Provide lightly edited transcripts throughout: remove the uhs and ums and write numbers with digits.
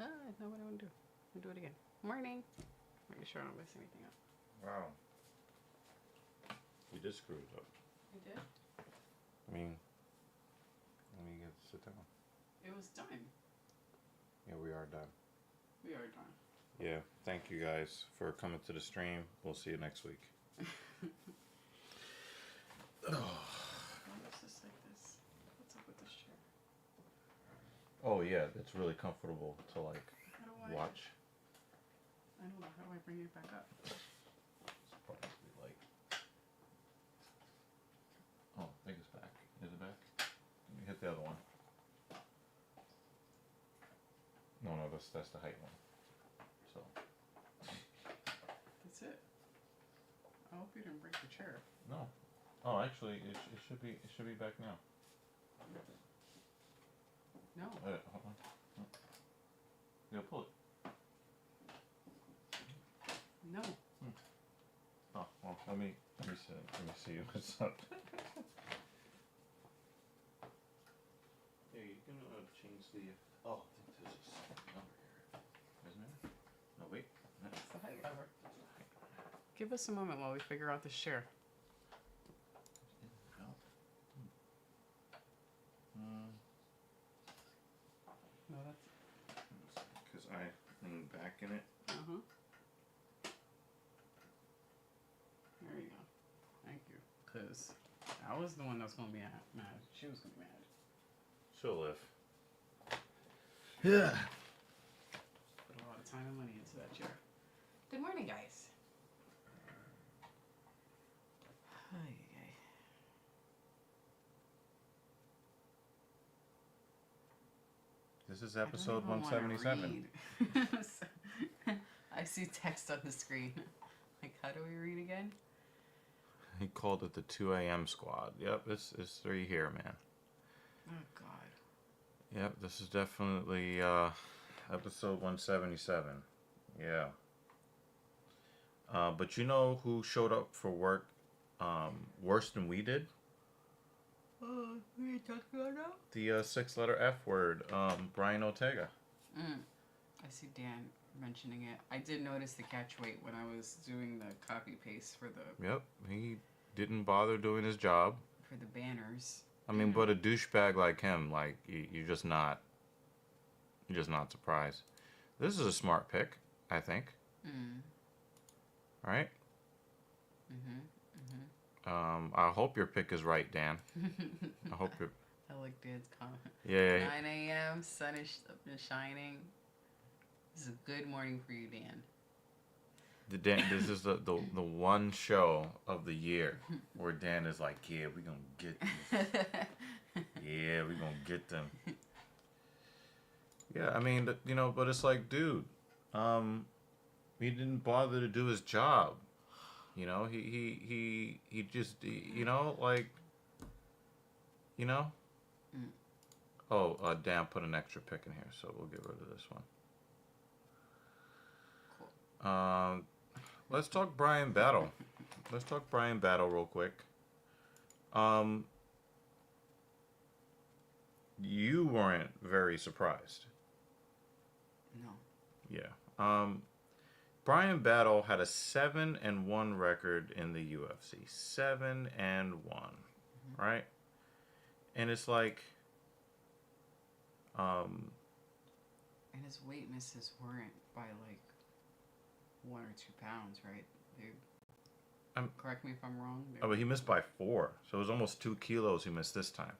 That's not what I want to do. I'll do it again. Morning. Making sure I don't mess anything up. Wow. You did screw it up. I did? I mean, let me sit down. It was done. Yeah, we are done. We are done. Yeah, thank you guys for coming to the stream. We'll see you next week. Why is this like this? What's up with this chair? Oh yeah, it's really comfortable to like How do I watch. I don't know. How do I bring it back up? It's probably like. Oh, I think it's back. Is it back? Let me hit the other one. No, that's the height one. So. That's it. I hope you didn't break the chair. No. Oh, actually, it should be back now. No. Hold on. No. Yeah, pull it. No. Oh, well, let me see what's up. Yeah, you're gonna change the. Oh, I think there's a number here. Isn't there? No, wait. That's the height lever. Give us a moment while we figure out this chair. No, that's. Because I lean back in it. Uh-huh. There you go. Thank you. Because I was the one that was going to be mad. She was going to be mad. She'll live. Yeah. Put a lot of time and money into that chair. Good morning, guys. This is episode 177. I see text on the screen. Like, how do we read again? He called it the 2 a.m. squad. Yep, it's 3 here, man. Oh, God. Yep, this is definitely episode 177. Yeah. But you know who showed up for work worse than we did? Who are you talking about now? The 6-letter F word, Brian Ortega. I see Dan mentioning it. I did notice the catch weight when I was doing the copy paste for the... Yep, he didn't bother doing his job. For the banners. I mean, but a douchebag like him, like, you're just not surprised. This is a smart pick, I think. Right? I hope your pick is right, Dan. I hope you're... I like Dan's comment. Yeah. 9 a.m., sun is shining. This is a good morning for you, Dan. This is the one show of the year where Dan is like, yeah, we're going to get this. Yeah, we're going to get them. Yeah, I mean, but it's like, dude, he didn't bother to do his job. You know, he just, like, Oh, Dan put an extra pick in here, so we'll get rid of this one. Cool. Let's talk Brian Battle. Let's talk Brian Battle real quick. You weren't very surprised. No. Yeah. Brian Battle had a 7-1 record in the UFC. 7-1, right? And it's like, and his weight misses weren't by like 1 or 2 pounds, right? Correct me if I'm wrong. But he missed by 4, so it was almost 2 kilos he missed this time.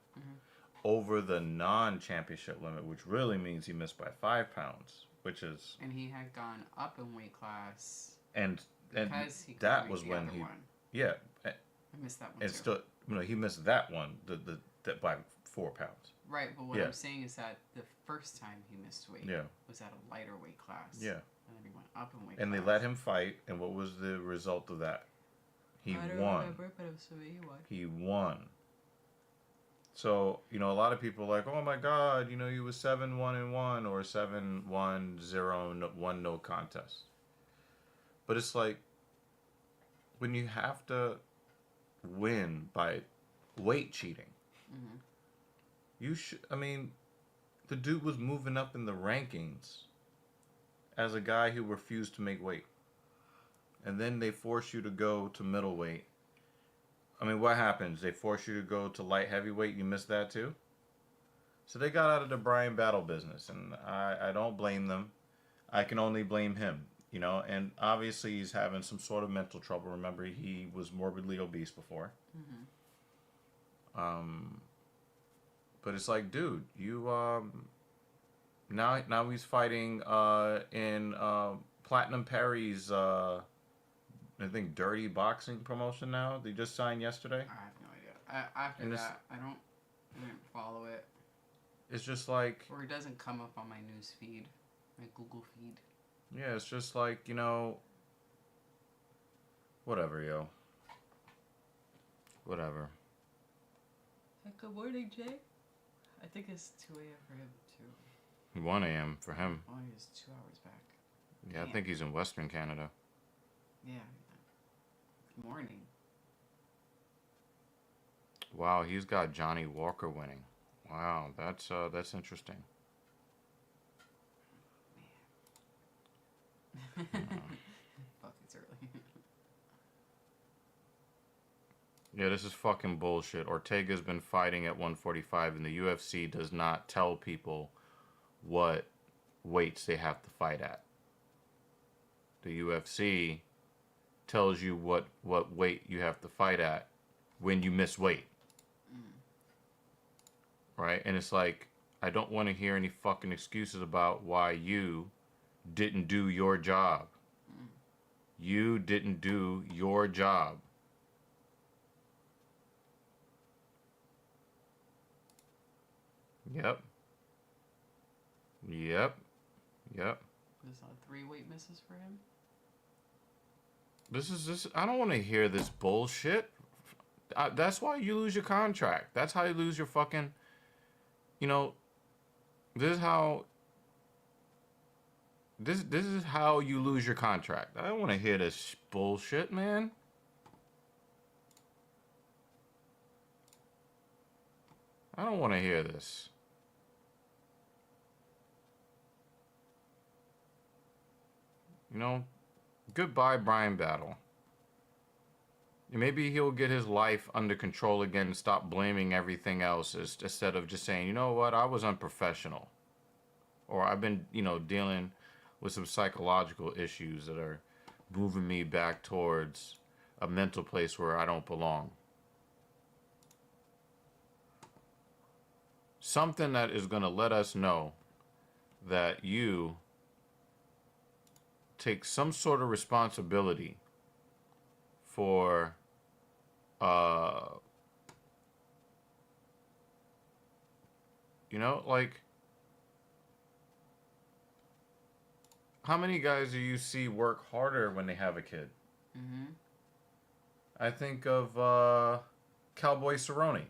Over the non-championship limit, which really means he missed by 5 pounds, which is. And he had gone up in weight class. And he that was when he. One. Yeah. I missed that one and too. Still, he missed that one, that by 4 pounds. Right, but what I'm saying is that the first time he missed weight was at a lighter weight class. Yeah. And then he went up in weight and class. They let him fight, and what was the result of that? He I don't won. remember, but I'm assuming he won. He won. So, a lot of people are like, oh my God, he was 7-1-1 or 7-1-0-1 no contest. But it's like, when you have to win by weight cheating, you should, the dude was moving up in the rankings as a guy who refused to make weight. And then they force you to go to middleweight. I mean, what happens? They force you to go to light heavyweight. You missed that too? So they got out of the Brian Battle business. And I don't blame them. I can only blame him. You know, and obviously he's having some sort of mental trouble. Remember, he was morbidly obese before. But it's like, dude, you now he's fighting in Platinum Perry's I think Dirty Boxing promotion now. They just signed yesterday. I have no idea. After that, I didn't follow it. It's just like, or it doesn't come up on my news feed, my Google feed. Yeah, it's just like, you know, whatever, yo. Whatever. Good morning, Jay. I think it's 2 a.m. for him, too. 1 a.m. for him. Oh, he's 2 hours back. Yeah, damn. I think he's in Western Canada. Yeah. Good morning. Wow, he's got Johnny Walker winning. Wow, that's interesting. Fuck, it's early. Yeah, this is fucking bullshit. Ortega's been fighting at 145, and the UFC does not tell people what weights they have to fight at. The UFC tells you what weight you have to fight at when you miss weight. Right? And it's like, I don't want to hear any fucking excuses about why you didn't do your job. You didn't do your job. Yep. There's 3 weight misses for him. This. I don't want to hear this bullshit. That's why you lose your contract. That's how you lose your fucking. You know. This is how. This is how you lose your contract. I don't want to hear this bullshit, man. I don't want to hear this. You know, goodbye, Brian Battle. Maybe he'll get his life under control again and stop blaming everything else instead of just saying, you know what, I was unprofessional. Or I've been, you know, dealing with some psychological issues that are moving me back towards a mental place where I don't belong. Something that is going to let us know that you take some sort of responsibility for you know, like, how many guys do you see work harder when they have a kid? I think of Cowboy Cerrone.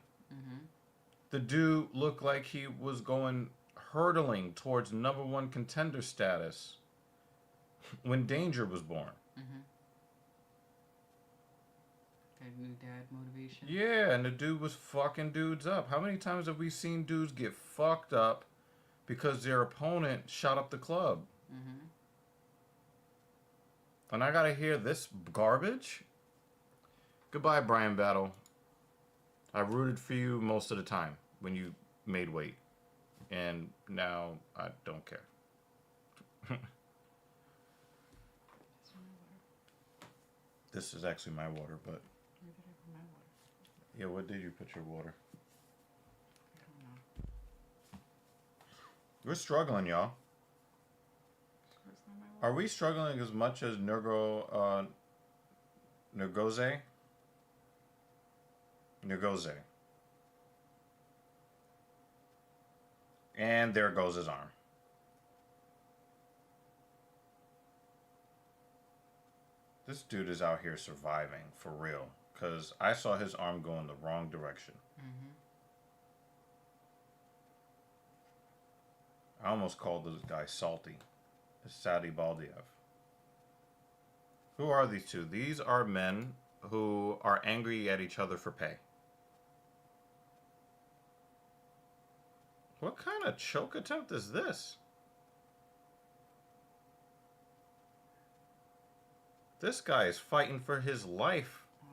The dude looked like he was going hurtling towards #1 contender status when Danger was born. That new dad motivation. Yeah, and the dude was fucking dudes up. How many times have we seen dudes get fucked up because their opponent shot up the club? And I gotta hear this garbage? Goodbye, Brian Battle. I rooted for you most of the time when you made weight. And now I don't care. This is actually my water, but... Where did I put my water? Yeah, where did you put your water? I don't know. We're struggling, y'all. Where's not my water? Are we struggling as much as Nergoze? Nergoze. And there goes his arm. This dude is out here surviving, for real. Because I saw his arm go in the wrong direction. I almost called this guy salty. It's Sadi Baldiev. Who are these two? These are men who are angry at each other for pay. What kind of choke attempt is this? This guy is fighting for his life. I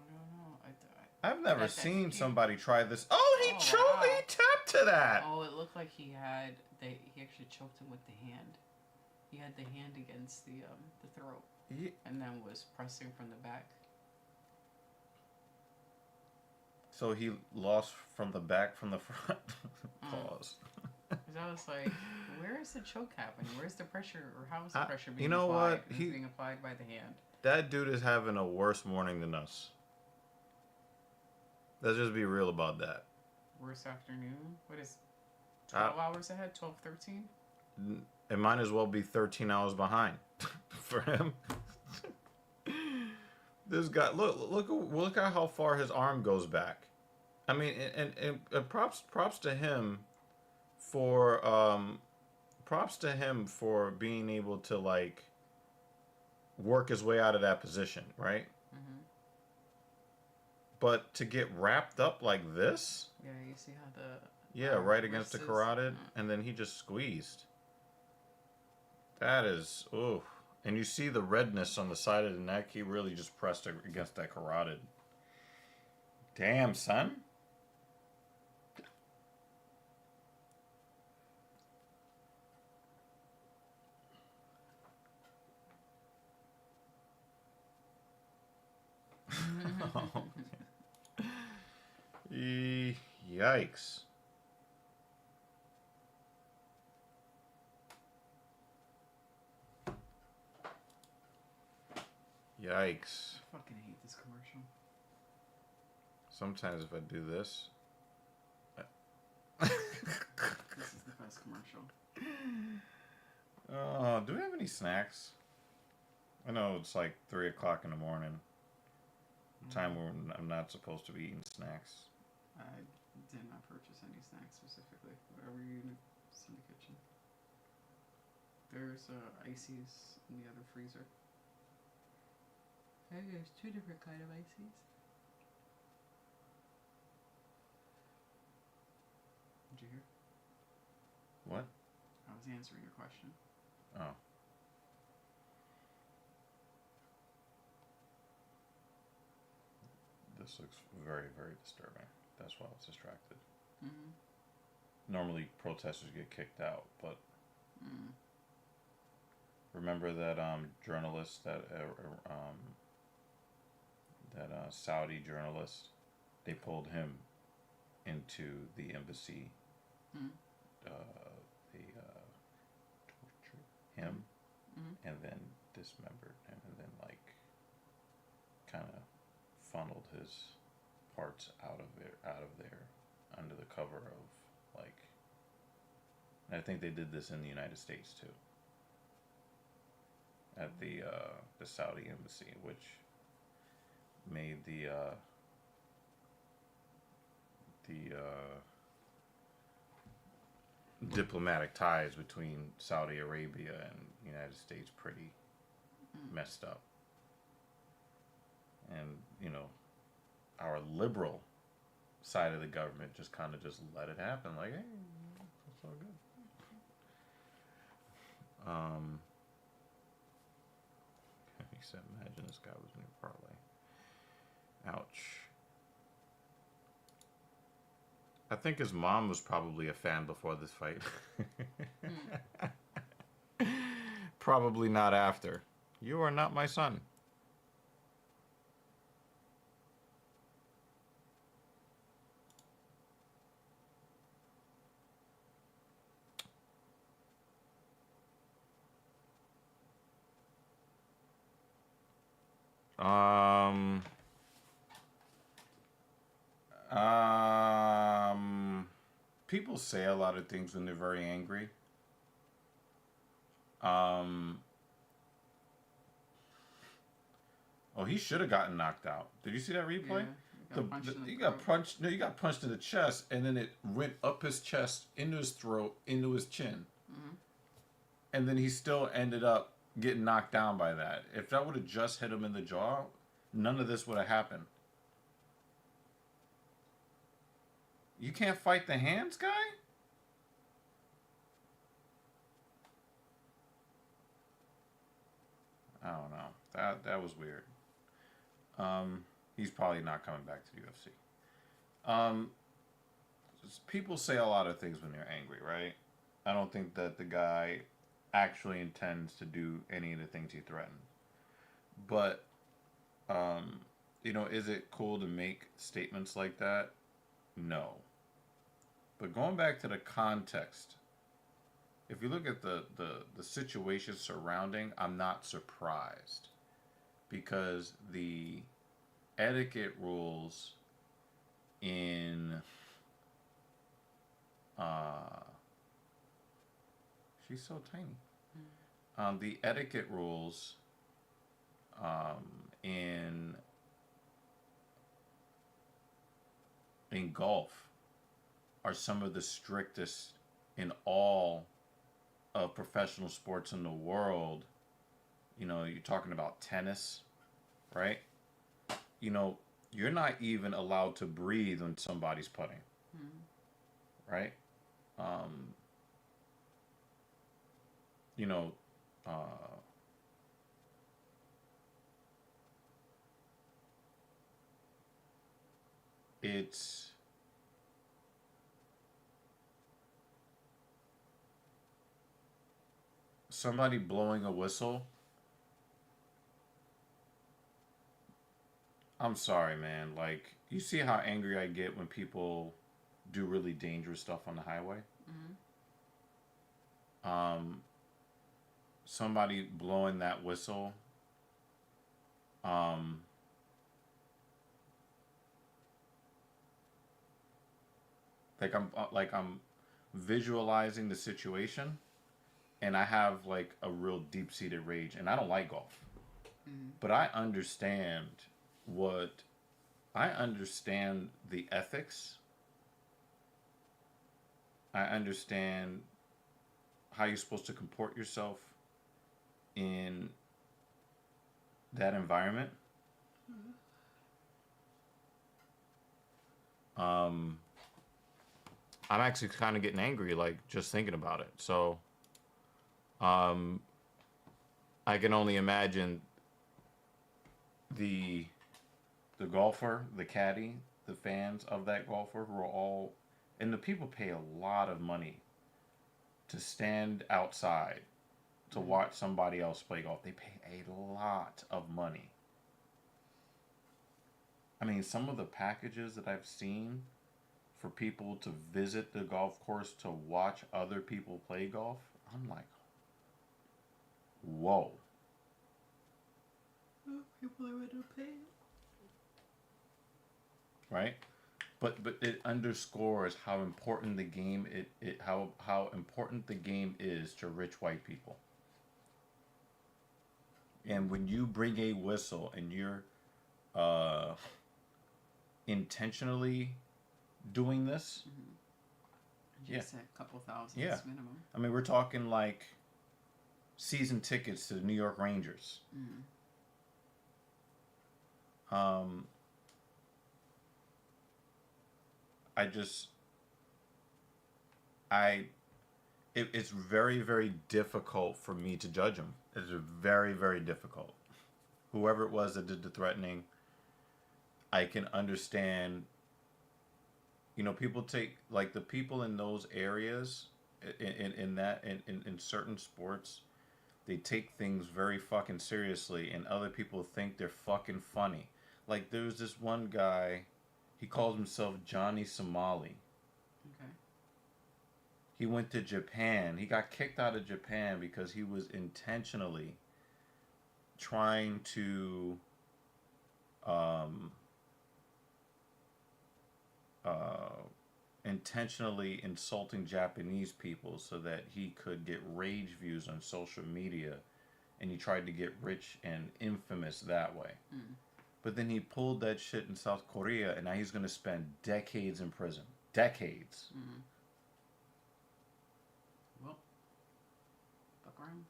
don't know. I've never seen cute. somebody try this. Oh, he choked. Wow. He tapped to that. Oh, it looked like he actually choked him with the hand. He had the hand against the throat, and then was pressing from the back. So he lost from the back, from the front. Pause. Because I was like, where is the choke happening? Where's the pressure, or how is the pressure being you know applied? what? It's being applied by the hand. That dude is having a worse morning than us. Let's just be real about that. Worse afternoon? What is 12 hours ahead? 12, 13? It might as well be 13 hours behind for him. This guy, look at how far his arm goes back. I mean, and props to him for being able to like work his way out of that position, right? Mm-hmm. But to get wrapped up like this, yeah, you see how right against the carotid, and then he just squeezed. That is, ooh. And you see the redness on the side of the neck. He really just pressed against that carotid. Damn, son. Oh, yikes. Yikes. I fucking hate this commercial. Sometimes if I do this... This is the best commercial. Oh, do we have any snacks? I know it's like 3 o'clock in the morning. Time where I'm not supposed to be eating snacks. I did not purchase any snacks specifically. Whatever you see in the kitchen. There's ices in the other freezer. Hey, there's 2 different kind of ices. Did you hear? What? I was answering your question. Oh. This looks very, very disturbing. That's why I was distracted. Mm-hmm. Normally protesters get kicked out, but remember that journalist, that Saudi journalist, they pulled him into the embassy. They tortured him and then dismembered him, and then like kind of funneled his parts out of there under the cover of like, and I think they did this in the United States too, at the Saudi embassy, which made the diplomatic ties between Saudi Arabia and the United States pretty messed up. And, you know, our liberal side of the government just kind of just let it happen. Like, hey, it's all good. Except imagine this guy was in a parlay. Ouch. I think his mom was probably a fan before this fight. Probably not after. You are not my son. People say a lot of things when they're very angry. Oh, he should have gotten knocked out. Did you see that replay? Yeah, he got punched. No, he got punched in the chest, and then it went up his chest, into his throat, into his chin, and then he still ended up getting knocked down by that. If that would have just hit him in the jaw, none of this would have happened. You can't fight the hands, guy? I don't know. That was weird. He's probably not coming back to the UFC. People say a lot of things when they're angry, right? I don't think that the guy actually intends to do any of the things he threatened. But, is it cool to make statements like that? No. But going back to the context, if you look at the situation surrounding, I'm not surprised. Because the etiquette rules in she's so tiny. The etiquette rules in golf are some of the strictest in all of professional sports in the world. You're talking about tennis, right? You're not even allowed to breathe when somebody's putting, right? You know, uh, it's somebody blowing a whistle. I'm sorry, man. Like, you see how angry I get when people do really dangerous stuff on the highway? Somebody blowing that whistle. I'm visualizing the situation, and I have like a real deep seated rage, and I don't like golf, but I understand the ethics. I understand how you're supposed to comport yourself in that environment. I'm actually kind of getting angry, like, just thinking about it. So, I can only imagine the golfer, the caddy, the fans of that golfer who are all, and the people pay a lot of money to stand outside to watch somebody else play golf. They pay a lot of money. I mean, some of the packages that I've seen for people to visit the golf course to watch other people play golf, I'm like, whoa. People are going to pay. Right? But it underscores how important the game how important the game is to rich white people. And when you bring a whistle and you're intentionally doing this, Just a couple thousands minimum. I mean, we're talking like season tickets to the New York Rangers. It's very, very difficult for me to judge him. It's very, very difficult. Whoever it was that did the threatening, I can understand. People take, like, the people in those areas, in certain sports, they take things very fucking seriously, and other people think they're fucking funny. Like, there's this one guy, he calls himself Johnny Somali. Okay. He went to Japan. He got kicked out of Japan because he was intentionally trying to intentionally insulting Japanese people so that he could get rage views on social media, and he tried to get rich and infamous that way. But then he pulled that shit in South Korea, and now he's going to spend decades in prison. Decades. Well, fuck around.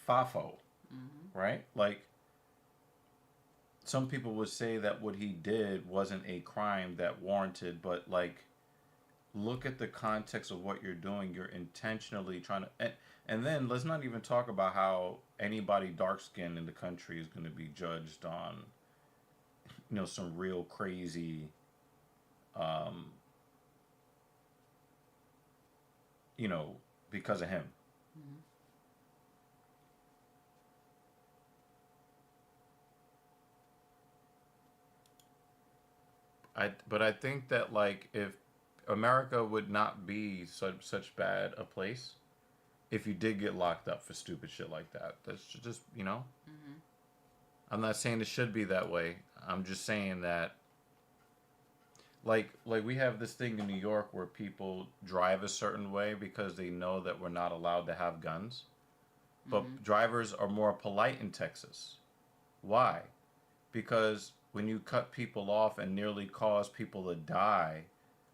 Fafo. Right? Like, some people would say that what he did wasn't a crime that warranted, but, like, look at the context of what you're doing. You're intentionally trying to... And then let's not even talk about how anybody dark skinned in the country is going to be judged on, some real crazy, um, you know, because of him. Mm-hmm. But I think that like if America would not be such bad a place if you did get locked up for stupid shit like that. That's just Mm-hmm. I'm not saying it should be that way. I'm just saying that like we have this thing in New York where people drive a certain way because they know that we're not allowed to have guns. Mm-hmm. But drivers are more polite in Texas. Why? Because when you cut people off and nearly cause people to die,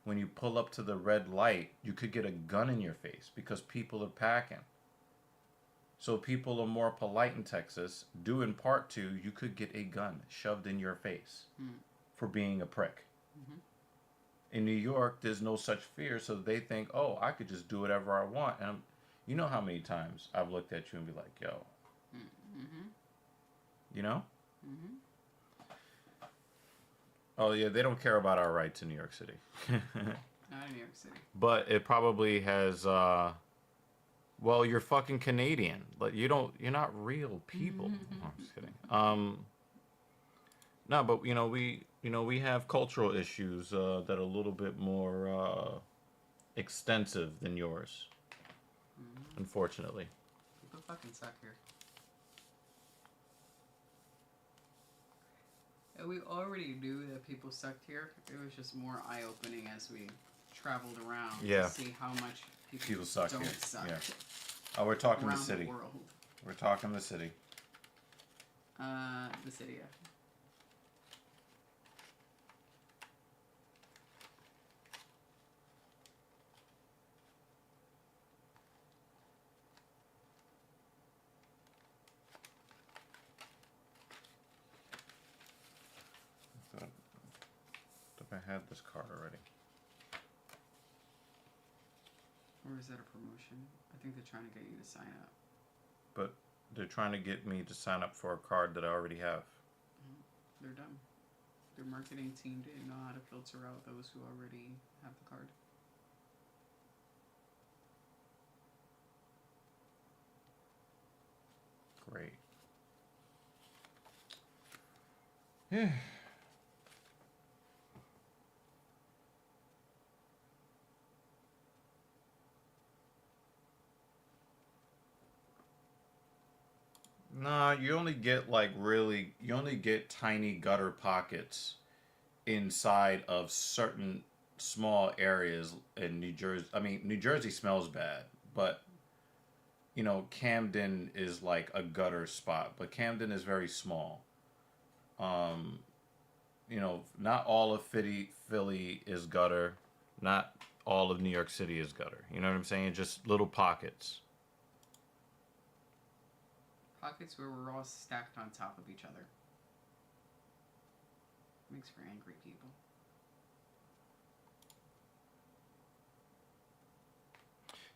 when you pull up to the red light, you could get a gun in your face because people are packing. So people are more polite in Texas, due in part to you could get a gun shoved in your face Mm-hmm. for being a prick. Mm-hmm. In New York, there's no such fear, so they think, oh, I could just do whatever I want. And you know how many times I've looked at you and be like, yo, Mm-hmm. you know? Mm-hmm. Oh, yeah, they don't care about our rights in New York City. Not in New York City. But it probably has, well, you're fucking Canadian. But you're not real people. Mm-hmm. No, I'm just kidding. No, but, we have cultural issues that are a little bit more extensive than yours, Mm-hmm. unfortunately. People fucking suck here. And we already knew that people sucked here. It was just more eye-opening as we traveled around Yeah. to see how much people Suck don't here. suck Yeah. Oh, we're talking around the city. the world. We're talking the city. The city, yeah. I had this card already. Or is that a promotion? I think they're trying to get you to sign up. But they're trying to get me to sign up for a card that I already have. They're dumb. Their marketing team didn't know how to filter out those who already have the card. Great. Yeah. Nah, you only get you only get tiny gutter pockets inside of certain small areas in New Jersey. I mean, New Jersey smells bad, but Camden is like a gutter spot, but Camden is very small. Um, not all of Philly is gutter, not all of New York City is gutter. You know what I'm saying? Just little pockets. Pockets where we're all stacked on top of each other. Makes for angry people.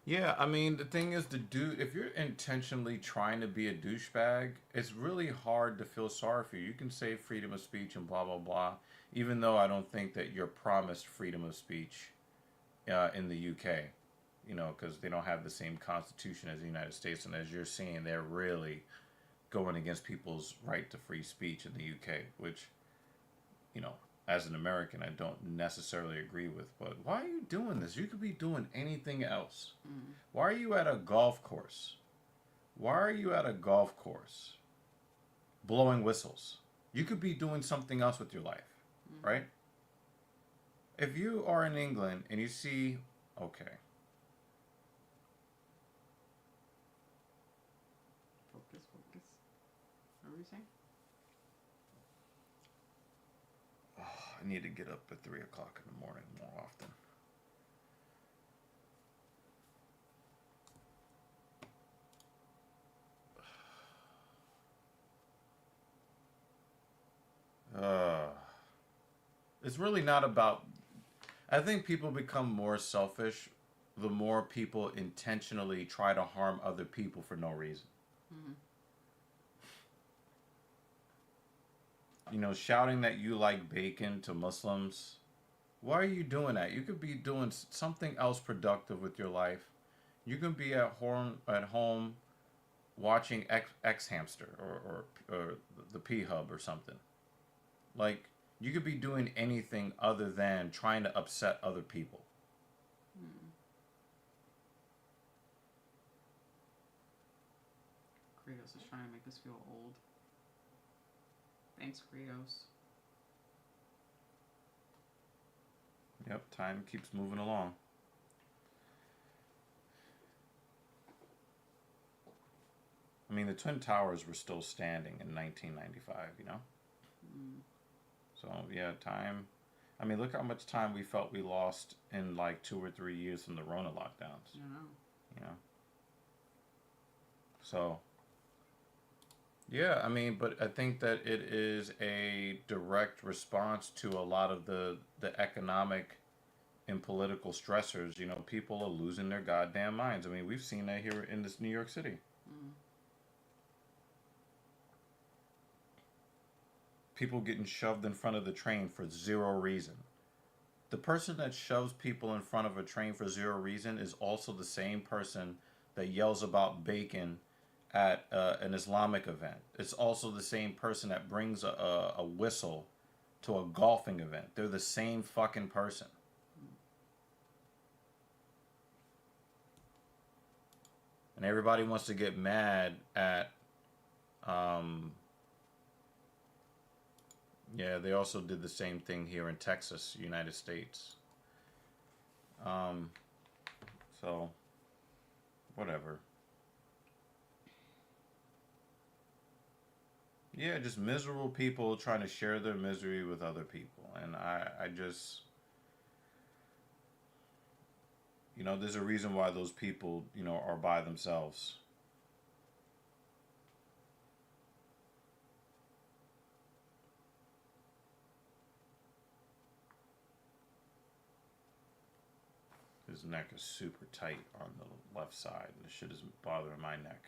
Yeah, I mean, the thing is, if you're intentionally trying to be a douchebag, it's really hard to feel sorry for you. You can say freedom of speech and blah, blah, blah, even though I don't think that you're promised freedom of speech in the UK, because they don't have the same constitution as the United States. And as you're seeing, they're really going against people's right to free speech in the UK, which, as an American, I don't necessarily agree with. But why are you doing this? You could be doing anything else. Mm. Why are you at a golf course? Why are you at a golf course blowing whistles? You could be doing something else with your life, right? If you are in England and you see, okay. Focus. What were you saying? I need to get up at 3 o'clock in the morning more often. It's really not about. I think people become more selfish the more people intentionally try to harm other people for no reason. Mm-hmm. You know, shouting that you like bacon to Muslims. Why are you doing that? You could be doing something else productive with your life. You can be at home watching X Hamster or the P Hub or something. Like, you could be doing anything other than trying to upset other people. Mm. Kratos is trying to make us feel old. Thanks, Kratos. Yep, time keeps moving along. I mean, the Twin Towers were still standing in 1995, you know? Mm. So, yeah, time. I mean, look how much time we felt we lost in like 2 or 3 years from the Rona lockdowns. I know. You know? So, yeah, I mean, but I think that it is a direct response to a lot of the economic and political stressors. You know, people are losing their goddamn minds. I mean, we've seen that here in this New York City. Mm. People getting shoved in front of the train for zero reason. The person that shoves people in front of a train for zero reason is also the same person that yells about bacon at an Islamic event. It's also the same person that brings a whistle to a golfing event. They're the same fucking person. And everybody wants to get mad at yeah, they also did the same thing here in Texas, United States. So, whatever. Yeah, just miserable people trying to share their misery with other people. And I just, you know, there's a reason why those people, you know, are by themselves. His neck is super tight on the left side. This shit is bothering my neck.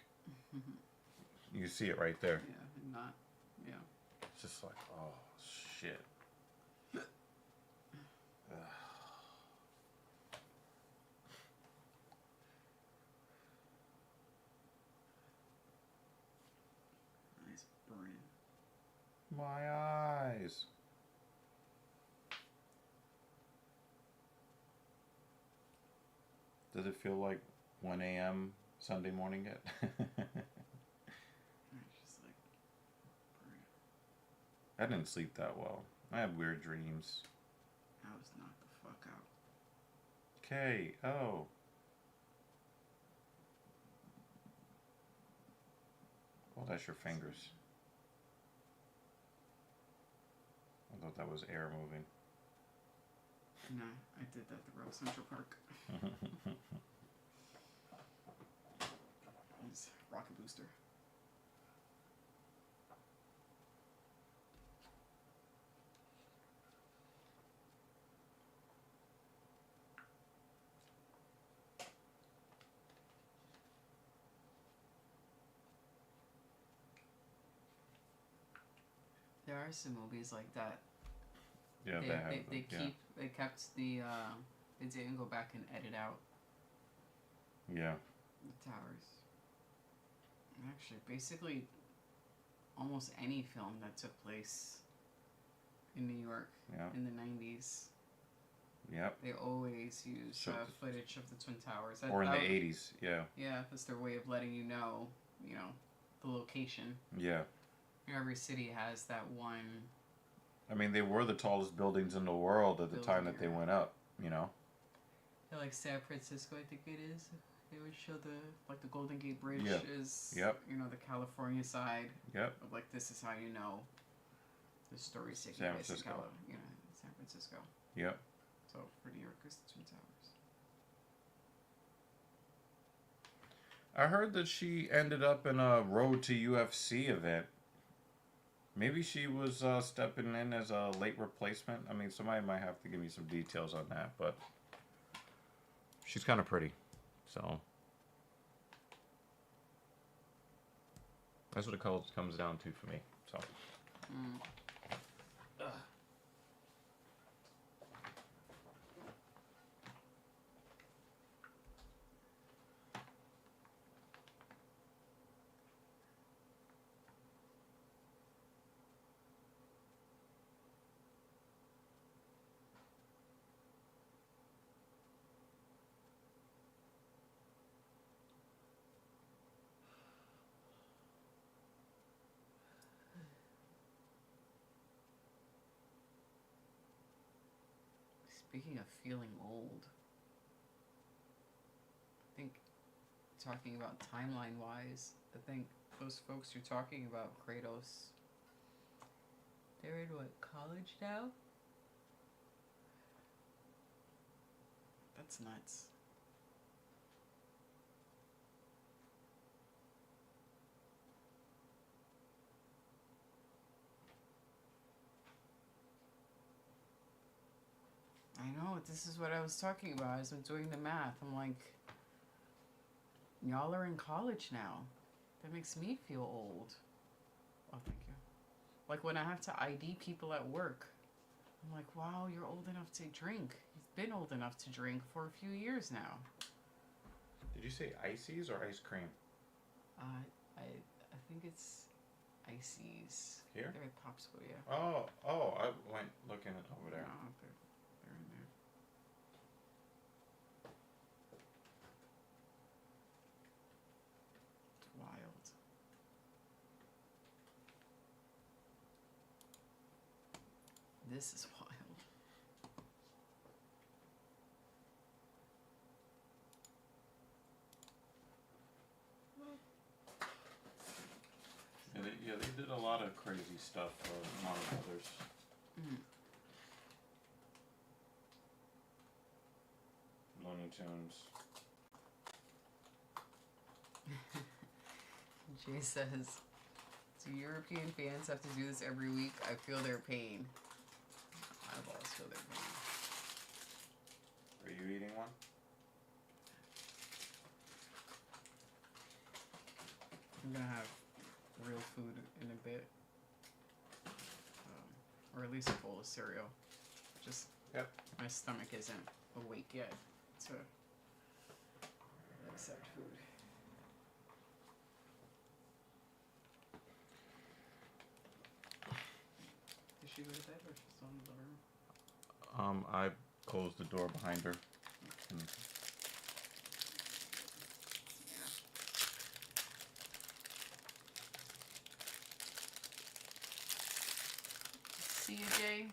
You see it right there. Yeah, not. Yeah. It's just like, oh, shit. Nice burning. My eyes. Does it feel like 1 a.m. Sunday morning yet? It's just like burning. I didn't sleep that well. I have weird dreams. I was knocked the fuck out. K.O. Oh, that's your fingers. I thought that was air moving. Nah, I did that to Royal Central Park. It's rocket booster. There are some movies like that. Yeah, They kept the they didn't go back and edit out Yeah. the towers. Actually, basically, almost any film that took place in New York Yeah. in the 90s, Yep. they always use footage of the Twin Towers. Or in the 80s. Yeah. Yeah, that's their way of letting you know, the location. Yeah. Every city has that one. I mean, they were the tallest buildings in the world at the time that they went up, you know? Yeah, like San Francisco, I think it is. They would show the Golden Gate Bridge is, the California side. Yep. Of like, this is how you know the story's taking place in San Francisco. Yep. So for New York, it's the Twin Towers. I heard that she ended up in a Road to UFC event. Maybe she was stepping in as a late replacement. I mean, somebody might have to give me some details on that, but She's kind of pretty, so that's what it comes down to for me. So. Mm. Speaking of feeling old, I think talking about timeline wise, I think those folks you're talking about, Kratos, they're in what, college now? That's nuts. I know, this is what I was talking about as I'm doing the math. I'm like, y'all are in college now. That makes me feel old. Oh, thank you. Like when I have to ID people at work, I'm like, wow, you're old enough to drink. You've been old enough to drink for a few years now. Did you say ices or ice cream? I think it's ices. Here? They're at Popsicle, yeah. Oh, I went looking over there. No, they're in there. It's wild. This is wild. Yeah, they did a lot of crazy stuff for Warner Brothers. Mm. Looney Tunes. Jay says, do European fans have to do this every week? I feel their pain. I've always feel their pain. Are you eating one? I'm gonna have real food in a bit. Or at least a bowl of cereal. Just, yep. My stomach isn't awake yet to accept food. Did she go to bed or she's still in the living room? I closed the door behind her. And see you, Jay.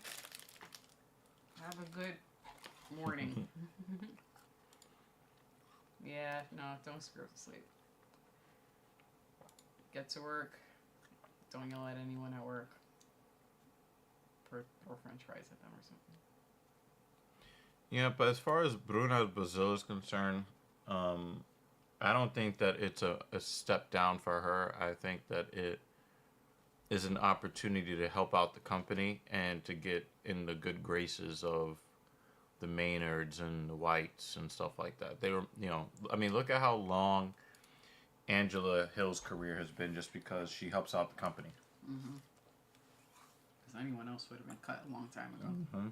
Have a good morning. Yeah, no, don't screw up the sleep. Get to work. Don't yell at anyone at work. Or french fries at them or something. yeah, but as far as Bruna Brazil is concerned, I don't think that it's a step down for her. I think that it is an opportunity to help out the company and to get in the good graces of the Maynards and the Whites and stuff like that. They were, I mean, look at how long Angela Hill's career has been just because she helps out the company. Mm-hmm. Because anyone else would have been cut a long time ago. Mm-hmm.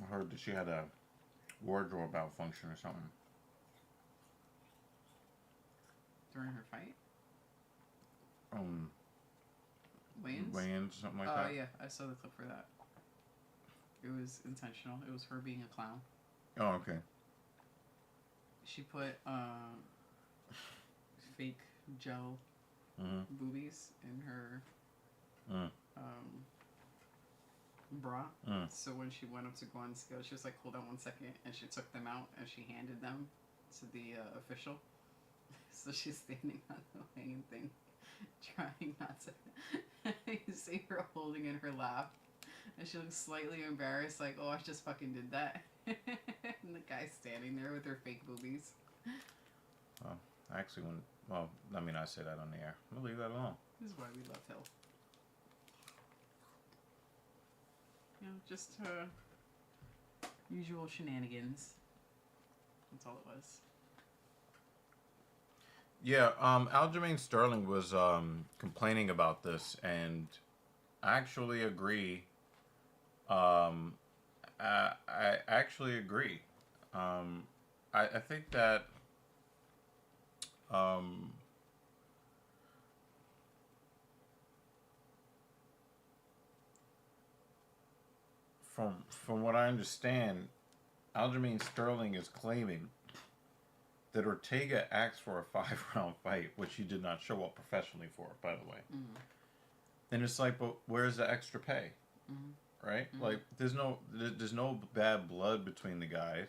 I heard that she had a wardrobe malfunction or something. During her fight? Weigh-ins? Weigh-ins, something like that? Oh, yeah. I saw the clip for that. It was intentional. It was her being a clown. Oh, okay. She put fake gel boobies in her bra. So when she went up to go on scale, she was like, hold on 1 second. And she took them out and she handed them to the official. So she's standing on the weighing thing, trying not to. You see her holding in her lap. And she looks slightly embarrassed, like, oh, I just fucking did that. And the guy's standing there with her fake boobies. Oh, Actually, well, I mean, I say that on the air. I'm gonna leave that alone. This is why we love health. You know, just usual shenanigans. That's all it was. Yeah, Aljamain Sterling was complaining about this, and I actually agree. I actually agree. I think that um, from what I understand, Aljamain Sterling is claiming that Ortega asked for a 5-round fight, which he did not show up professionally for, by the way. Mm-hmm. And it's like, but where's the extra pay? Mm-hmm. Right? Mm-hmm. Like, there's no bad blood between the guys.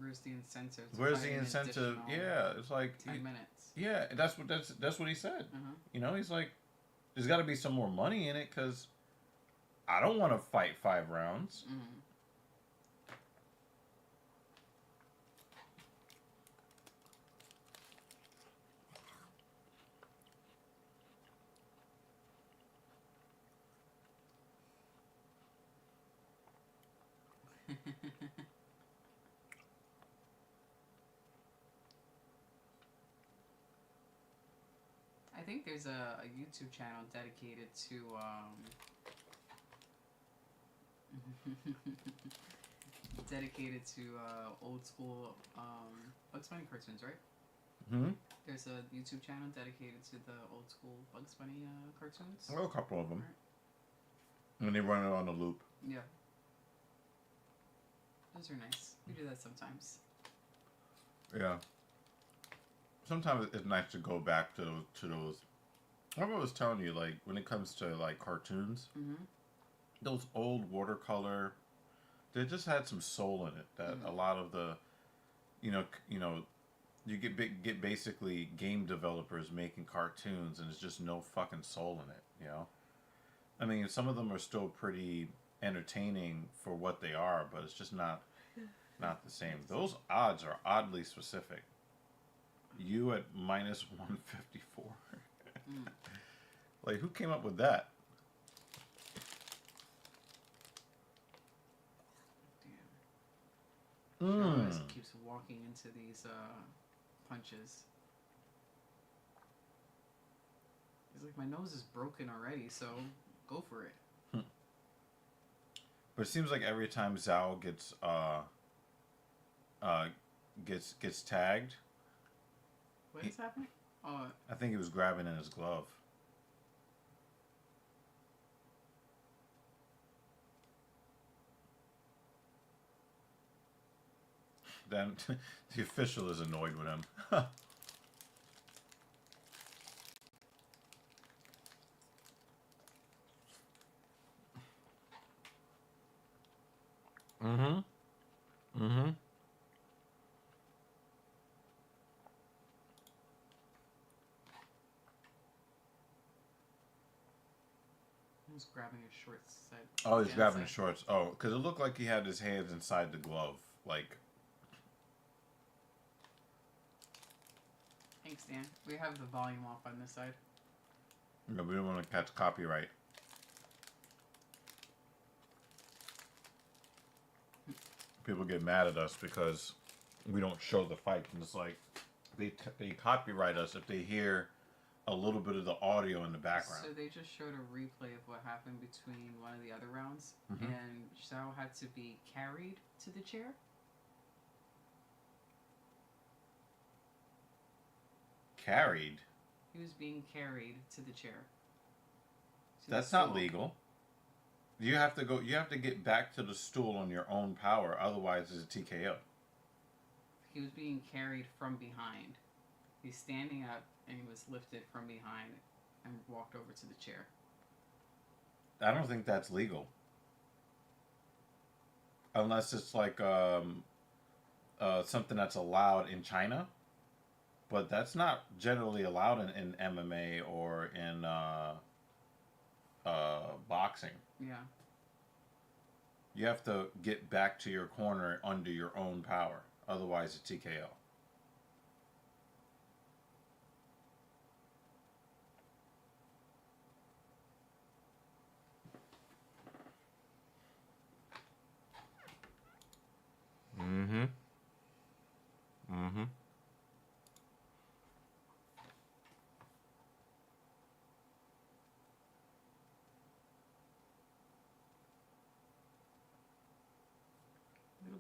Where's the incentive? Where's the incentive? Yeah, it's like 10 minutes. Yeah, that's what he said. Uh-huh. You know, he's like, there's got to be some more money in it because I don't want to fight 5 rounds. Mm-hmm. I think there's a YouTube channel dedicated to old school Bugs Bunny cartoons, right? Hmm. There's a YouTube channel dedicated to the old school Bugs Bunny cartoons. Well, a couple of them. Right. And they run it on a loop. Yeah. Those are nice. We do that sometimes. Yeah. Sometimes it's nice to go back to those. I was telling you, like, when it comes to like cartoons, Mm-hmm. those old watercolor, they just had some soul in it. That a lot of the, you get basically game developers making cartoons, and there's just no fucking soul in it. You know, I mean, some of them are still pretty entertaining for what they are, but it's just not the same. Those odds are oddly specific. You at minus 154. Like, who came up with that? Damn. She keeps walking into these punches. He's like, my nose is broken already, so go for it. But it seems like every time Zhao gets tagged. What is happening? Oh, I think he was grabbing in his glove. Then the official is annoyed with him. Mm-hmm. Mm-hmm. he's grabbing his shorts. Oh, he's grabbing his shorts. Oh, because it looked like he had his hands inside the glove. Like. Thanks, Dan. We have the volume off on this side. No, we don't want to catch copyright. People get mad at us because we don't show the fight, and it's like they copyright us if they hear a little bit of the audio in the background. So they just showed a replay of what happened between one of the other rounds, Mm-hmm. and Zhao had to be carried to the chair. Carried? He was being carried to the chair. That's not legal. You have to go. You have to get back to the stool on your own power. Otherwise, it's a TKO. He was being carried from behind. He's standing up, and he was lifted from behind and walked over to the chair. I don't think that's legal. Unless it's like something that's allowed in China. But that's not generally allowed in MMA or in boxing. Yeah. You have to get back to your corner under your own power. Otherwise, it's TKO.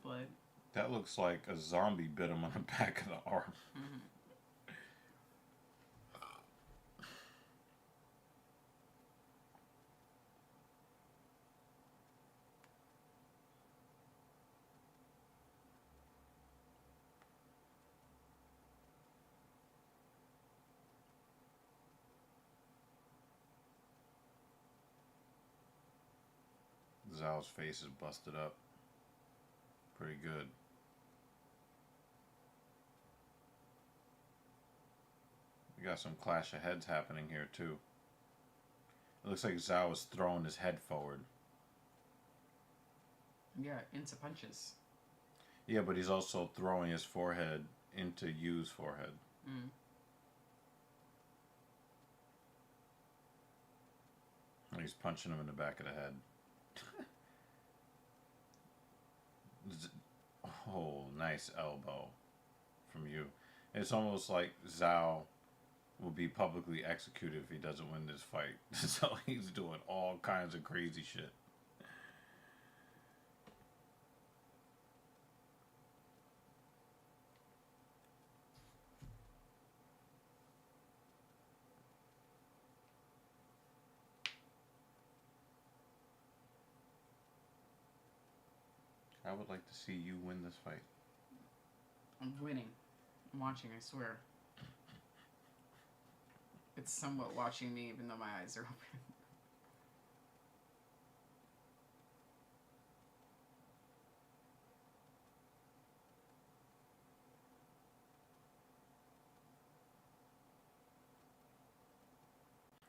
blood. That looks like a zombie bit him on the back of the arm. Mm-hmm. Zhao's face is busted up. Pretty good. We got some clash of heads happening here too. It looks like Zhao is throwing his head forward. Yeah, into punches. Yeah, but he's also throwing his forehead into Yu's forehead. Mm. And he's punching him in the back of the head. Oh, nice elbow from Yu. It's almost like Zhao will be publicly executed if he doesn't win this fight. So he's doing all kinds of crazy shit. I would like to see you win this fight. I'm winning. I'm watching, I swear. It's somewhat watching me, even though my eyes are open.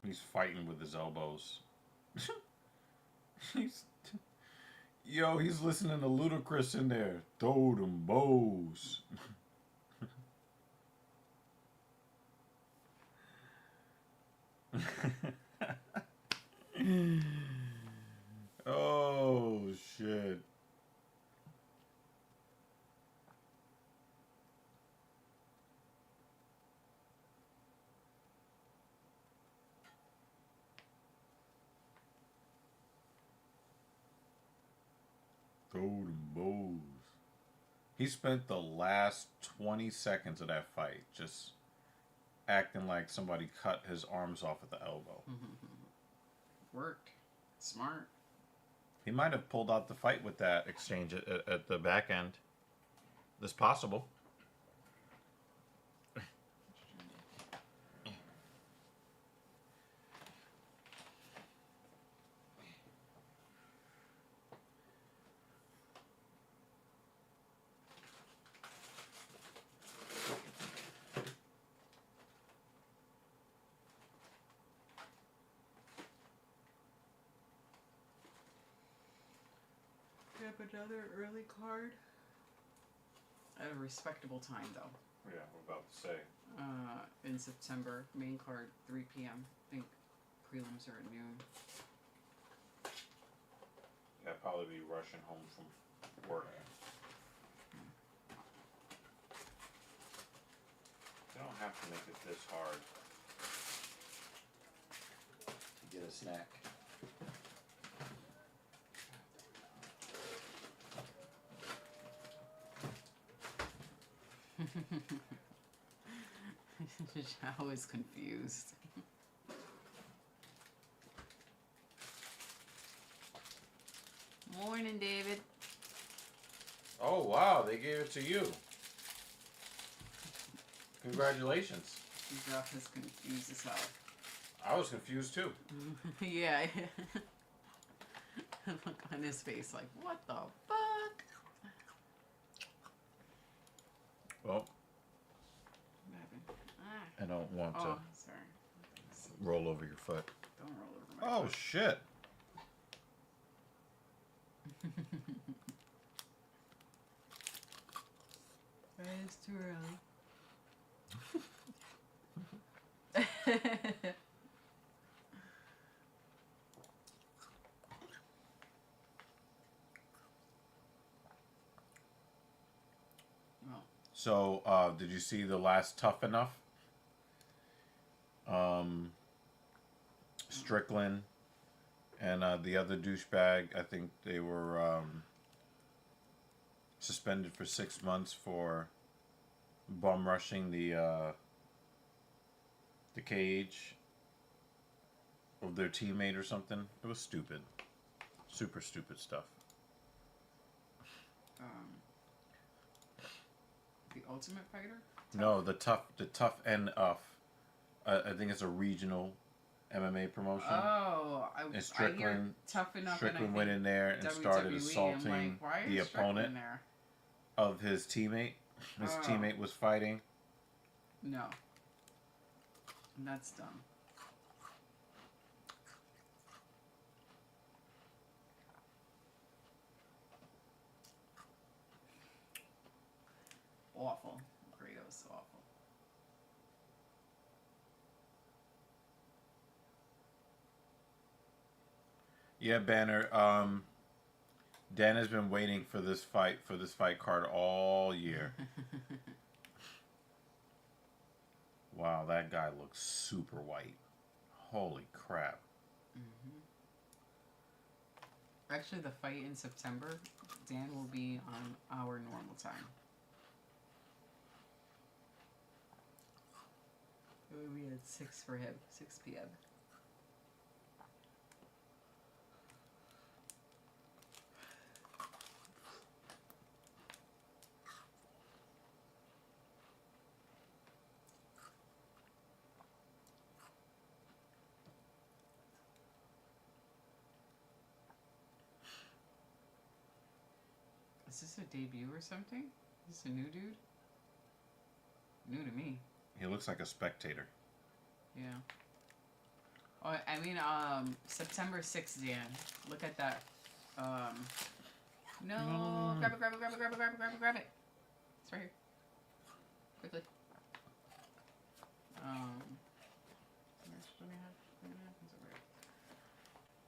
He's fighting with his elbows. he's listening to Ludacris in there. Throw them bows. Oh shit. Throw them bows. He spent the last 20 seconds of that fight just acting like somebody cut his arms off at the elbow. Worked. Smart. He might have pulled out the fight with that exchange at the back end. It's possible. We have another early card. At a respectable time, though. Yeah, we're about to say. In September. Main card, 3 p.m. I think prelims are at noon. Yeah, probably be rushing home from work. You don't have to make it this hard to get a snack. Zhao is confused. Morning, David. Oh, wow, they gave it to you. Congratulations. Zhao is confused as hell. I was confused too. Yeah. Look on his face like, what the fuck? Well, What happened? I don't want Oh, to sorry. roll over your foot. Don't roll over my Oh, shit. It's too early. So, did you see the last Tough Enough? Strickland and the other douchebag, I think they were suspended for 6 months for bum rushing the cage of their teammate or something. It was stupid. Super stupid stuff. The Ultimate Fighter? No, the tough NF. I think it's a regional MMA promotion. Oh, And I hear Tough Enough. Strickland went in there and started assaulting the opponent there? of his teammate. His teammate was fighting. No. That's dumb. Awful. Burritos, awful. Yeah, Banner. Dan has been waiting for this fight card all year. Wow, that guy looks super white. Holy crap. Mm-hmm. Actually, the fight in September, Dan will be on our normal time. It would be at 6 for him, 6 p.m. Is this a debut or something? Is this a new dude? New to me. He looks like a spectator. Yeah. Oh, I mean, September 6th, Dan. Look at that. No. Grab it. It's right here. Quickly.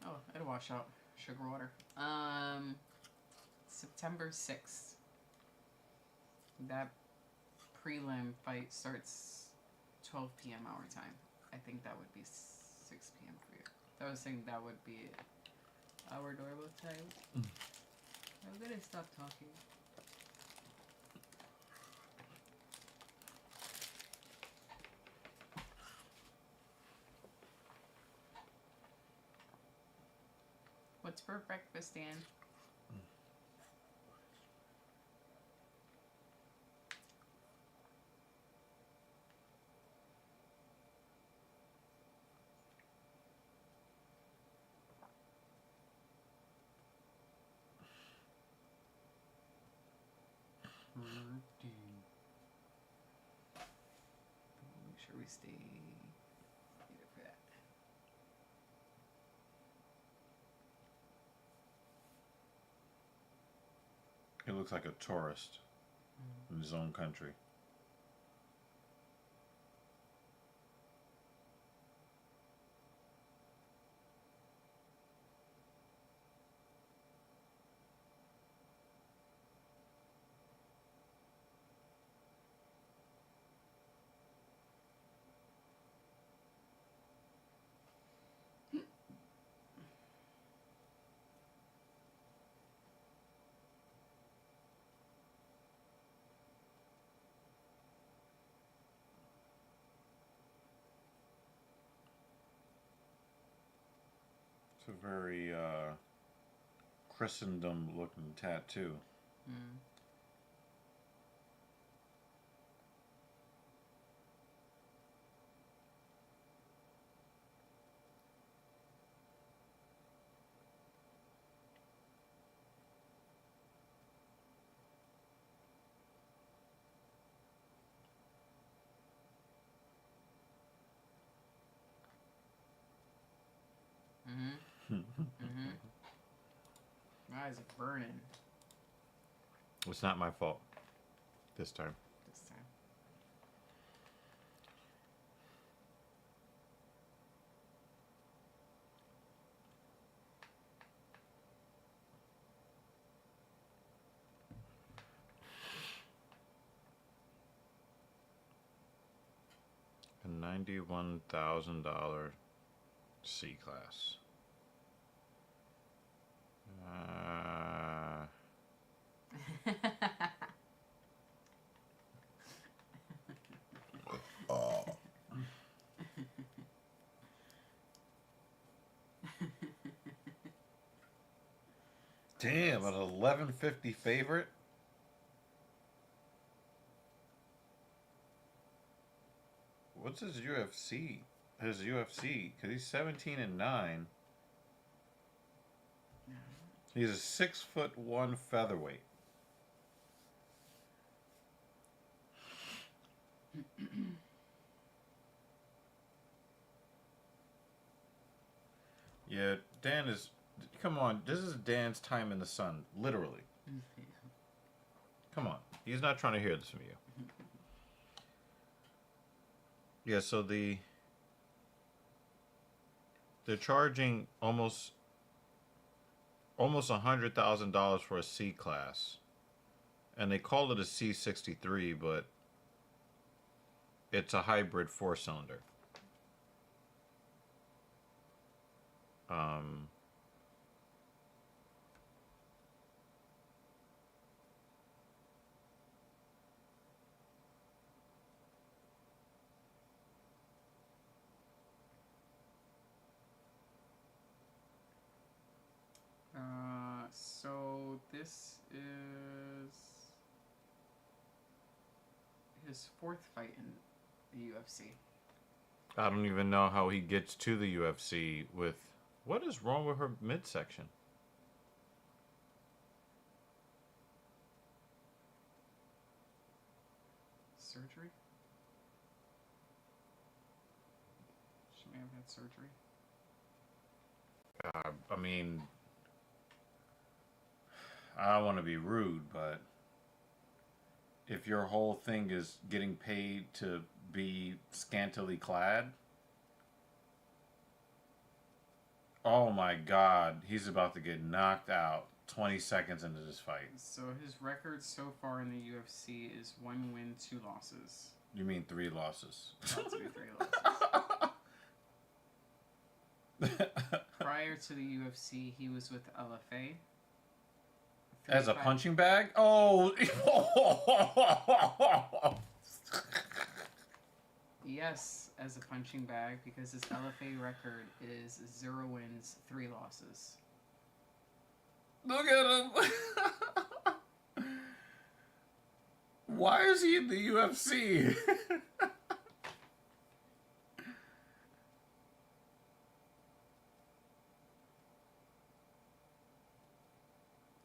Oh, it'll wash out. Sugar water. September 6th. That prelim fight starts 12 p.m. our time. I think that would be 6 p.m. for you. I was saying that would be our normal time. I'm gonna stop talking. What's for breakfast, Dan? Make sure we stay here for that. He looks like a tourist in his own country. It's a very Christendom looking tattoo. My eyes are burning It's not my fault this time. this time. A $91,000 C class. Damn, an 1150 favorite. What's his UFC? His UFC, because he's 17-9. He's a 6'1" featherweight. Yeah, Dan is. Come on, this is Dan's time in the sun, literally. Come on, he's not trying to hear this from you. Yeah, so they're charging almost $100,000 for a C class, and they call it a C63, but it's a hybrid 4-cylinder. Um, So this is his 4th fight in the UFC. I don't even know how he gets to the UFC with. What is wrong with her midsection? Surgery? She may have had surgery. I mean, I don't want to be rude, but if your whole thing is getting paid to be scantily clad, oh my God, he's about to get knocked out 20 seconds into this fight. So his record so far in the UFC is 1 win, 2 losses. You mean 3 losses? About to be 3 losses. Prior to the UFC, he was with LFA. As a punching bag? Oh! Yes, as a punching bag, because his LFA record is 0 wins, 3 losses. Look at him! Why is he in the UFC?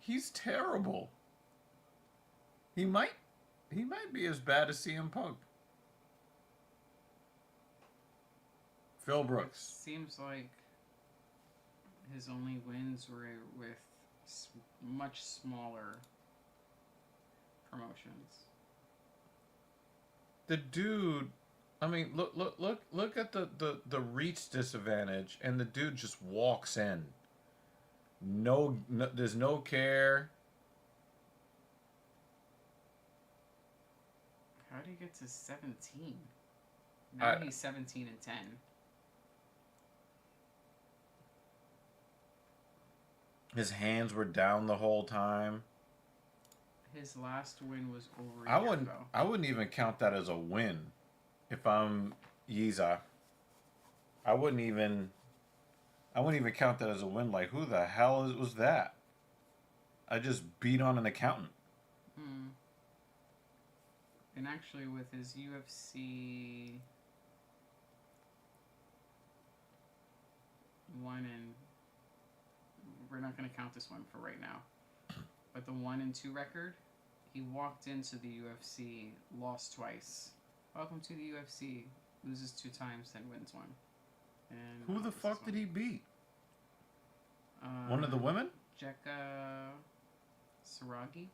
He's terrible. He might be as bad as CM Punk. Phil Brooks. It seems like his only wins were with much smaller promotions. The dude, I mean, look at the reach disadvantage, and the dude just walks in. No, there's no care. How did he get to 17? Now he's 17-10. His hands were down the whole time. His last win was over a year ago. I wouldn't even count that as a win. If I'm Yiza, I wouldn't even count that as a win. Like, who the hell was that? I just beat on an accountant. Hmm. And actually, with his UFC 1 and we're not going to count this one for right now. But the 1 and 2 record, he walked into the UFC, lost twice. Welcome to the UFC. Loses 2 times, then wins 1. And Who the fuck did he beat? One of the women? Jekka Saragi.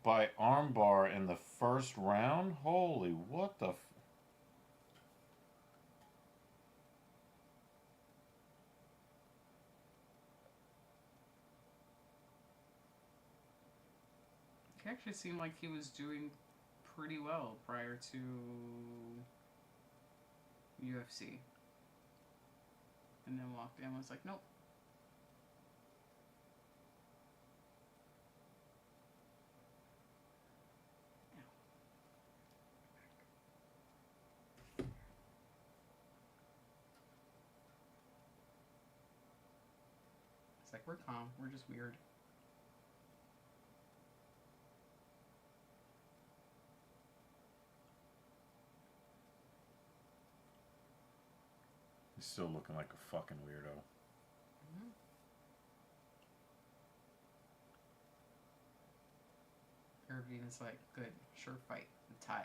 By armbar in the first round? Holy, what the... He actually seemed like he was doing pretty well prior to UFC. And then walked in and was like, nope. It's like, we're calm. We're just weird. He's still looking like a fucking weirdo. Mm-hmm. Irvin's like, good, sure fight, the tide.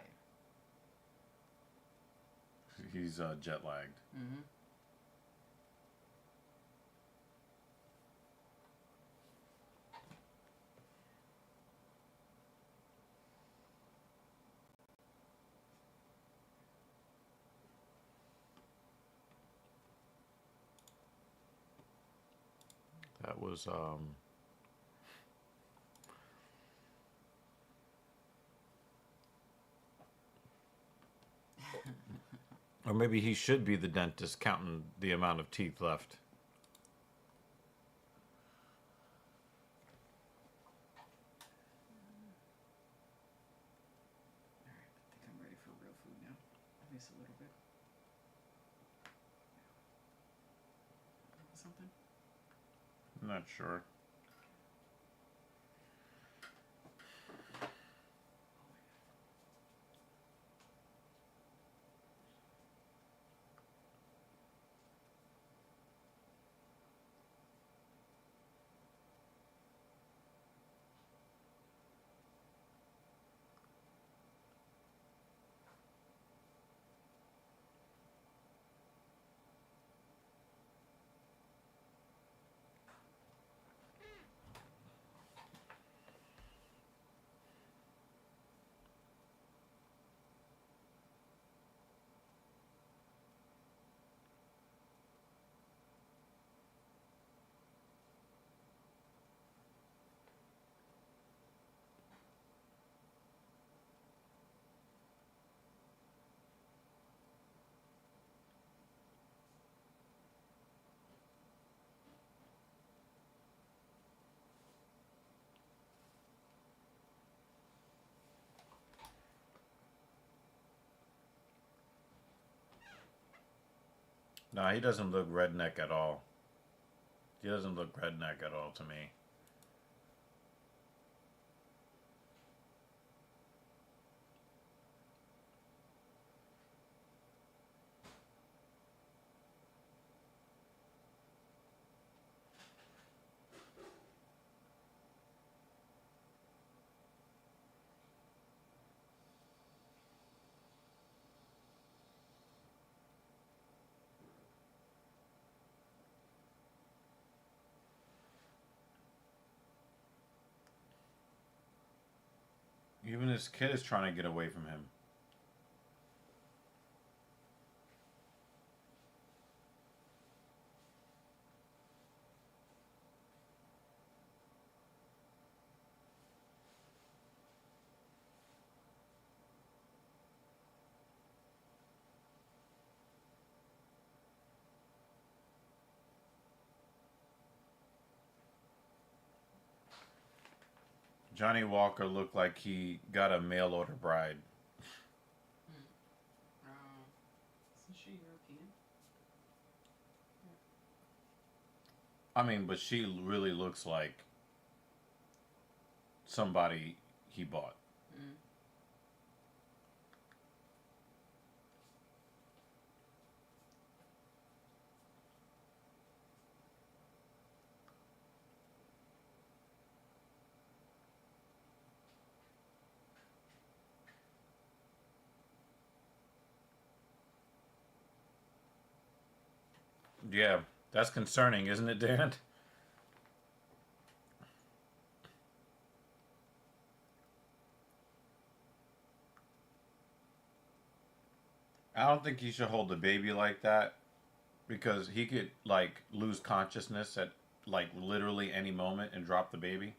He's jet lagged. Mm-hmm. That was or maybe he should be the dentist counting the amount of teeth left. Alright, I think I'm ready for real food now. At least a little bit. Something? I'm not sure. No, he doesn't look redneck at all. He doesn't look redneck at all to me. Even his kid is trying to get away from him. Johnny Walker looked like he got a mail order bride. Isn't she European? I mean, but she really looks like somebody he bought. Mm. Yeah, that's concerning, isn't it, Dan? I don't think he should hold the baby like that because he could like lose consciousness at like literally any moment and drop the baby.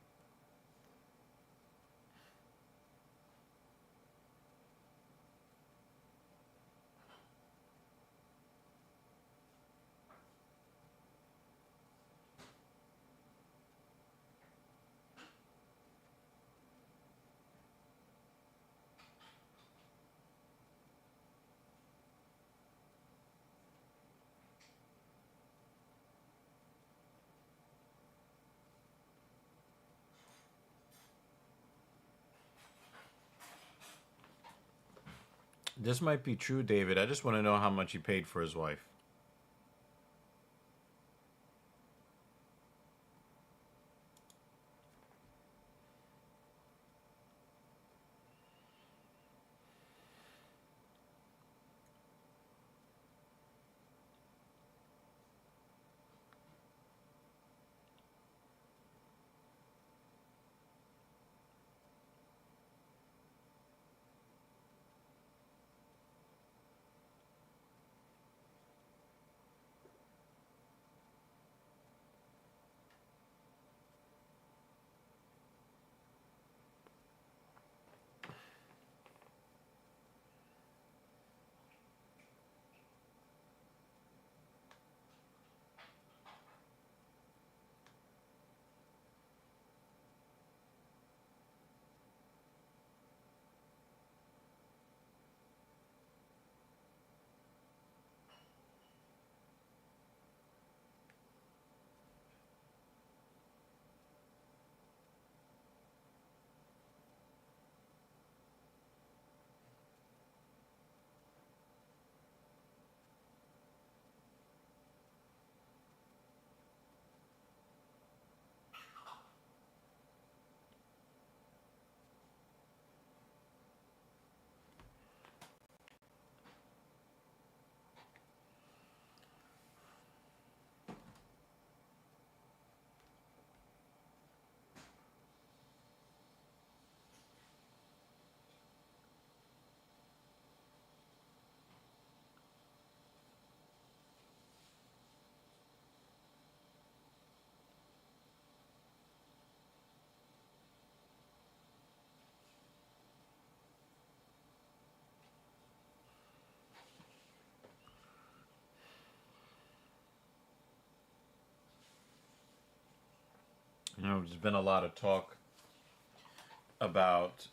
This might be true, David. I just want to know how much he paid for his wife. You know, there's been a lot of talk about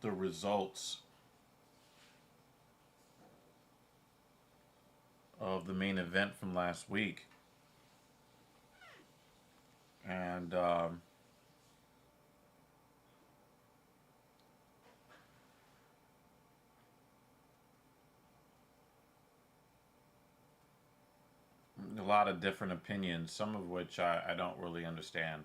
the results of the main event from last week. And a lot of different opinions, some of which I don't really understand.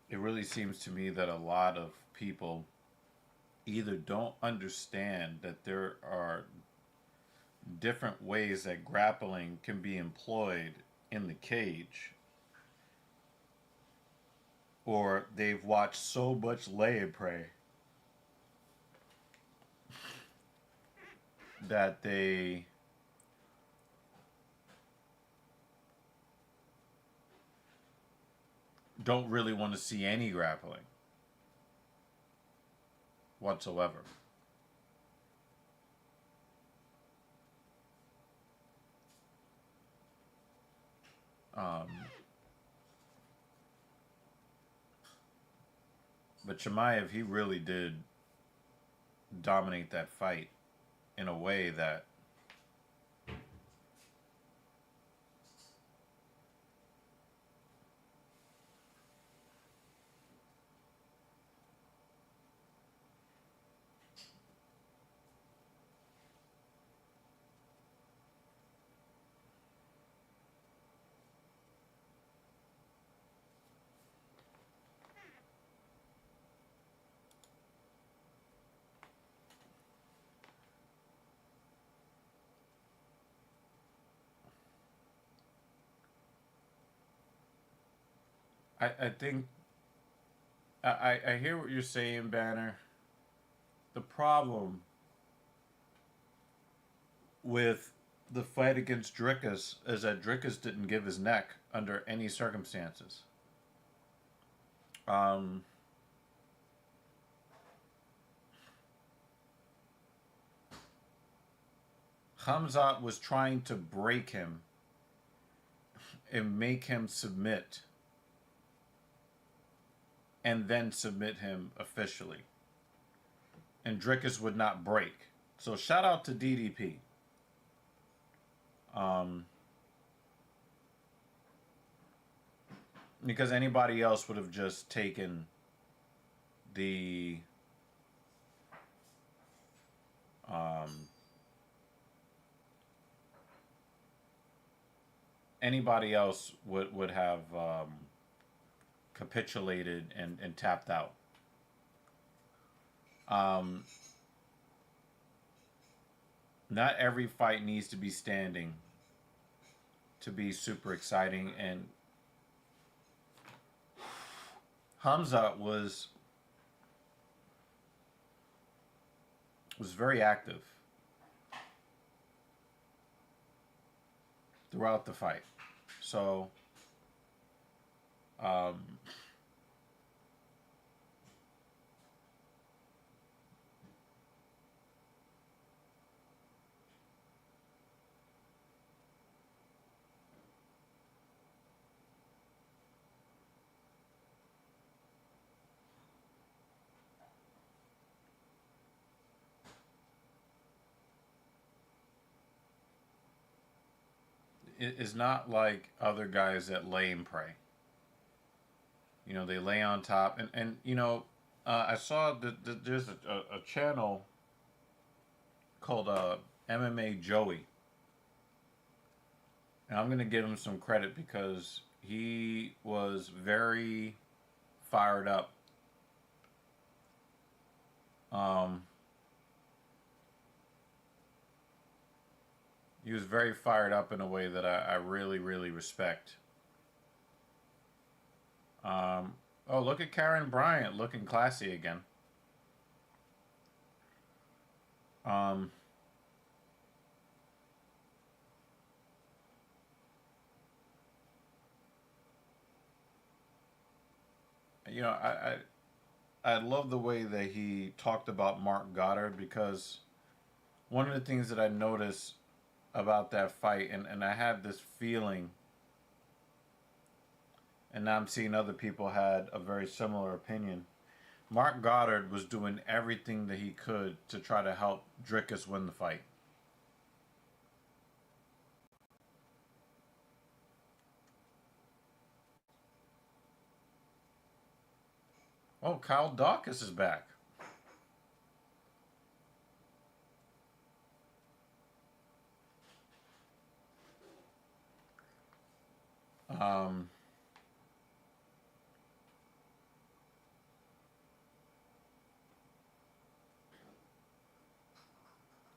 It really seems to me that a lot of people either don't understand that there are different ways that grappling can be employed in the cage, or they've watched so much lay and pray that they don't really want to see any grappling whatsoever. Um, but Chimaev, he really did dominate that fight in a way that I think I hear what you're saying, Banner. The problem with the fight against Drickus is that Drickus didn't give his neck under any circumstances. Um, Hamzat was trying to break him and make him submit, and then submit him officially. And Drickus would not break. So shout out to DDP. Because anybody else would have just taken the anybody else would have capitulated and tapped out. Not every fight needs to be standing to be super exciting, and Hamza was very active throughout the fight. So it's not like other guys that lay and pray. You know, they lay on top, and you know, I saw that there's a channel called MMA Joey, and I'm gonna give him some credit because he was very fired up. He was very fired up in a way that I really, really respect. Oh, look at Karen Bryant looking classy again. You know, I love the way that he talked about Mark Goddard, because one of the things that I noticed about that fight, and I had this feeling, and now I'm seeing other people had a very similar opinion. Mark Goddard was doing everything that he could to try to help Dricus win the fight. Oh, Kyle Dawkins is back. Um,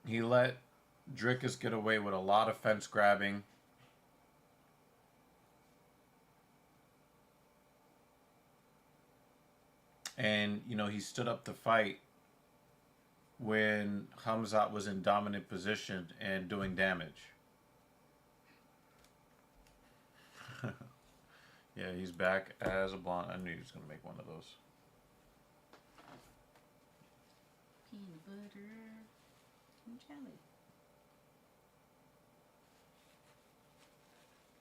he let Dricus get away with a lot of fence grabbing. And, you know, he stood up to fight when Hamzat was in dominant position and doing damage. Yeah, he's back as a blonde. I knew he was going to make one of those. Peanut butter and jelly.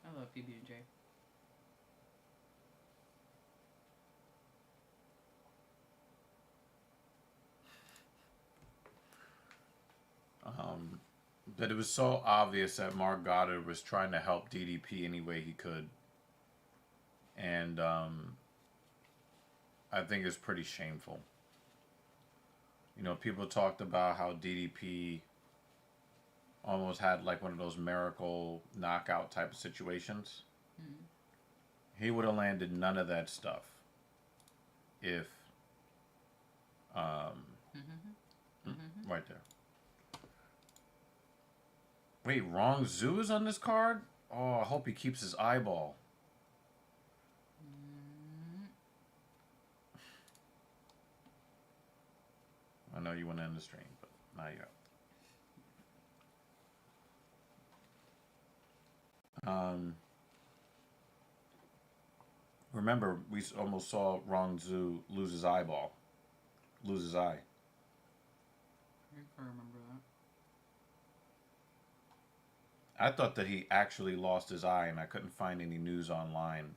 I love PB&J. That it was so obvious that Mark Goddard was trying to help DDP any way he could. And I think it's pretty shameful. You know, people talked about how DDP almost had like one of those miracle knockout type of situations. Mm-hmm. He would have landed none of that stuff if right there. Wait, Wrong Zoo is on this card? Oh, I hope he keeps his eyeball. I know you want to end the stream, but not yet. Remember, we almost saw Wrong Zoo lose his eyeball. Lose his eye. I remember that. I thought that he actually lost his eye, and I couldn't find any news online.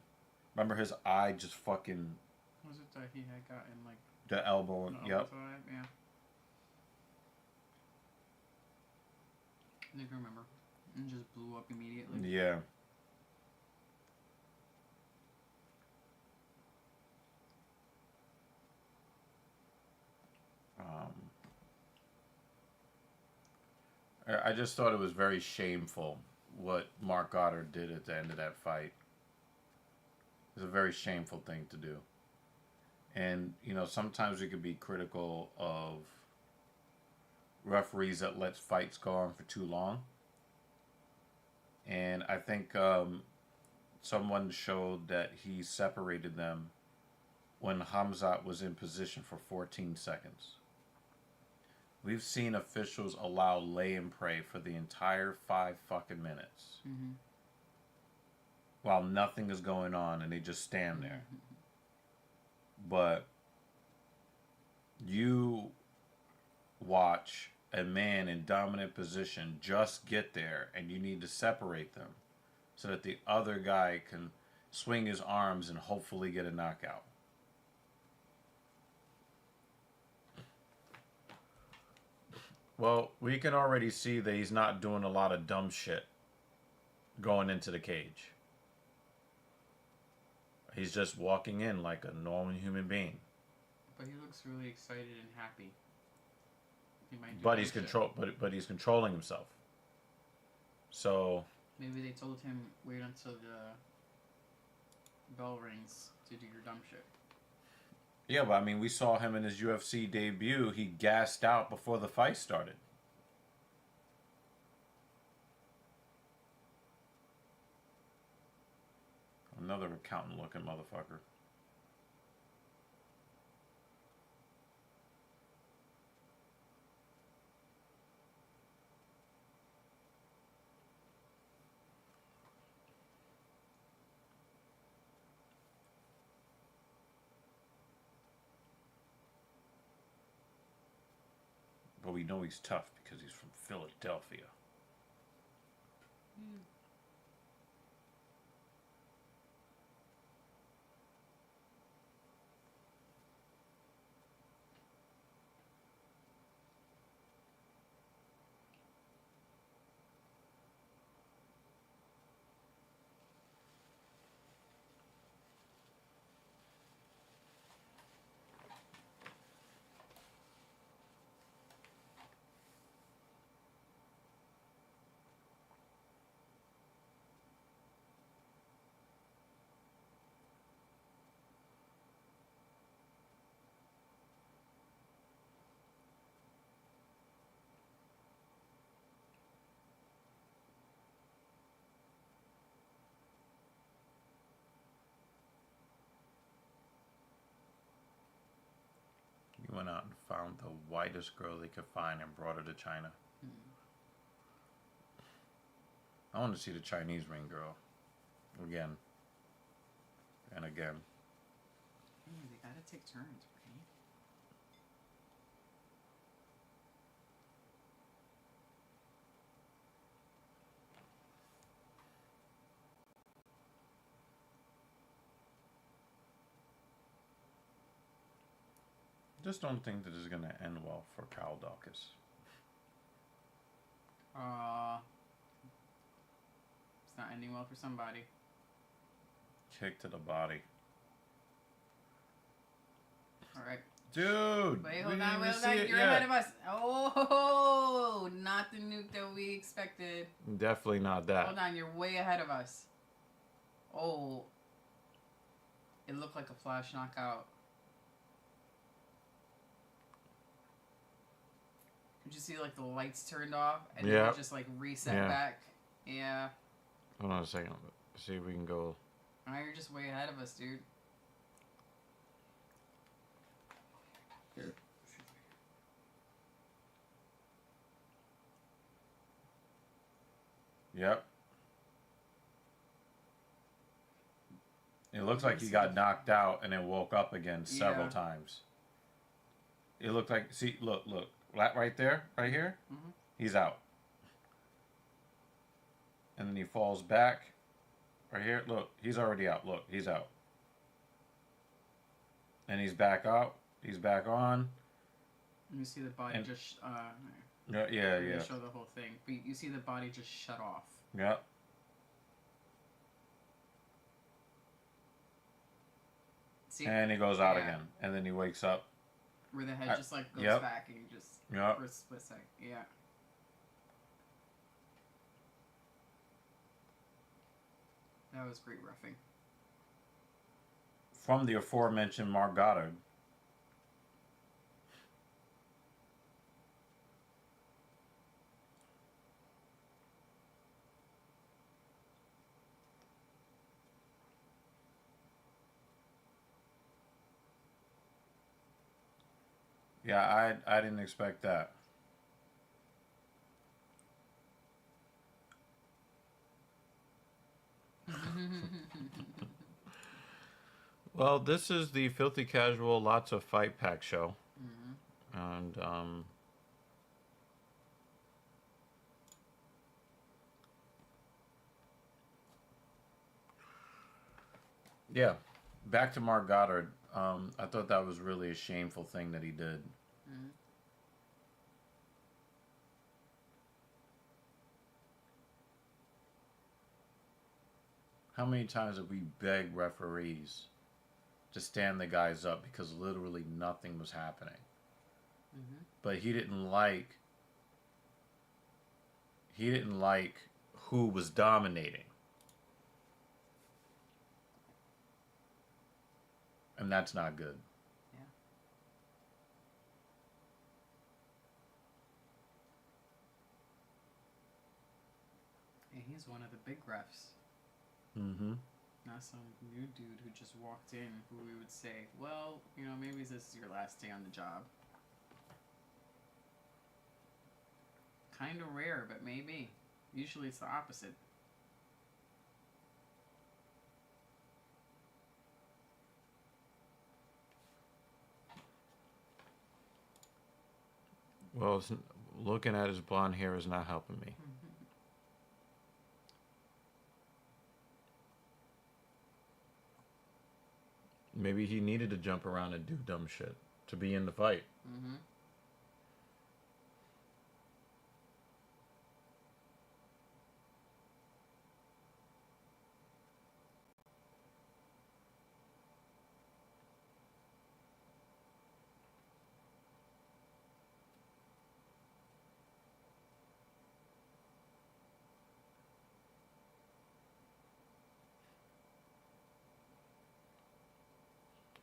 Remember, his eye just fucking... Was it that he had gotten, like... The elbow, yep. Yeah. I think I remember. And just blew up immediately. Yeah. I just thought it was very shameful what Mark Goddard did at the end of that fight. It was a very shameful thing to do. And, you know, sometimes we could be critical of referees that lets fights go on for too long. And I think someone showed that he separated them when Hamzat was in position for 14 seconds. We've seen officials allow lay and pray for the entire 5 fucking minutes while nothing is going on and they just stand there. But you watch a man in dominant position just get there and you need to separate them so that the other guy can swing his arms and hopefully get a knockout. Well, we can already see that he's not doing a lot of dumb shit going into the cage. He's just walking in like a normal human being. But he looks really excited and happy. He might do But he's controlling himself. So maybe they told him wait until the bell rings to do your dumb shit. yeah, but I mean, we saw him in his UFC debut. He gassed out before the fight started. Another accountant-looking motherfucker. But we know he's tough because he's from Philadelphia. He went out and found the whitest girl they could find and brought her to China. I want to see the Chinese ring girl. Again. And again. Hey, they gotta take turns, right? Just don't think that this is going to end well for Kyle Dawkins. It's not ending well for somebody. Kick to the body. Alright. Dude! Wait, hold on. You're ahead of us. Oh, not the nuke that we expected. Definitely not that. Hold on, you're way ahead of us. Oh. It looked like a flash knockout. Did you see like the lights turned off and then it just like reset back? Yeah. Hold on a second. Let's see if we can go. Now you're just way ahead of us, dude. Here. Yep. It looks like he got knocked out and then woke up again several times. It looked like, see, look. Right there, right here, he's out. And then he falls back. Right here, look, he's already out. Look, he's out. And he's back out. He's back on. You see the body just... Yeah, yeah, They yeah. show the whole thing, but you see the body just shut off. Yeah. See? And he goes out again, and then he wakes up. Where the head just like goes Yep. back and you just Yep. for a split second. Yeah. That was great roughing. From the aforementioned Mark Goddard. Yeah, I didn't expect that. Well, this is the Filthy Casual Lots of Fight Pack show. And, yeah, back to Mark Goddard. I thought that was really a shameful thing that he did. How many times have we begged referees to stand the guys up because literally nothing was happening? But he didn't like who was dominating. And that's not good. Yeah. And he's one of the big refs. Mm-hmm. Not some new dude who just walked in who we would say, well, you know, maybe this is your last day on the job. Kind of rare, but maybe. Usually it's the opposite. Well, looking at his blonde hair is not helping me. Maybe he needed to jump around and do dumb shit to be in the fight.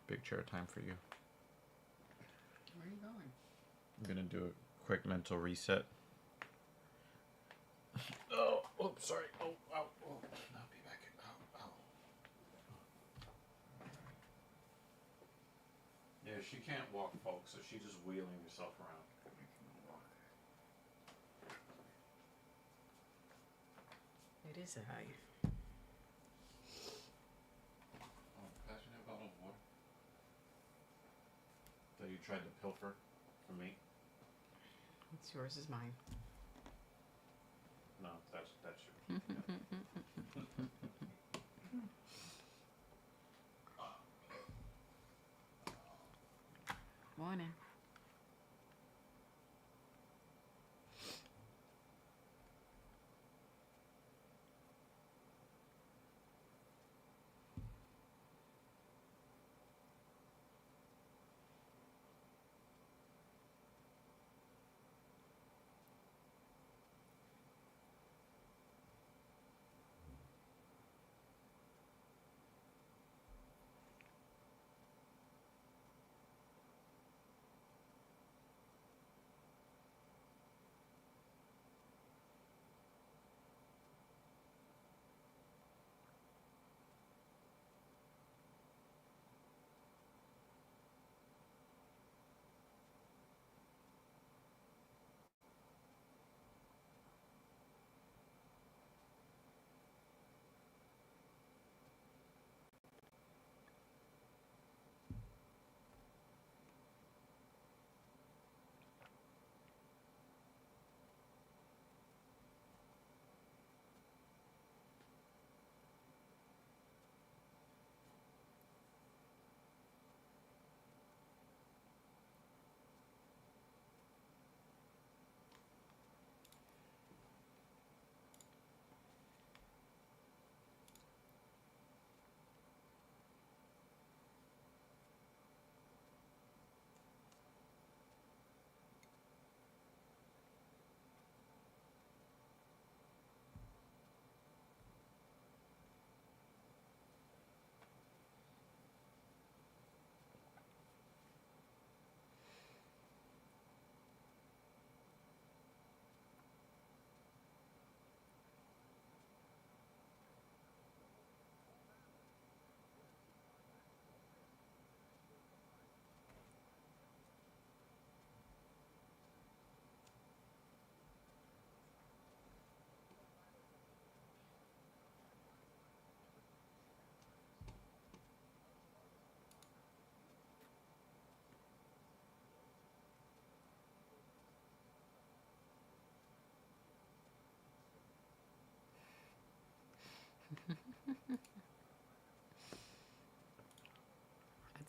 Big chair time for you. Where are you going? I'm gonna do a quick mental reset. Oh, oops, sorry. Oh, ow, oh. I'll be back. Ow, ow. Yeah, she can't walk, folks, so she's just wheeling herself around. It is a height. Oh, pass me that bottle of water. That you tried to pilfer from me? It's yours is mine. No, that's yours. Morning.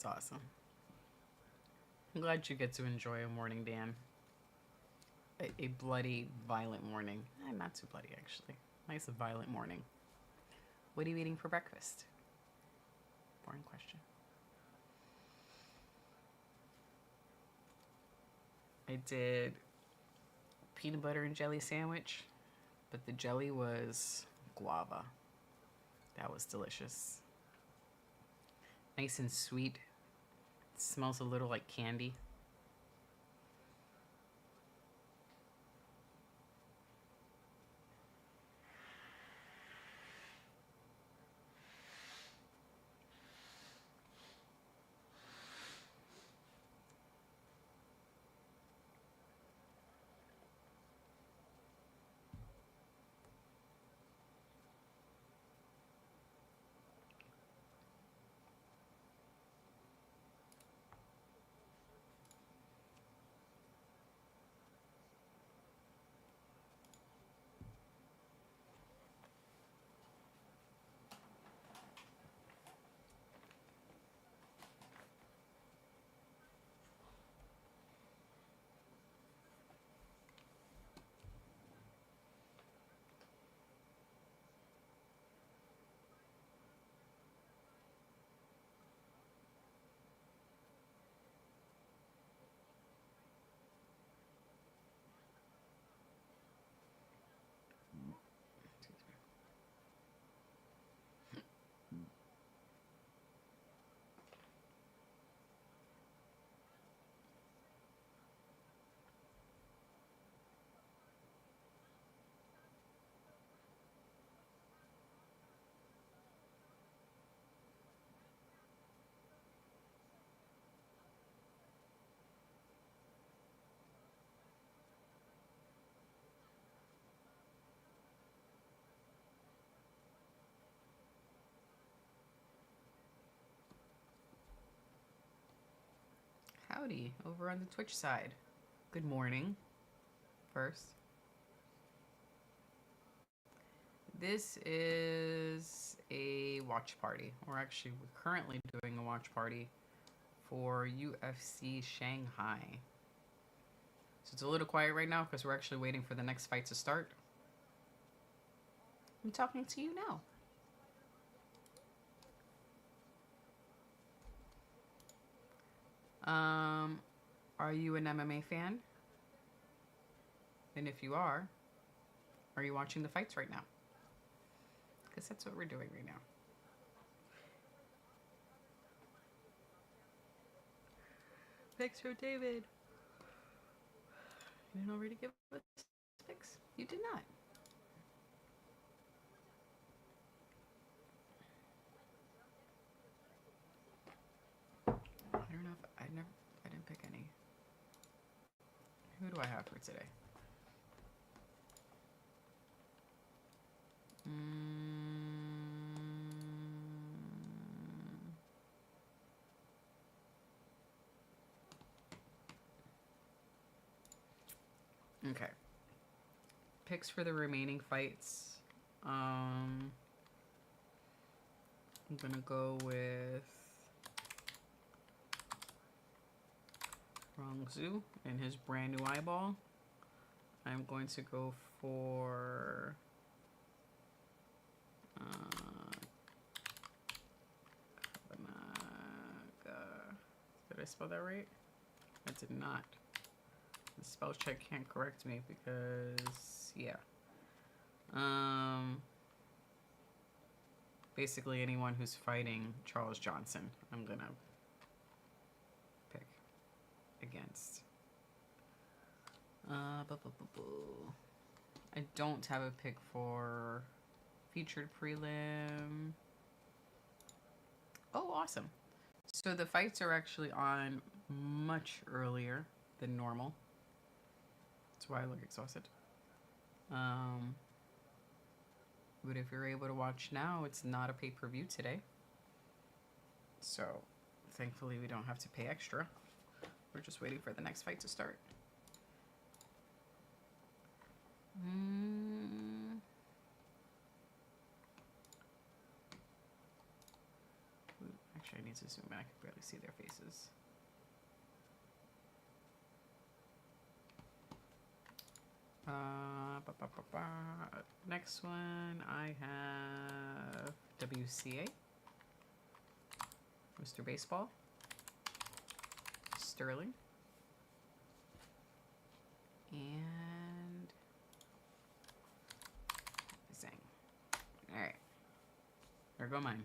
awesome. I'm glad you get to enjoy a morning, Dan. A bloody, violent morning. Not too bloody, actually. Nice, violent morning. What are you eating for breakfast? Boring question. I did peanut butter and jelly sandwich, but the jelly was guava. That was delicious. Nice and sweet. It smells a little like candy. Howdy, over on the Twitch side. Good morning, first. This is a watch party. We're currently doing a watch party for UFC Shanghai. So it's a little quiet right now because we're actually waiting for the next fight to start. I'm talking to you now. Are you an MMA fan? And if you are you watching the fights right now? Because that's what we're doing right now. Thanks for David. You didn't already give us picks? You did not. I don't know if I didn't pick any. Who do I have for today? Okay. Picks for the remaining fights. I'm gonna go with Rongzhu and his brand new eyeball. I'm going to go for did I spell that right? I did not. The spell check can't correct me because, yeah. Basically anyone who's fighting Charles Johnson, I'm gonna pick against. I don't have a pick for featured prelim. Oh, awesome. So the fights are actually on much earlier than normal. That's why I look exhausted. But if you're able to watch now, it's not a pay-per-view today. So thankfully we don't have to pay extra. We're just waiting for the next fight to start. Actually, I need to zoom in. I can barely see their faces. Next one, I have WCA, Mr. Baseball, Sterling, and Zhang. All right, there go mine.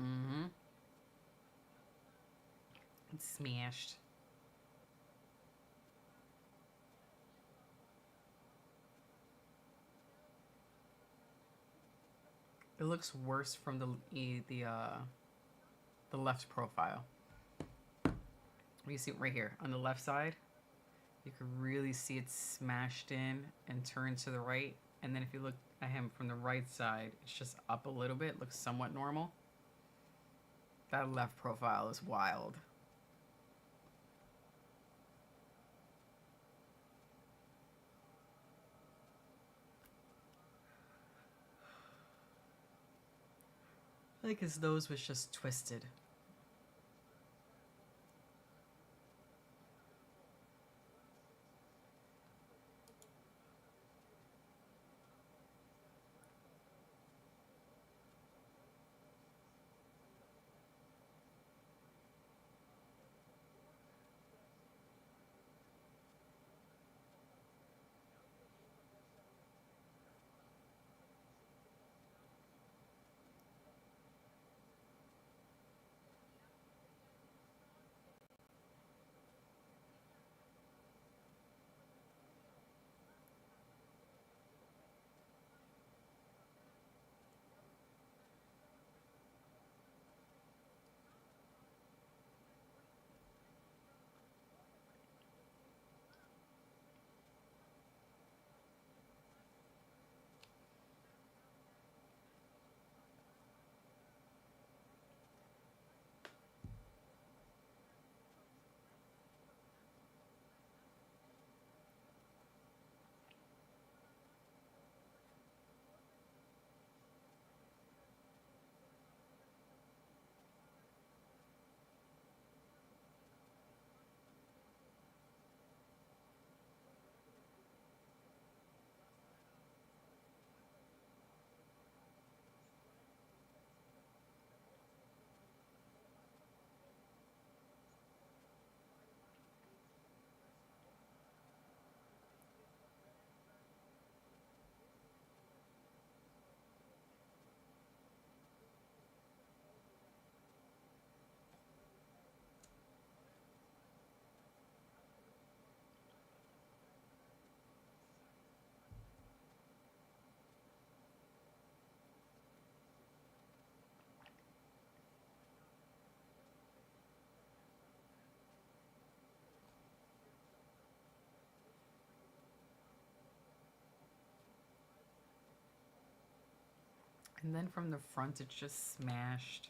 Mm-hmm. It's smashed. It looks worse from the left profile. You see right here on the left side, you can really see it smashed in and turned to the right. And then if you look at him from the right side, it's just up a little bit, looks somewhat normal. That left profile is wild. Like his nose was just twisted. And then from the front, it's just smashed.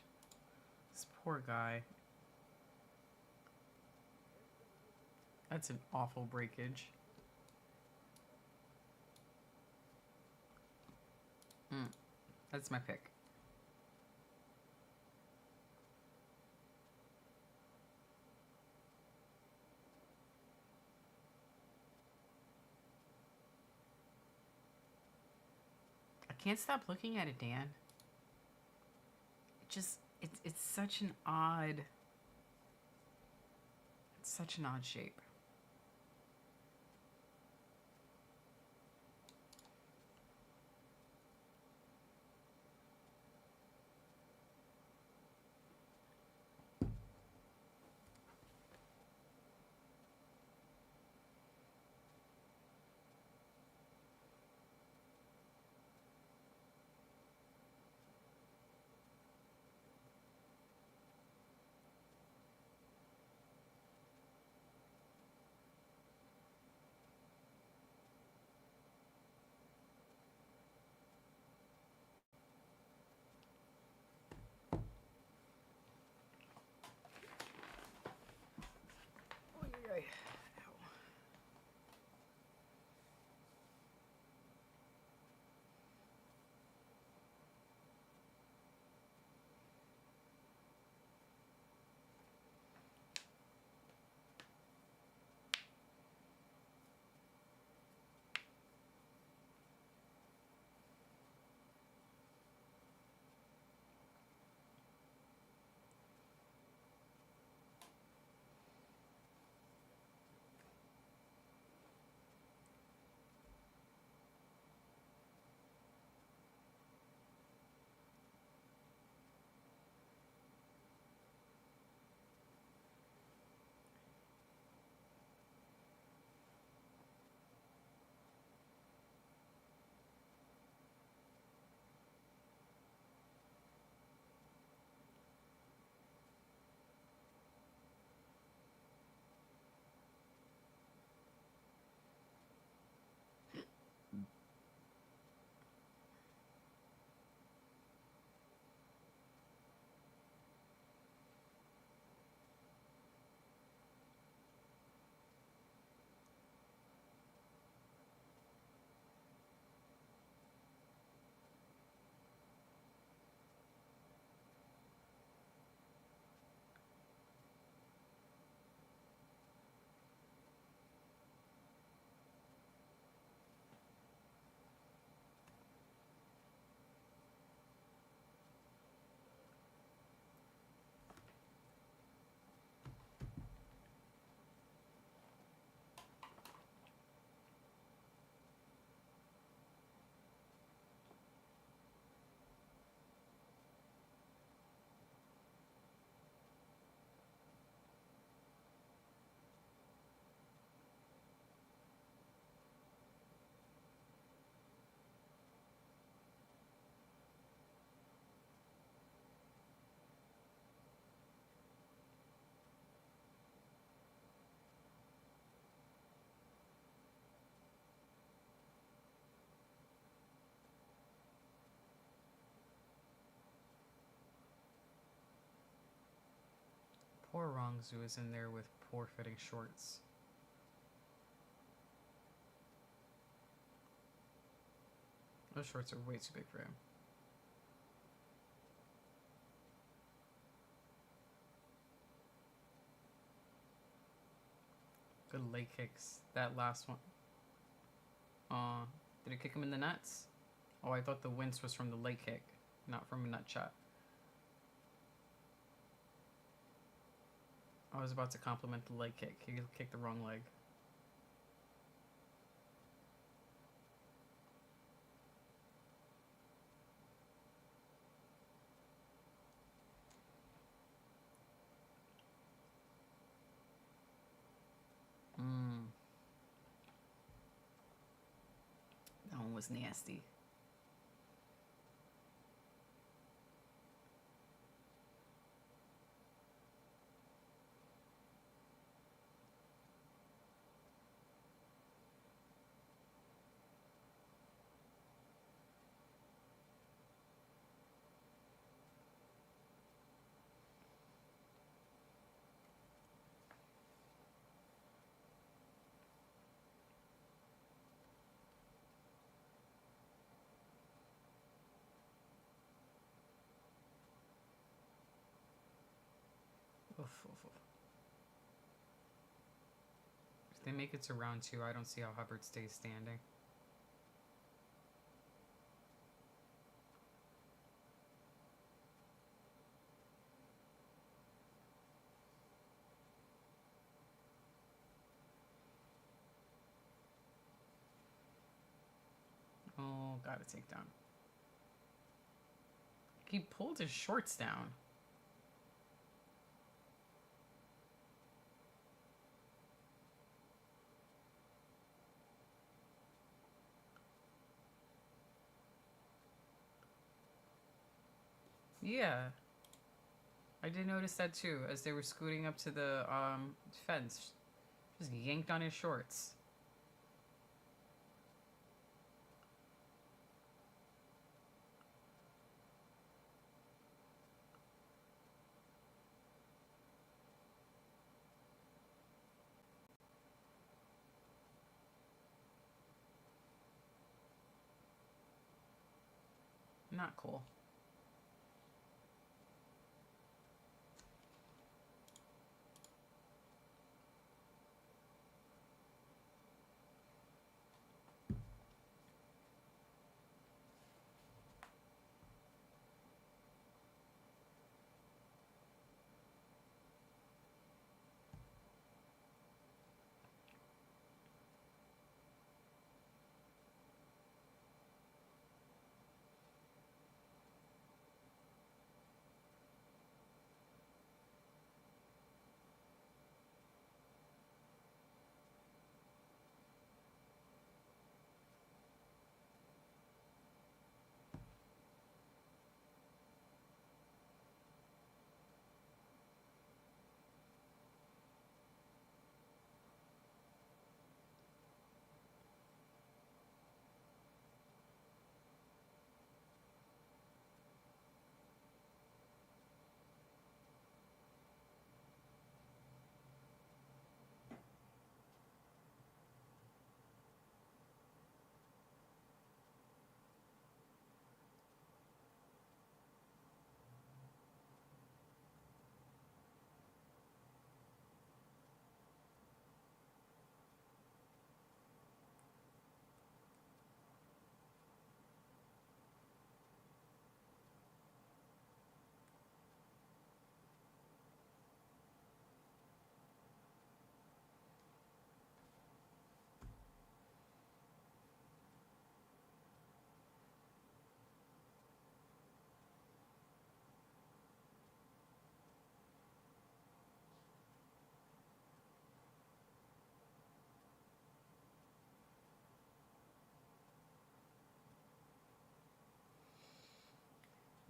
This poor guy. That's an awful breakage. That's my pick. I can't stop looking at it, Dan. It's such an odd... It's such an odd shape. Poor Rongzhu is in there with poor fitting shorts. Those shorts are way too big for him. Good leg kicks. That last one. Did it kick him in the nuts? Oh, I thought the wince was from the leg kick, not from a nut shot. I was about to compliment the leg kick. He kicked the wrong leg. That one was nasty. Oof, oof, oof. If they make it to round 2, I don't see how Hubbard stays standing. Oh, got a takedown. He pulled his shorts down. Yeah. I did notice that too, as they were scooting up to the fence. Just yanked on his shorts. Not cool.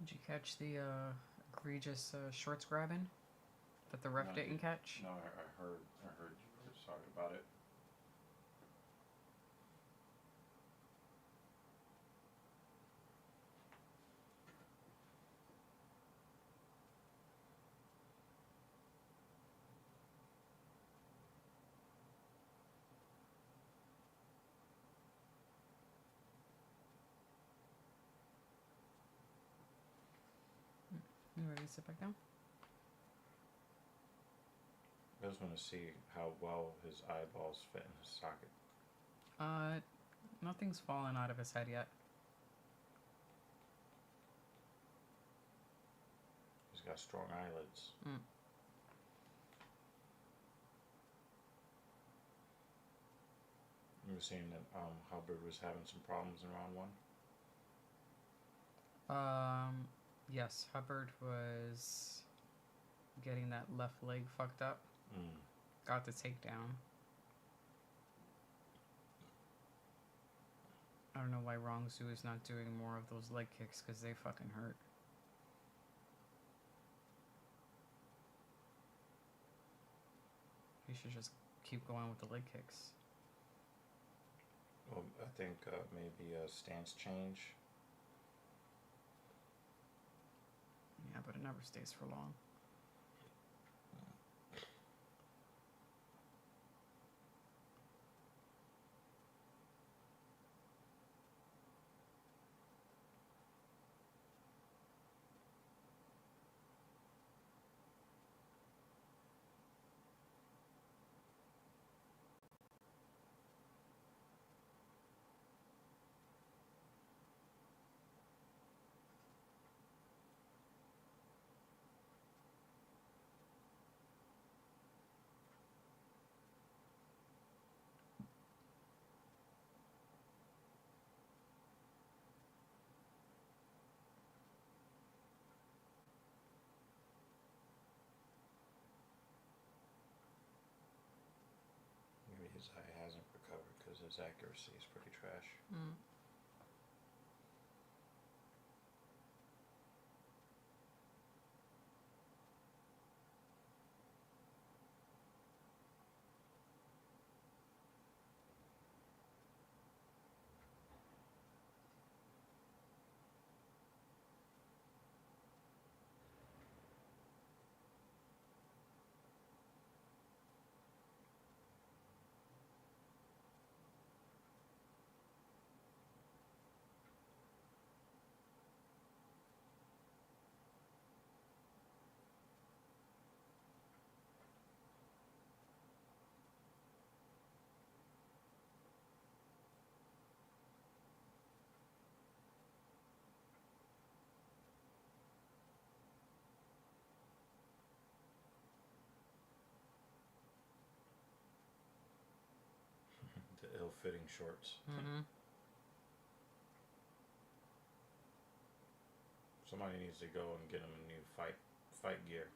Did you catch the egregious shorts grabbing that the ref didn't catch? No, I heard you were sorry about it. You ready to sit back down? I just want to see how well his eyeballs fit in his socket. Nothing's fallen out of his head yet. He's got strong eyelids. You were saying that Hubbard was having some problems in round 1? Yes, Hubbard was getting that left leg fucked up. Got the takedown. I don't know why Rongsu is not doing more of those leg kicks, because they fucking hurt. He should just keep going with the leg kicks. Well, I think maybe a stance change. Yeah, but it never stays for long. his eye hasn't recovered because his accuracy is pretty trash. Mm. The ill-fitting shorts. Mm-hmm. Somebody needs to go and get him a new fight gear.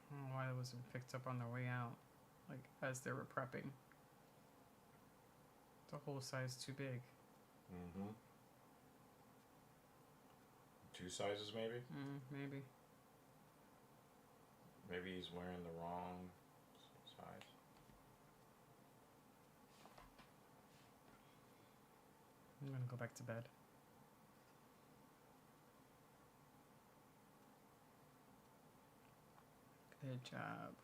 I don't know why it wasn't picked up on their way out, like as they were prepping. It's a whole size too big. Mm-hmm. 2 sizes, maybe? Maybe. Maybe he's wearing the wrong size. I'm gonna go back to bed. Good job.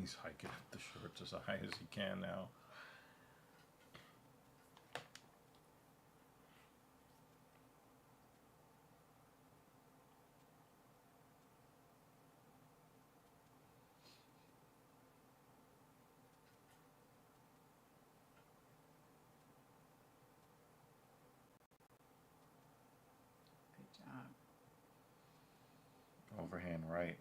He's hiking up the shorts as high as he can now. Good job. Overhand right.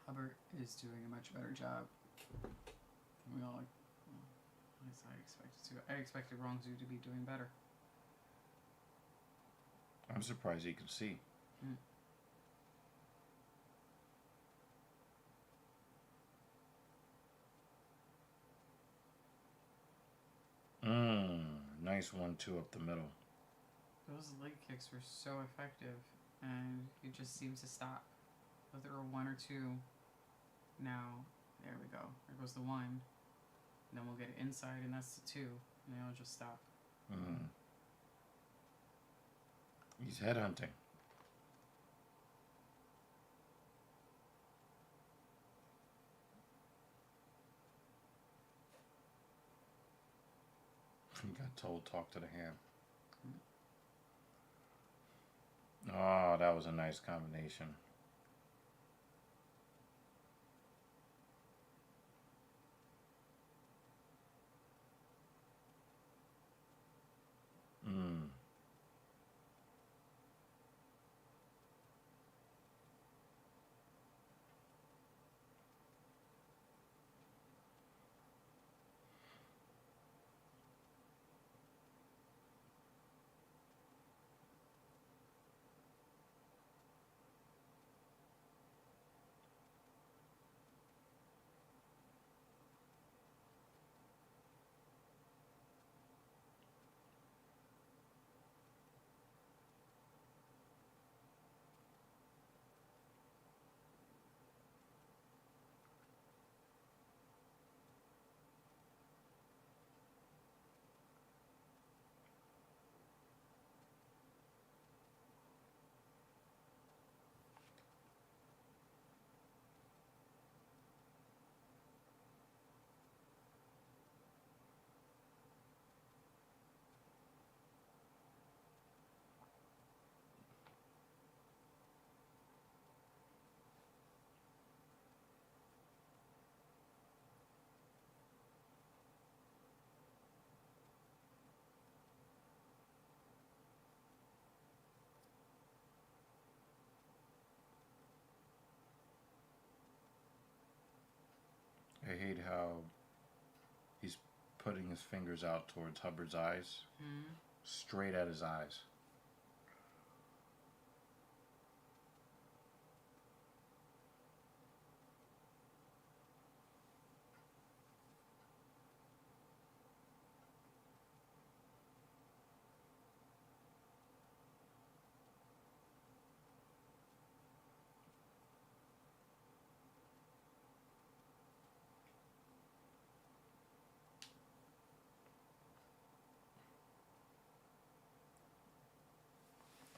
Hubbard is doing a much better job. We all, well, at least I expected to. I expected Rongzhu to be doing better. I'm surprised he can see. Nice 1-2 up the middle. Those leg kicks were so effective, and he just seems to stop. Whether there were 1 or 2, now, there we go. There goes the 1. And then we'll get it inside, and that's the 2. And then it'll just stop. He's headhunting. He got told, talk to the hand. Oh, that was a nice combination. how he's putting his fingers out towards Hubbard's eyes, straight at his eyes.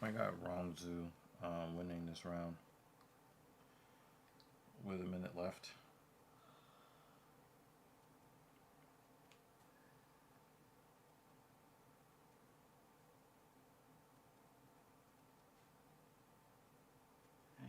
I got Rongzhu winning this round with a minute left. Nice.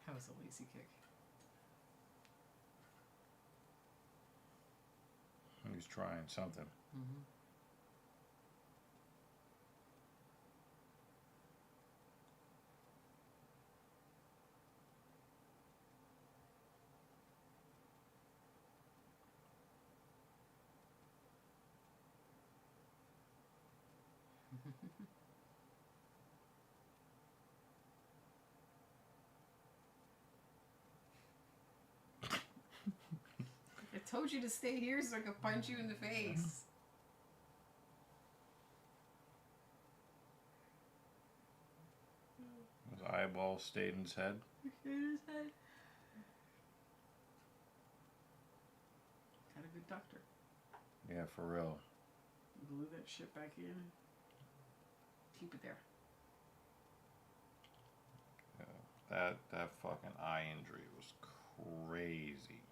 That was a lazy kick. He's trying something. Mm-hmm. I told you to stay here so I could punch you in the face. His eyeball stayed in his head. His head. Had a good doctor. Yeah, for real. Glue that shit back in. Keep it there. Yeah, that fucking eye injury was crazy.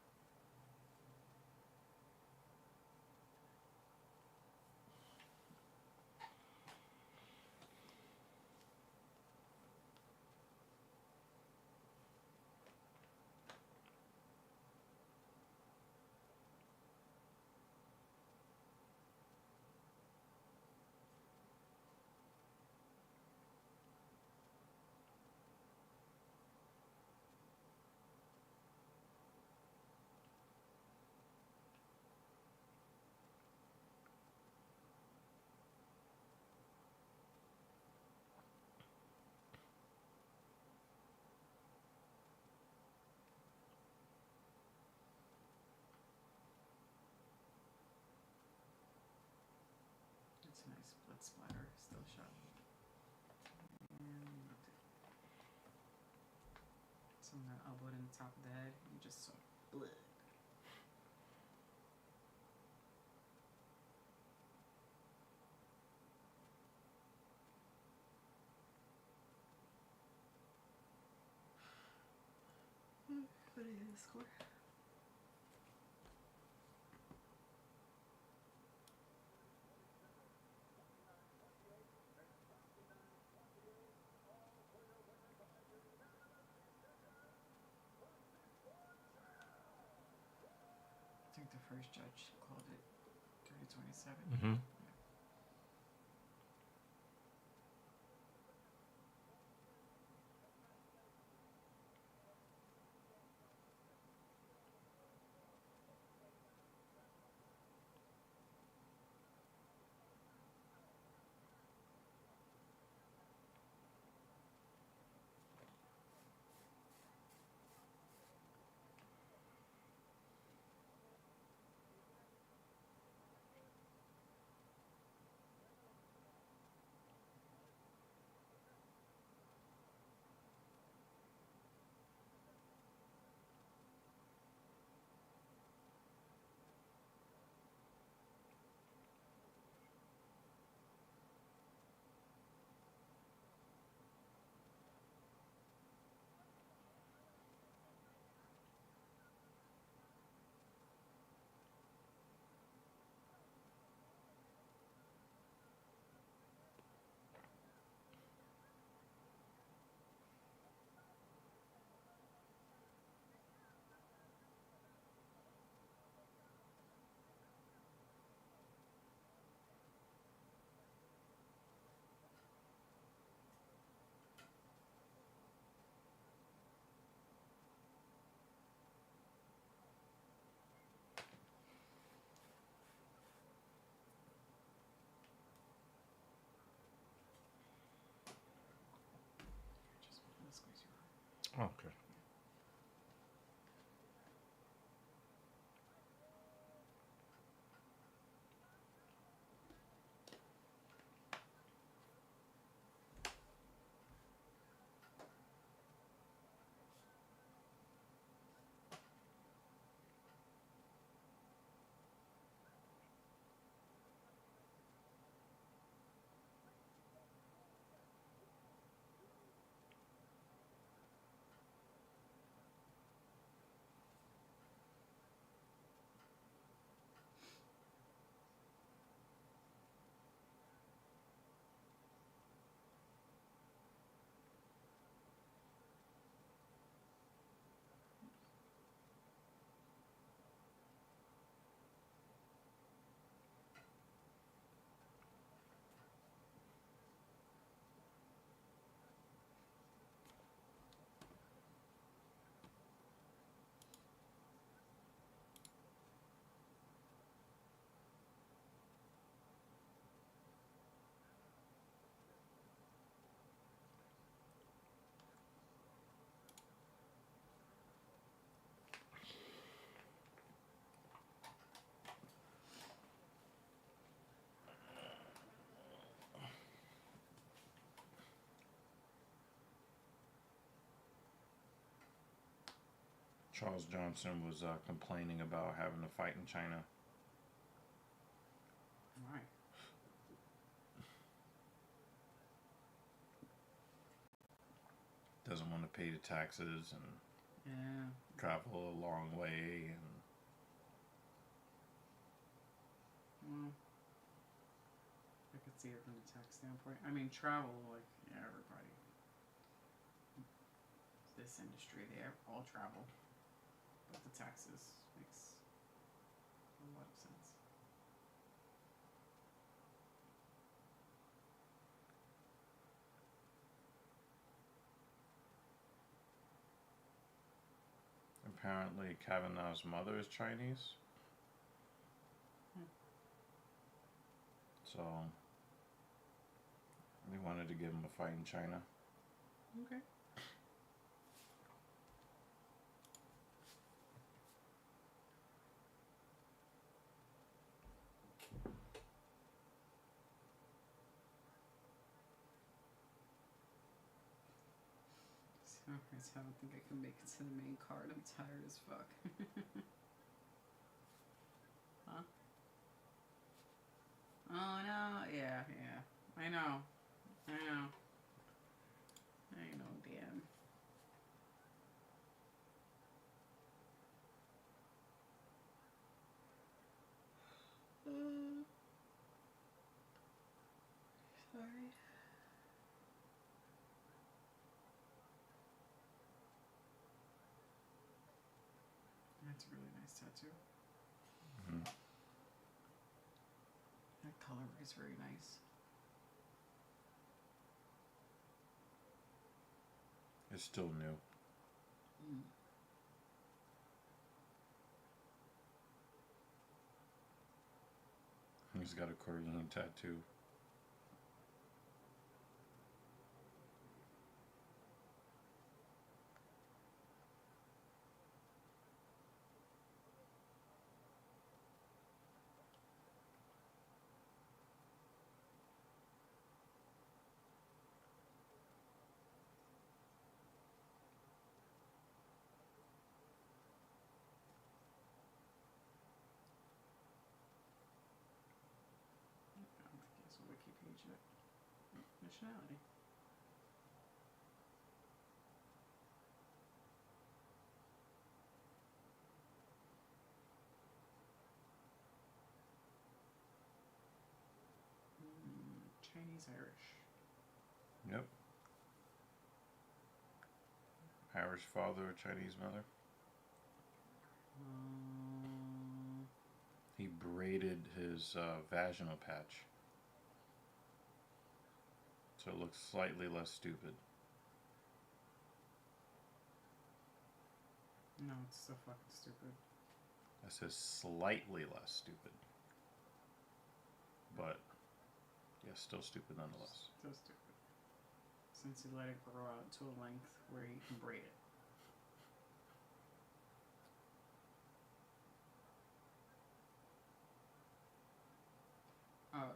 That's a nice blood splatter. Still shot. And someone got elbowed in the top of the head. You just saw blood. What is the score? I think the first judge called it 30-27. Mm-hmm. Okay. Charles Johnson was complaining about having to fight in China. Why? Doesn't want to pay the taxes and Yeah. travel a long way. And Well, I could see it from a tax standpoint. I mean, travel, like, yeah, everybody. This industry, they all travel. But the taxes makes a lot of sense. apparently Kavanaugh's mother is Chinese. So they wanted to give him a fight in China. Okay. So I don't think I can make it to the main card. I'm tired as fuck. Huh? Oh no, yeah. I know. Dan. Sorry. That's a really nice tattoo. Mm-hmm. That color is very nice. It's still new. He's got a Korean tattoo. I don't think he has a wiki page yet. Nationality. Chinese Irish. Yep. Irish father, Chinese mother. He braided his vaginal patch, so it looks slightly less stupid. No, it's so fucking stupid. I said slightly less stupid, but yeah, still stupid nonetheless. So stupid. Since he let it grow out to a length where he can braid it.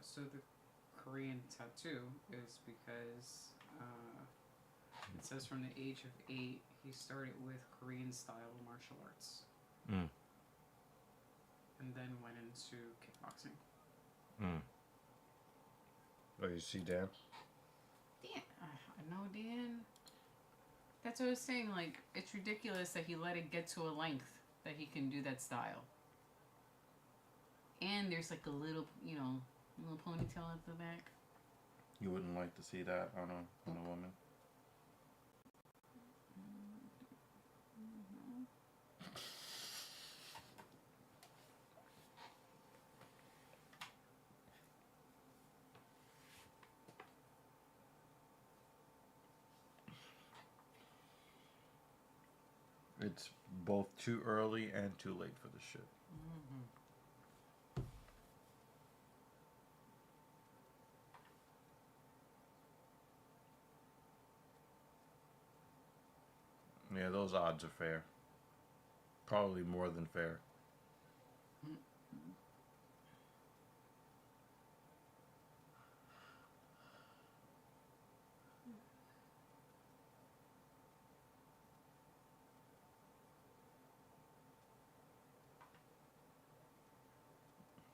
So the Korean tattoo is because it says from the age of 8 he started with Korean style martial arts. Mm. And then went into kickboxing. Mm. Oh, you see Dan? Dan, I know Dan. That's what I was saying. Like, it's ridiculous that he let it get to a length that he can do that style. And there's like a little, little ponytail at the back. You wouldn't like to see that on a woman? It's both too early and too late for this shit. Yeah, those odds are fair. Probably more than fair.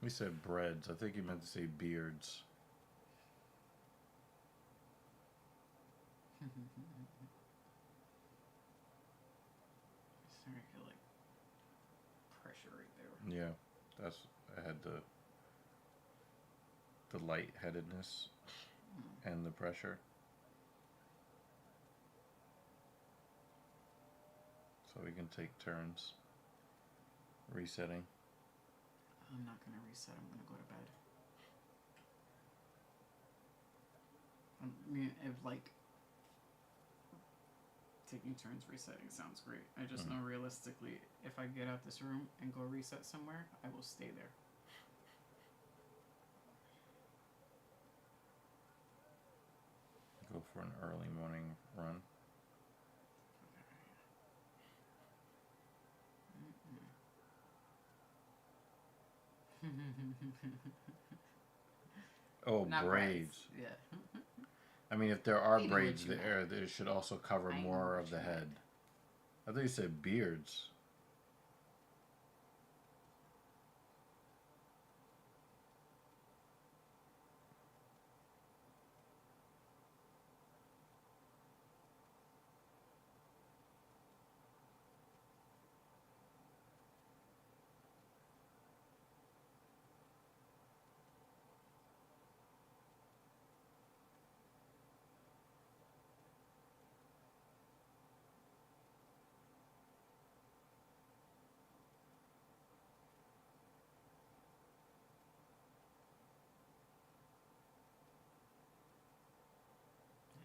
He said breads. I think he meant to say beards. Starting to feel like pressure right there. Yeah, that's. I had the lightheadedness and the pressure. So we can take turns resetting. I'm not gonna reset. I'm gonna go to bed. I mean, if like taking turns resetting sounds great. I just know realistically, if I get out this room and go reset somewhere, I will stay there. Go for an early morning run. Oh, Not braids. Yeah. I mean, if there are You know braids what you there, they should also cover I know more what of the you head. meant. I thought you said beards.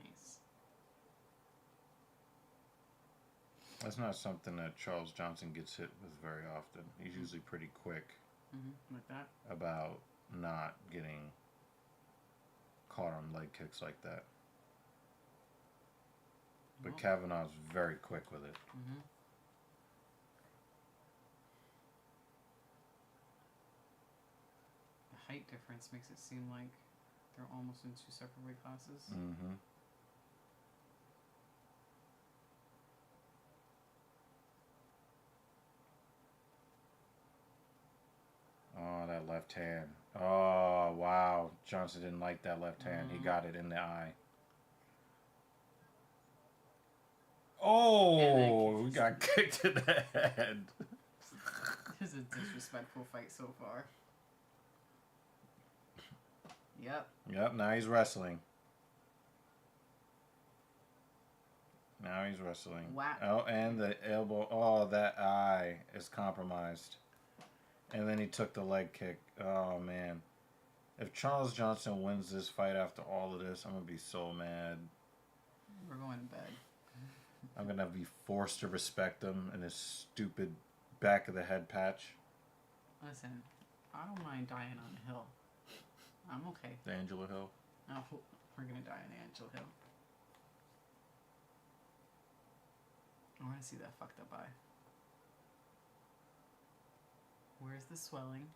Nice. That's not something that Charles Johnson gets hit with very often. He's usually pretty quick Like that. about not getting caught on leg kicks like that. But Kavanaugh's very quick with it. The height difference makes it seem like they're almost in 2 separate weight classes. Oh, that left hand. Oh, wow. Johnson didn't like that left hand. He got it in the eye. Oh, we got kicked in the head. This is a disrespectful fight so far. Yep. Yep, now he's wrestling. Now he's wrestling. Wow. Oh, and the elbow. Oh, that eye is compromised. And then he took the leg kick. Oh, man. If Charles Johnson wins this fight after all of this, I'm going to be so mad. We're going to bed. I'm going to be forced to respect him and his stupid back of the head patch. Listen, I don't mind dying on a hill. I'm okay. The Angela Hill. No, we're going to die on Angela Hill. I want to see that fucked up eye. Where's the swelling?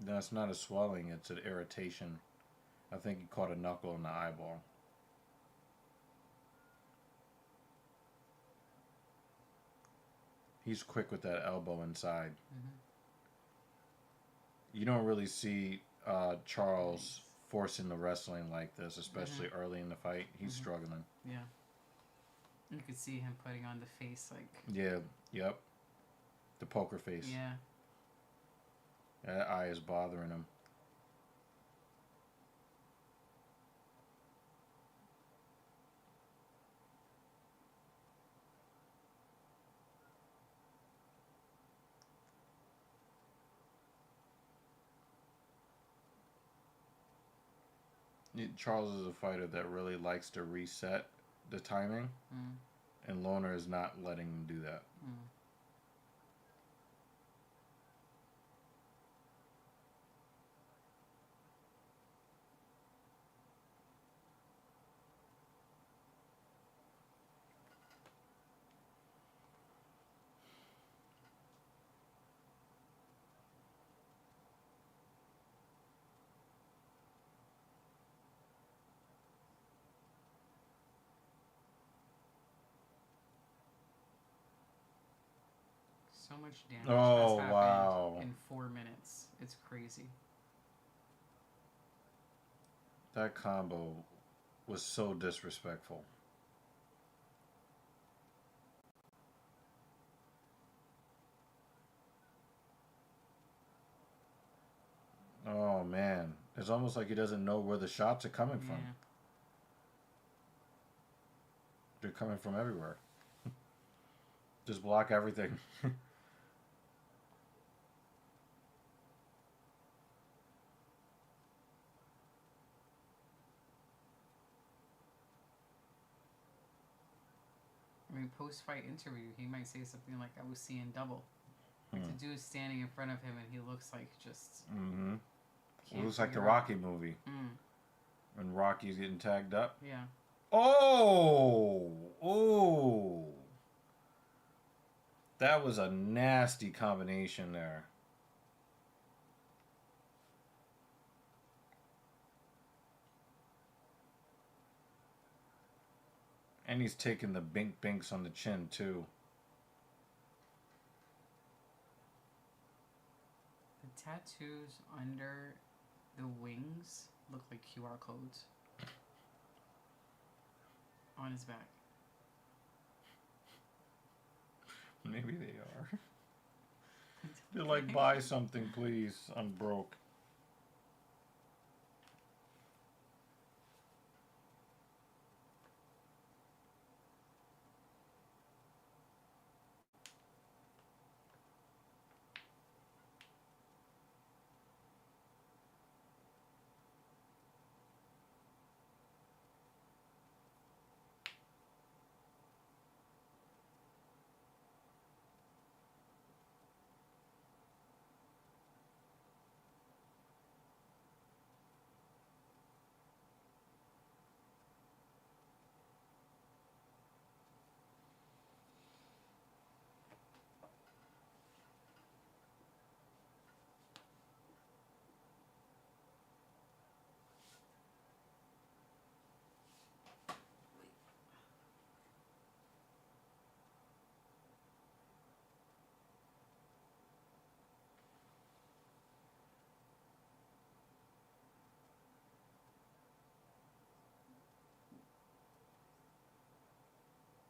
No, it's not a swelling. It's an irritation. I think he caught a knuckle in the eyeball. He's quick with that elbow inside. Mm-hmm. You don't really see Charles forcing the wrestling like this, especially early in the fight. He's struggling. Yeah. You could see him putting on the face like. Yeah. Yep. The poker face. Yeah. That eye is bothering him. Charles is a fighter that really likes to reset the timing, and Loner is not letting him do that. So much damage Oh, has happened wow. in 4 minutes. It's crazy. That combo was so disrespectful. Oh man, it's almost like he doesn't know where the shots are coming from. Yeah. They're coming from everywhere. Just block everything. I mean, post-fight interview, he might say something like, "I was seeing double." Like the dude is standing in front of him, and he looks like just. It looks like the figure out- Rocky movie. Mm, When Rocky's getting tagged up. yeah. Oh! Oh! That was a nasty combination there. And he's taking the bink binks on the chin too. The tattoos under the wings look like QR codes on his back. Maybe they are. They're like, buy something, please. I'm broke.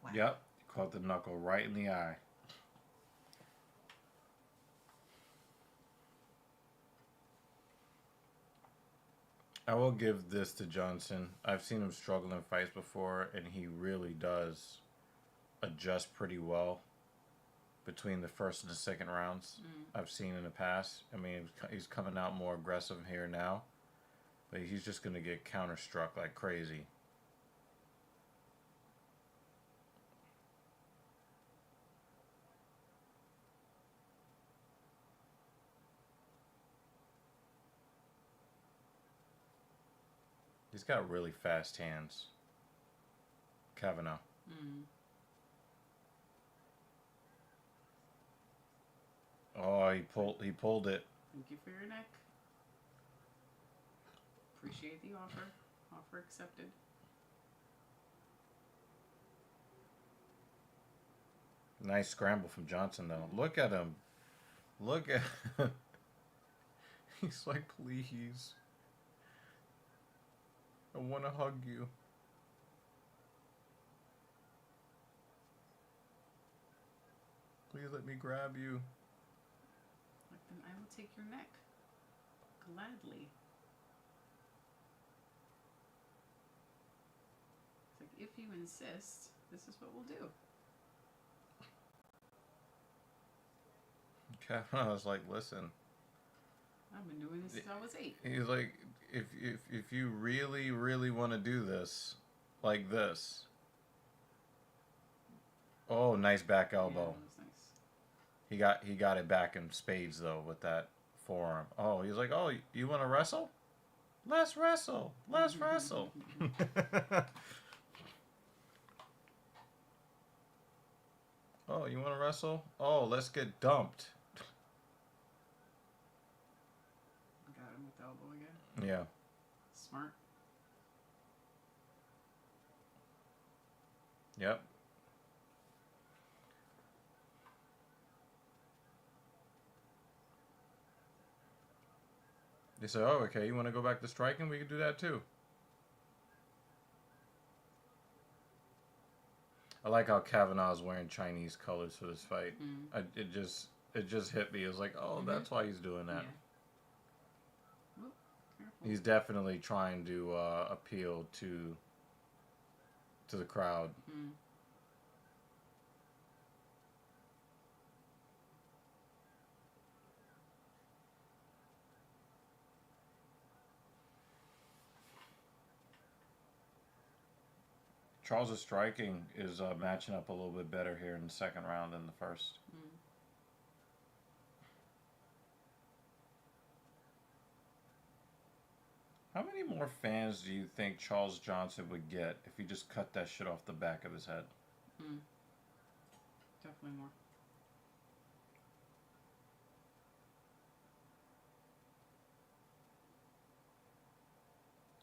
Wow. Yep. Caught the knuckle right in the eye. I will give this to Johnson. I've seen him struggle in fights before, and he really does adjust pretty well between the first and the second rounds. I've seen in the past. I mean, he's coming out more aggressive here now, but he's just going to get counter-struck like crazy. He's got really fast hands. Kavanaugh. Oh, he pulled it. Thank you for your neck. Appreciate the offer. Offer accepted. Nice scramble from Johnson, though. Look at him. Look at him. He's like, please. I want to hug you. Please let me grab you. Like, then I will take your neck. Gladly. It's like, if you insist, this is what we'll do. Kevin, I was like, listen. I've been doing this since I was 8. He's like, if you really, really want to do this, like this. Oh, nice back elbow. Yeah, that was nice. He got it back in spades though with that forearm. Oh, he's like, oh, you want to wrestle? Let's wrestle. Let's wrestle. Oh, you want to wrestle? Oh, let's get dumped. Got him with the elbow again. Yeah. Smart. Yep. They say, oh, okay, you want to go back to striking? We can do that too. I like how Kavanaugh's wearing Chinese colors for this fight. It just hit me. It was like, oh, that's why he's doing that. Yeah. Whoop, careful. He's definitely trying to appeal to the crowd. Charles' striking is matching up a little bit better here in the second round than the first. How many more fans do you think Charles Johnson would get if he just cut that shit off the back of his head? Definitely more.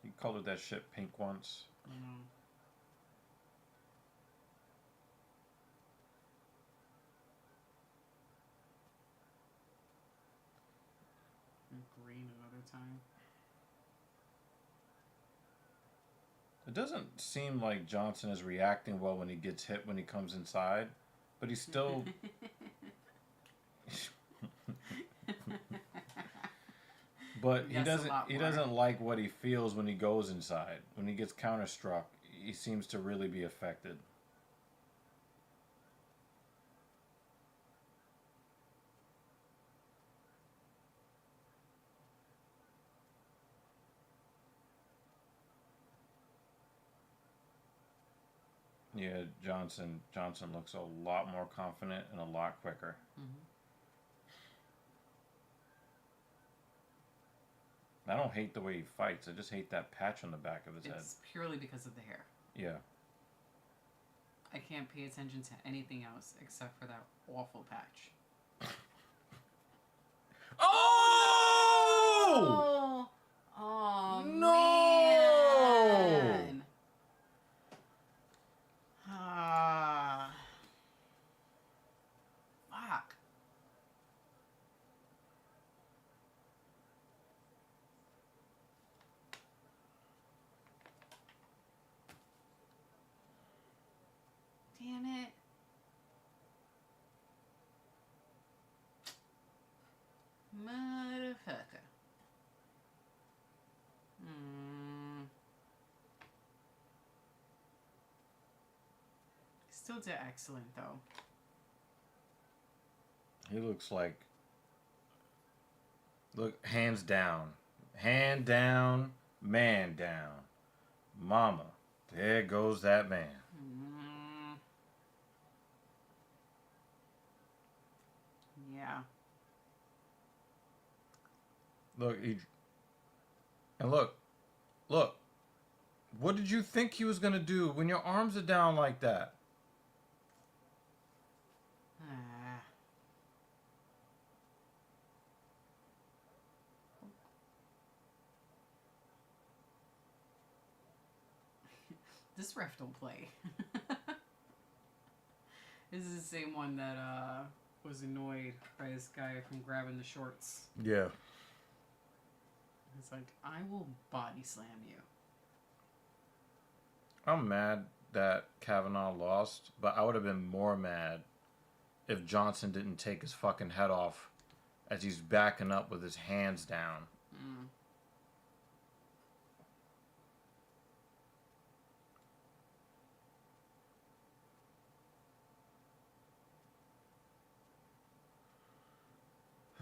He colored that shit pink once. I know. And green another time. It doesn't seem like Johnson is reacting well when he gets hit when he comes inside, but he's still... But he doesn't like what he feels when he goes inside. When he gets counterstruck, he seems to really be affected. Yeah, Johnson looks a lot more confident and a lot quicker. I don't hate the way he fights. I just hate that patch on the back of his head. It's purely because of the hair. Yeah. I can't pay attention to anything else except for that awful patch. Oh! Oh No! man! Ah. Fuck. Damn it. Motherfucker. Still did excellent though. He looks like... Look, hands down. Hand down, man down. Mama, there goes that man. Yeah. Look, and look. What did you think he was going to do when your arms are down like that? This ref don't play. This is the same one that was annoyed by this guy from grabbing the shorts. Yeah. It's like, I will body slam you. I'm mad that Kavanaugh lost, but I would have been more mad if Johnson didn't take his fucking head off as he's backing up with his hands down. Mm.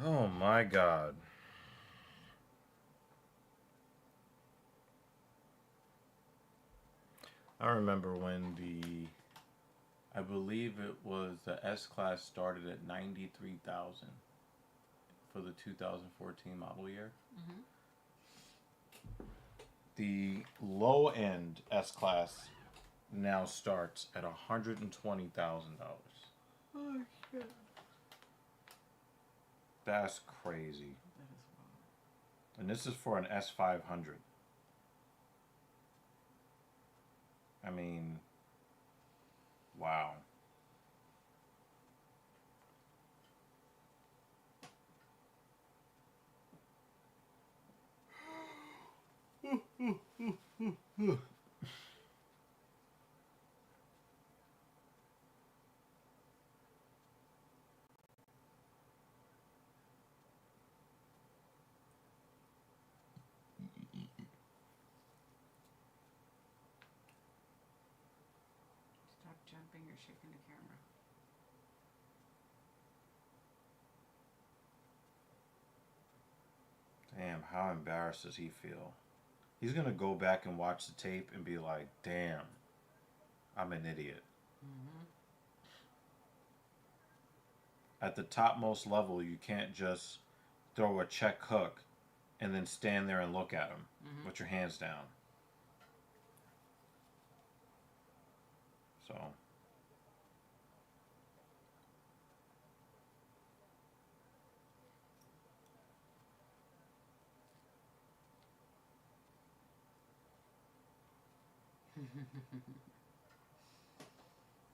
Oh my God. I remember when I believe it was the S class started at 93,000 for the 2014 model year. Mm-hmm. The low end S class now starts at $120,000. Oh, shit. That's crazy. That is wild. And this is for an S500. I mean, wow. Stop jumping, you're shaking the camera. Damn, how embarrassed does he feel? He's going to go back and watch the tape and be like, damn, I'm an idiot. Mm-hmm. At the topmost level, you can't just throw a check hook and then stand there and look at him with your hands down. So...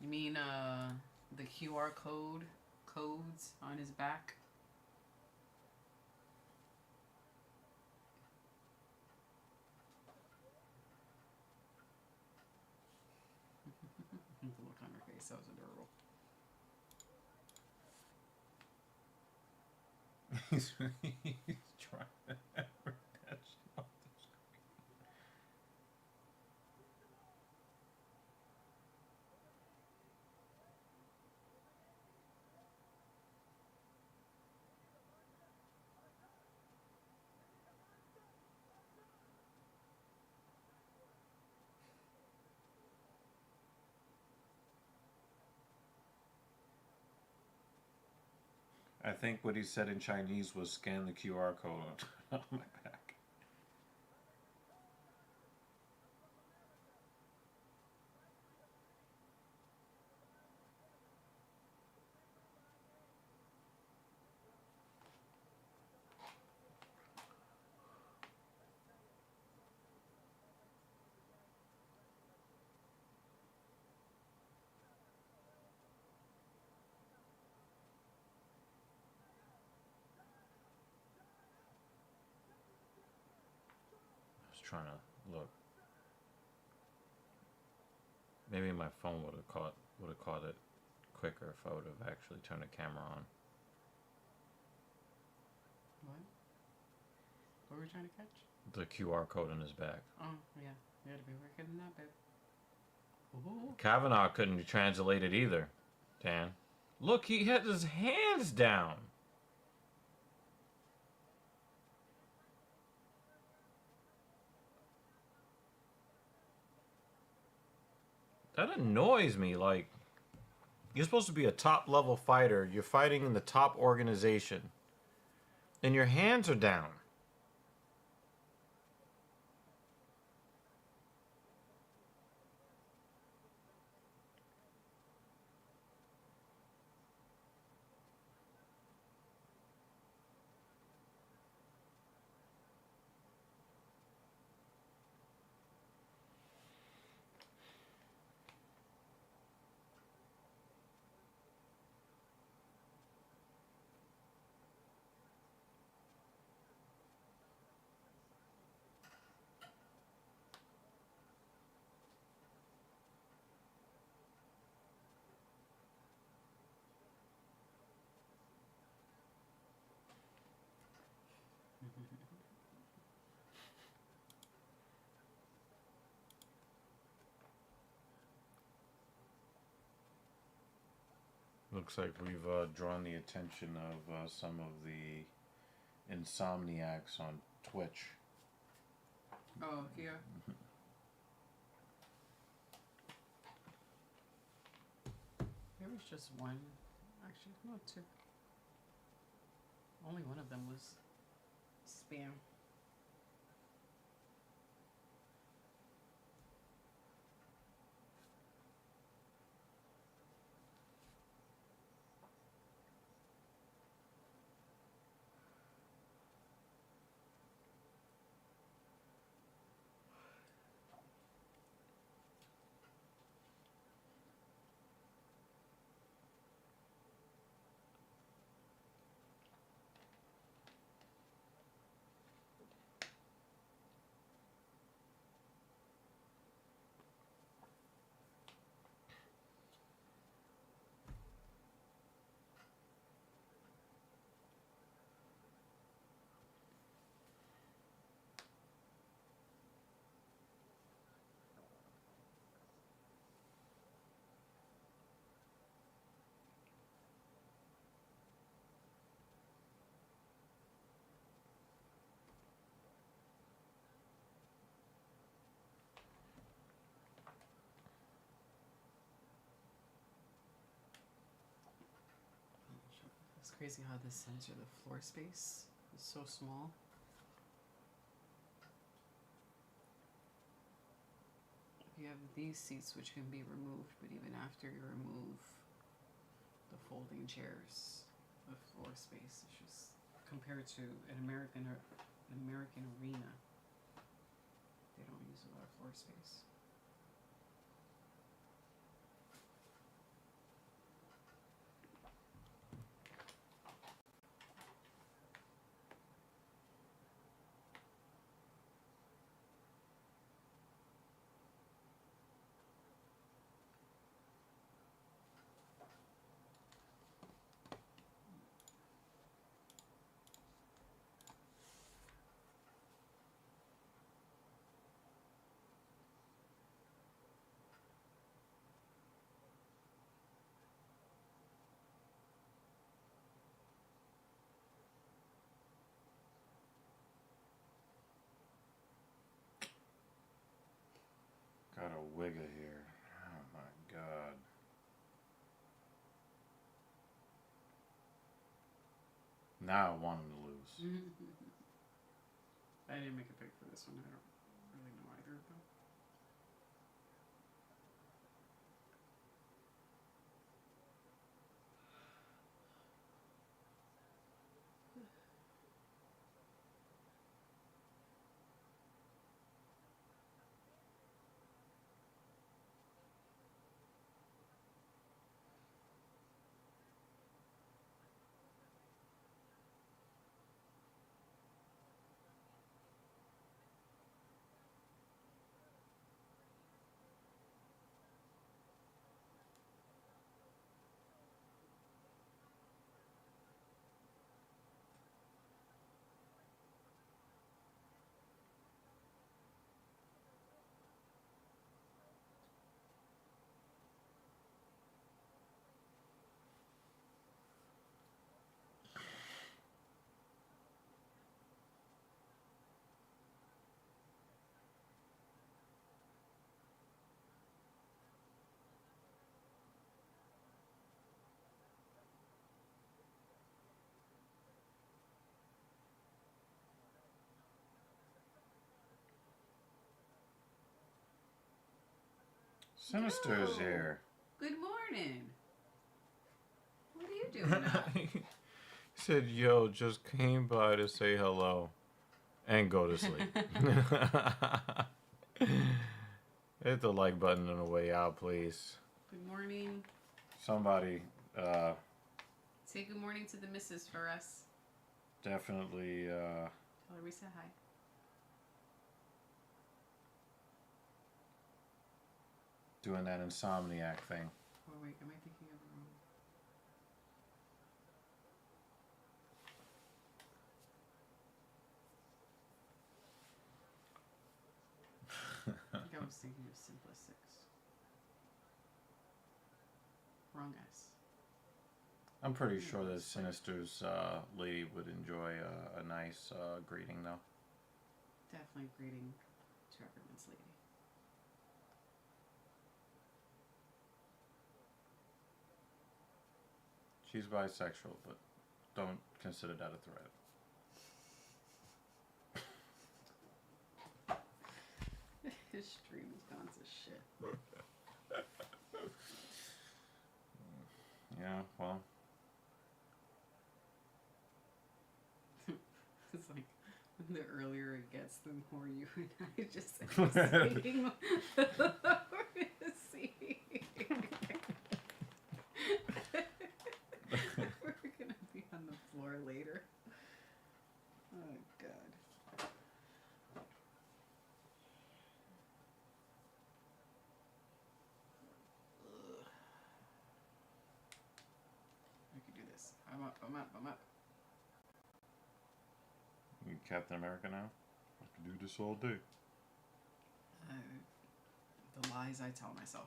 You mean the QR codes on his back? The look on her face, that was adorable. he's trying to catch off the screen. I think what he said in Chinese was scan the QR code on my back. I was trying to look. Maybe my phone would have caught it quicker if I would have actually turned the camera on. What? What were we trying to catch? The QR code on his back. Oh, yeah. You gotta be working that, babe. Ooh. Kavanaugh couldn't translate it either, Dan. Look, he had his hands down. That annoys me. Like, you're supposed to be a top level fighter. You're fighting in the top organization. And your hands are down. Looks like we've drawn the attention of some of the insomniacs on Twitch. Oh, here. There was just one. Actually, no, two. Only one of them was spam. It's crazy how this sensor, the floor space, is so small. You have these seats which can be removed, but even after you remove the folding chairs, the floor space is just compared to an American arena. They don't use a lot of floor space. Got a wigger here. Oh my god. Now I want him to lose. I didn't make a pick for this one. I don't really know either of them. Sinister's Yo. here. Good morning. What are you doing now? He said, yo, just came by to say hello and go to sleep. Hit the like button on the way out, please. Good morning. Somebody Say good morning to the missus for us. definitely Tell her we said hi. doing that insomniac thing. Oh wait, am I thinking of the wrong? I think I was thinking of Simplicics. Wrong S. I'm pretty sure that Sinister's lady would enjoy a nice greeting, though. Definitely greeting to everyone's lady. She's bisexual, but don't consider that a threat. His stream has gone to shit. Yeah, well. It's like the earlier it gets, the more you and I just end up sitting on the seat. We're gonna be on the floor later. Oh God. Ugh. We can do this. I'm up. You Captain America now? I can do this all day. The lies I tell myself.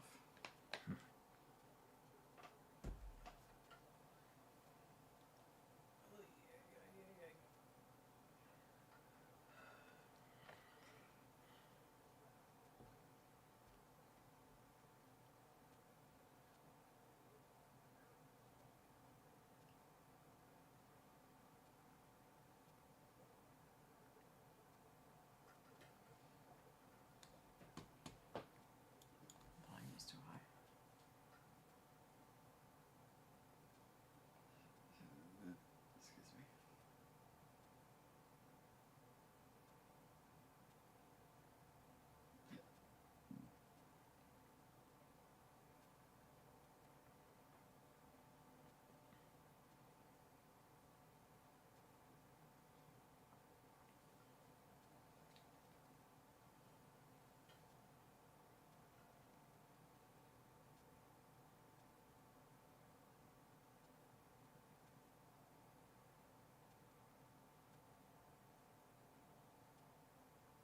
Volume is too high. Excuse me.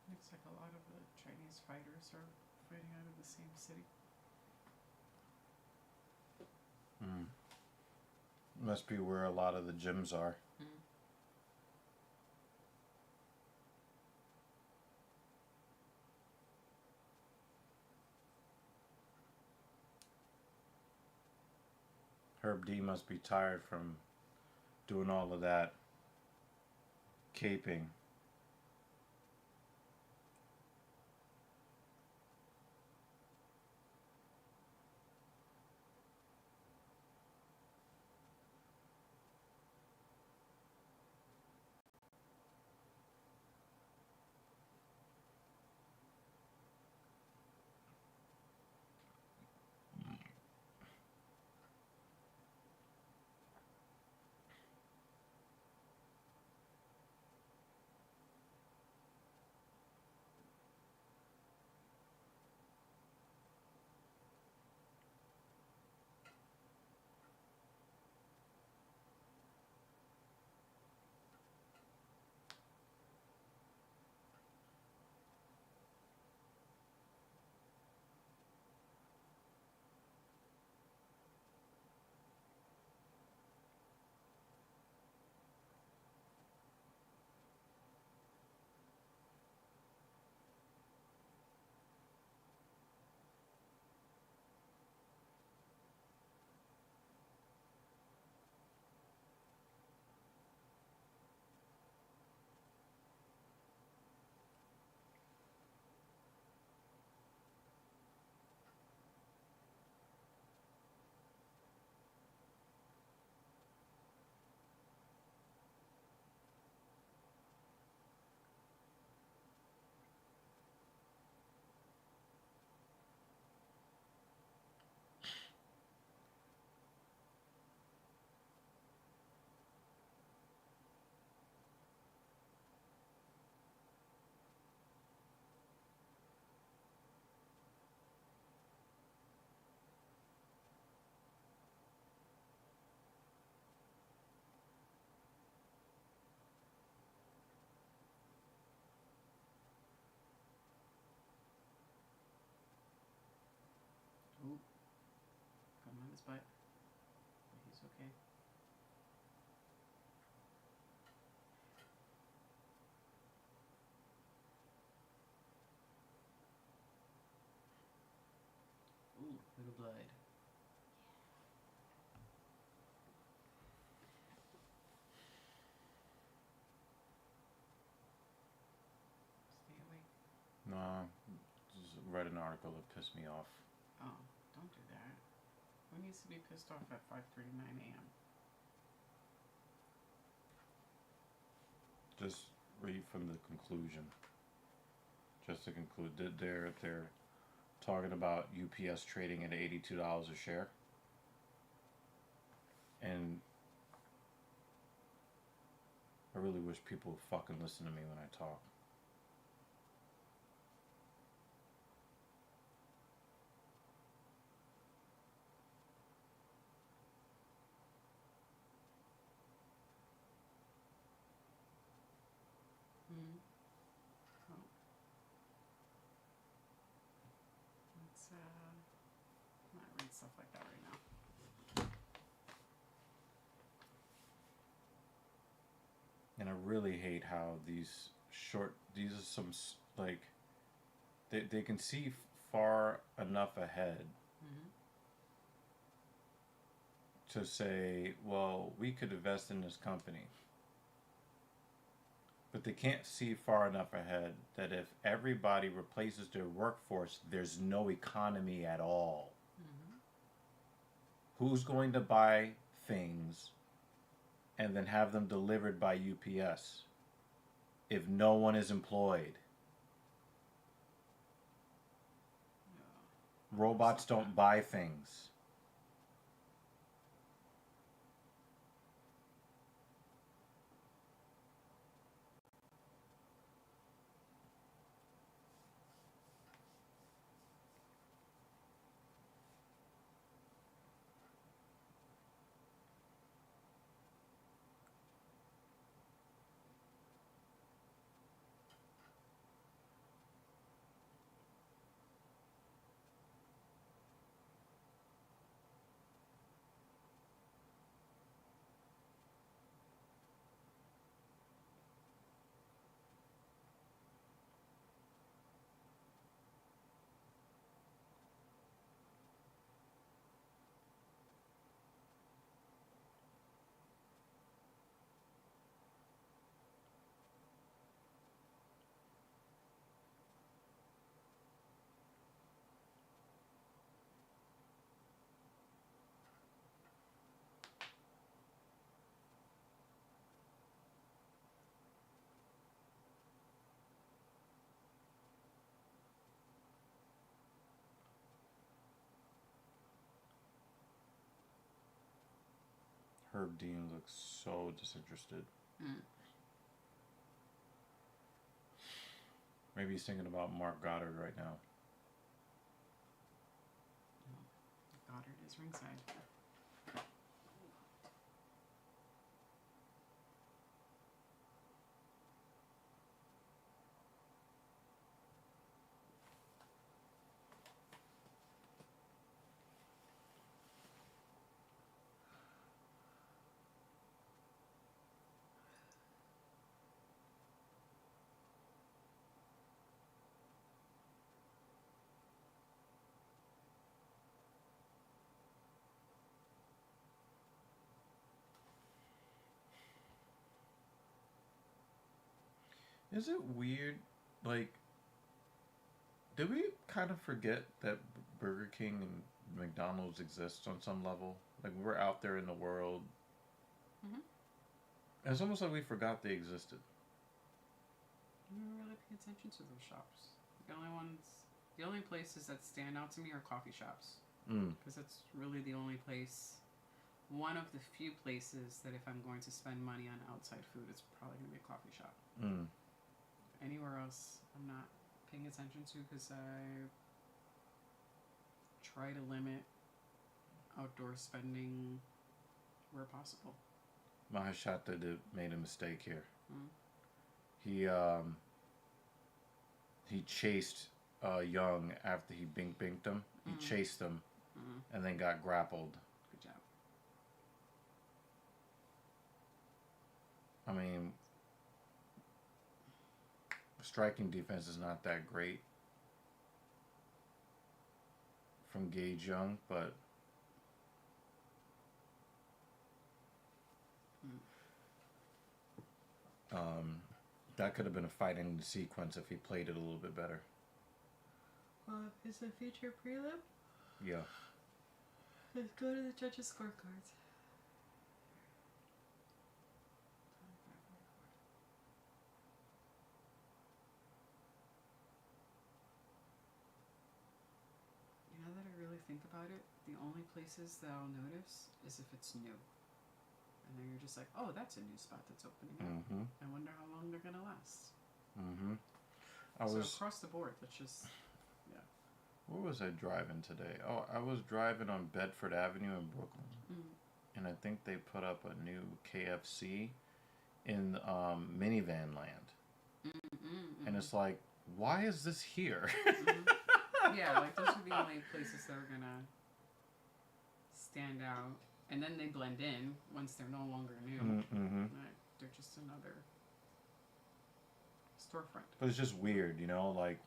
Looks like a lot of the Chinese fighters are fighting out of the same city. Must be where a lot of the gyms are. Herb D must be tired from doing all of that caping. blood. Stay awake. No, just read an article that pissed me off. Oh, don't do that. Who needs to be pissed off at 5:39 a.m.? Just read from the conclusion. Just to conclude, they're talking about UPS trading at $82 a share, and I really wish people would fucking listen to me when I talk. Hmm. Oh. Let's not read stuff like that right now. And I really hate how these are some, like, they can see far enough ahead Mm-hmm. to say, well, we could invest in this company. But they can't see far enough ahead that if everybody replaces their workforce, there's no economy at all. Mm-hmm. Who's going to buy things and then have them delivered by UPS if no one is employed? Yeah. Robots don't buy things. Herb Dean looks so disinterested. Mm. Maybe he's thinking about Mark Goddard right now. Goddard is ringside. Is it weird? Like, did we kind of forget that Burger King and McDonald's exist on some level? Like, we're out there in the world. Mm-hmm. It's almost like we forgot they existed. I never really pay attention to those shops. The only places that stand out to me are coffee shops. Because that's really the only place, one of the few places that if I'm going to spend money on outside food, it's probably going to be a coffee shop. Anywhere else, I'm not paying attention to because I try to limit outdoor spending where possible. Mahashata made a mistake here. Mm. He chased Young after he binked him. He chased him and then got grappled. Good job. I mean, striking defense is not that great from Gage Young, but that could have been a fighting sequence if he played it a little bit better. Is a feature prelim? Yeah. Let's go to the judges' scorecards. You know that I really think about it, the only places that I'll notice is if it's new. And then you're just like, oh, that's a new spot that's opening up. Mm-hmm. I wonder how long they're gonna last. Mm-hmm. So across the board, that's just, yeah. Where was I driving today? Oh, I was driving on Bedford Avenue in Brooklyn. Mm. And I think they put up a new KFC in Minivan Land. And it's like, why is this here? Yeah, like those are the only places that are gonna stand out. And then they blend in once they're no longer new. Mm-hmm. They're just another storefront. But it's just weird, you know, like,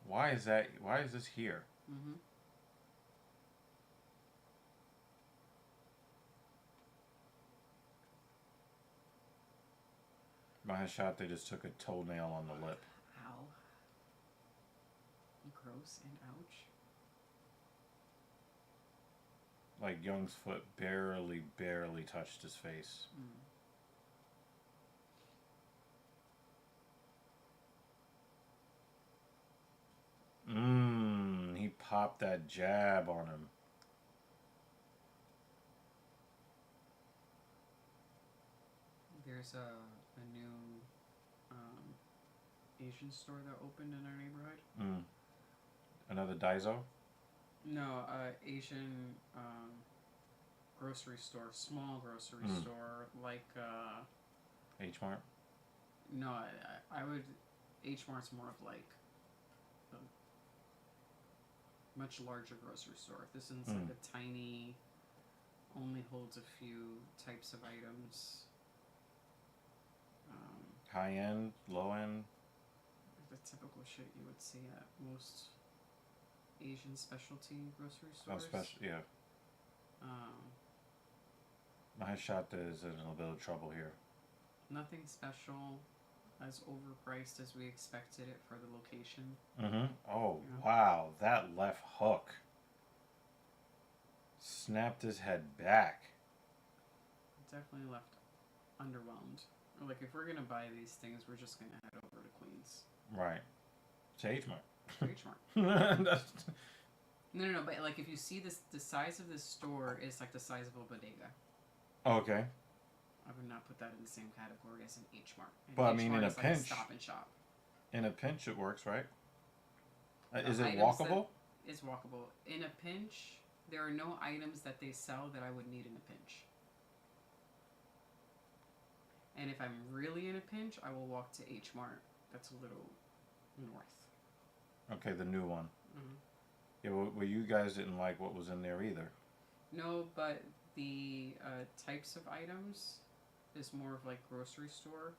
why is this here? Mm-hmm. My shot, they just took a toenail on the lip. Ow. Gross and ouch. Like, Young's foot barely touched his face. He popped that jab on him. There's a new Asian store that opened in our neighborhood. Another Daiso? No, Asian grocery store, small grocery store, like H Mart? no, I would H Mart's more of like a much larger grocery store. This one's like a tiny, only holds a few types of items. High end, low end? The typical shit you would see at most Asian specialty grocery Oh, stores. yeah. My shot is in a little bit of trouble here. Nothing special, as overpriced as we expected it for the location. Oh, Yeah. wow. That left hook snapped his head back. Definitely left underwhelmed. Or like, if we're gonna buy these things, we're just gonna head over to Queens. Right. To H Mart. H Mart. No, but like, if you see this, the size of this store is like the size of a bodega. Okay. I would not put that in the same category as an H Mart. But I mean, in a pinch, like Stop and Shop. In a pinch, it works, right? Is The it items walkable? It's walkable. In a pinch, there are no items that they sell that I would need in a pinch. And if I'm really in a pinch, I will walk to H Mart. That's a little north. Okay, the new one. Yeah, well, you guys didn't like what was in there either. No, but the types of items is more of like grocery store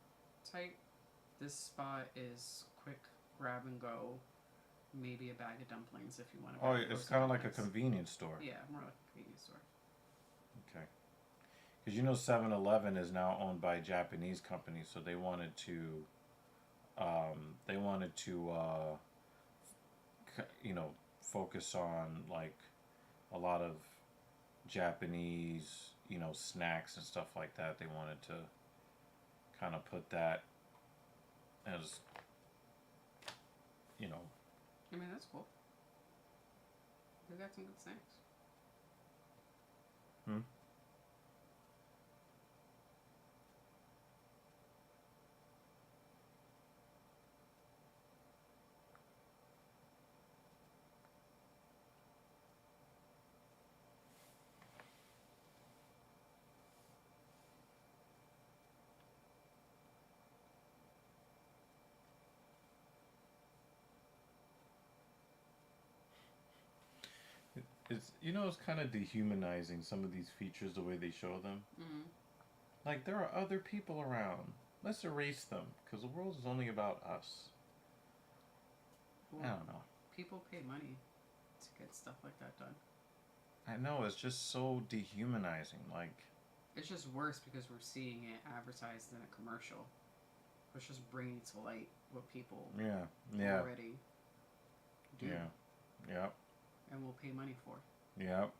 type. This spot is quick grab and go. Maybe a bag of dumplings if you want to. Oh, it's kind of like a convenience store. Yeah, more like a convenience store. Okay. Because you know 7-Eleven is now owned by a Japanese company, so they wanted to, focus on like a lot of Japanese, snacks and stuff like that. They wanted to kind of put that as, I mean, that's cool. They got some good snacks. It's kind of dehumanizing some of these features the way they show them. Like, there are other people around. Let's erase them, because the world is only about us. Well, I don't know. People pay money to get stuff like that done. I know, it's just so dehumanizing. Like, It's just worse because we're seeing it advertised in a commercial. It's just bringing to light what people yeah, already do yep, and will pay money for. yep.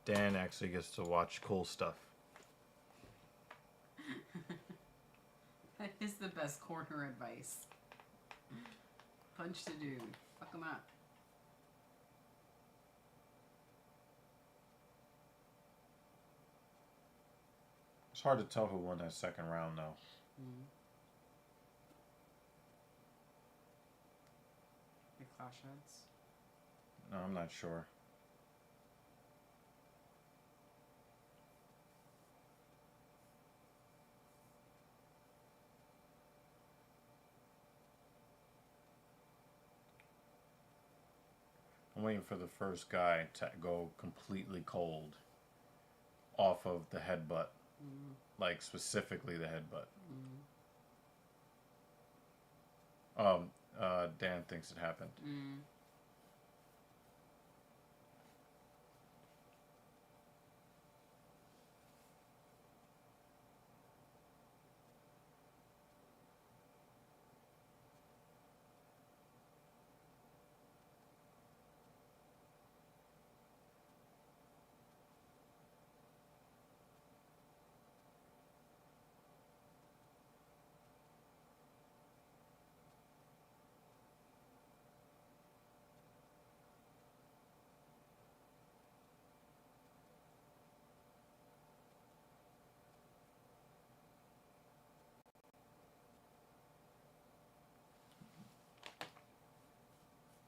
Dan actually gets to watch cool stuff. That is the best corner advice. Punch the dude. Fuck him up. It's hard to tell who won that second round, though. Mm. They clash heads. No, I'm not sure. I'm waiting for the first guy to go completely cold off of the headbutt. Mm. Like, specifically the headbutt. Mm. Dan thinks it happened. Mm.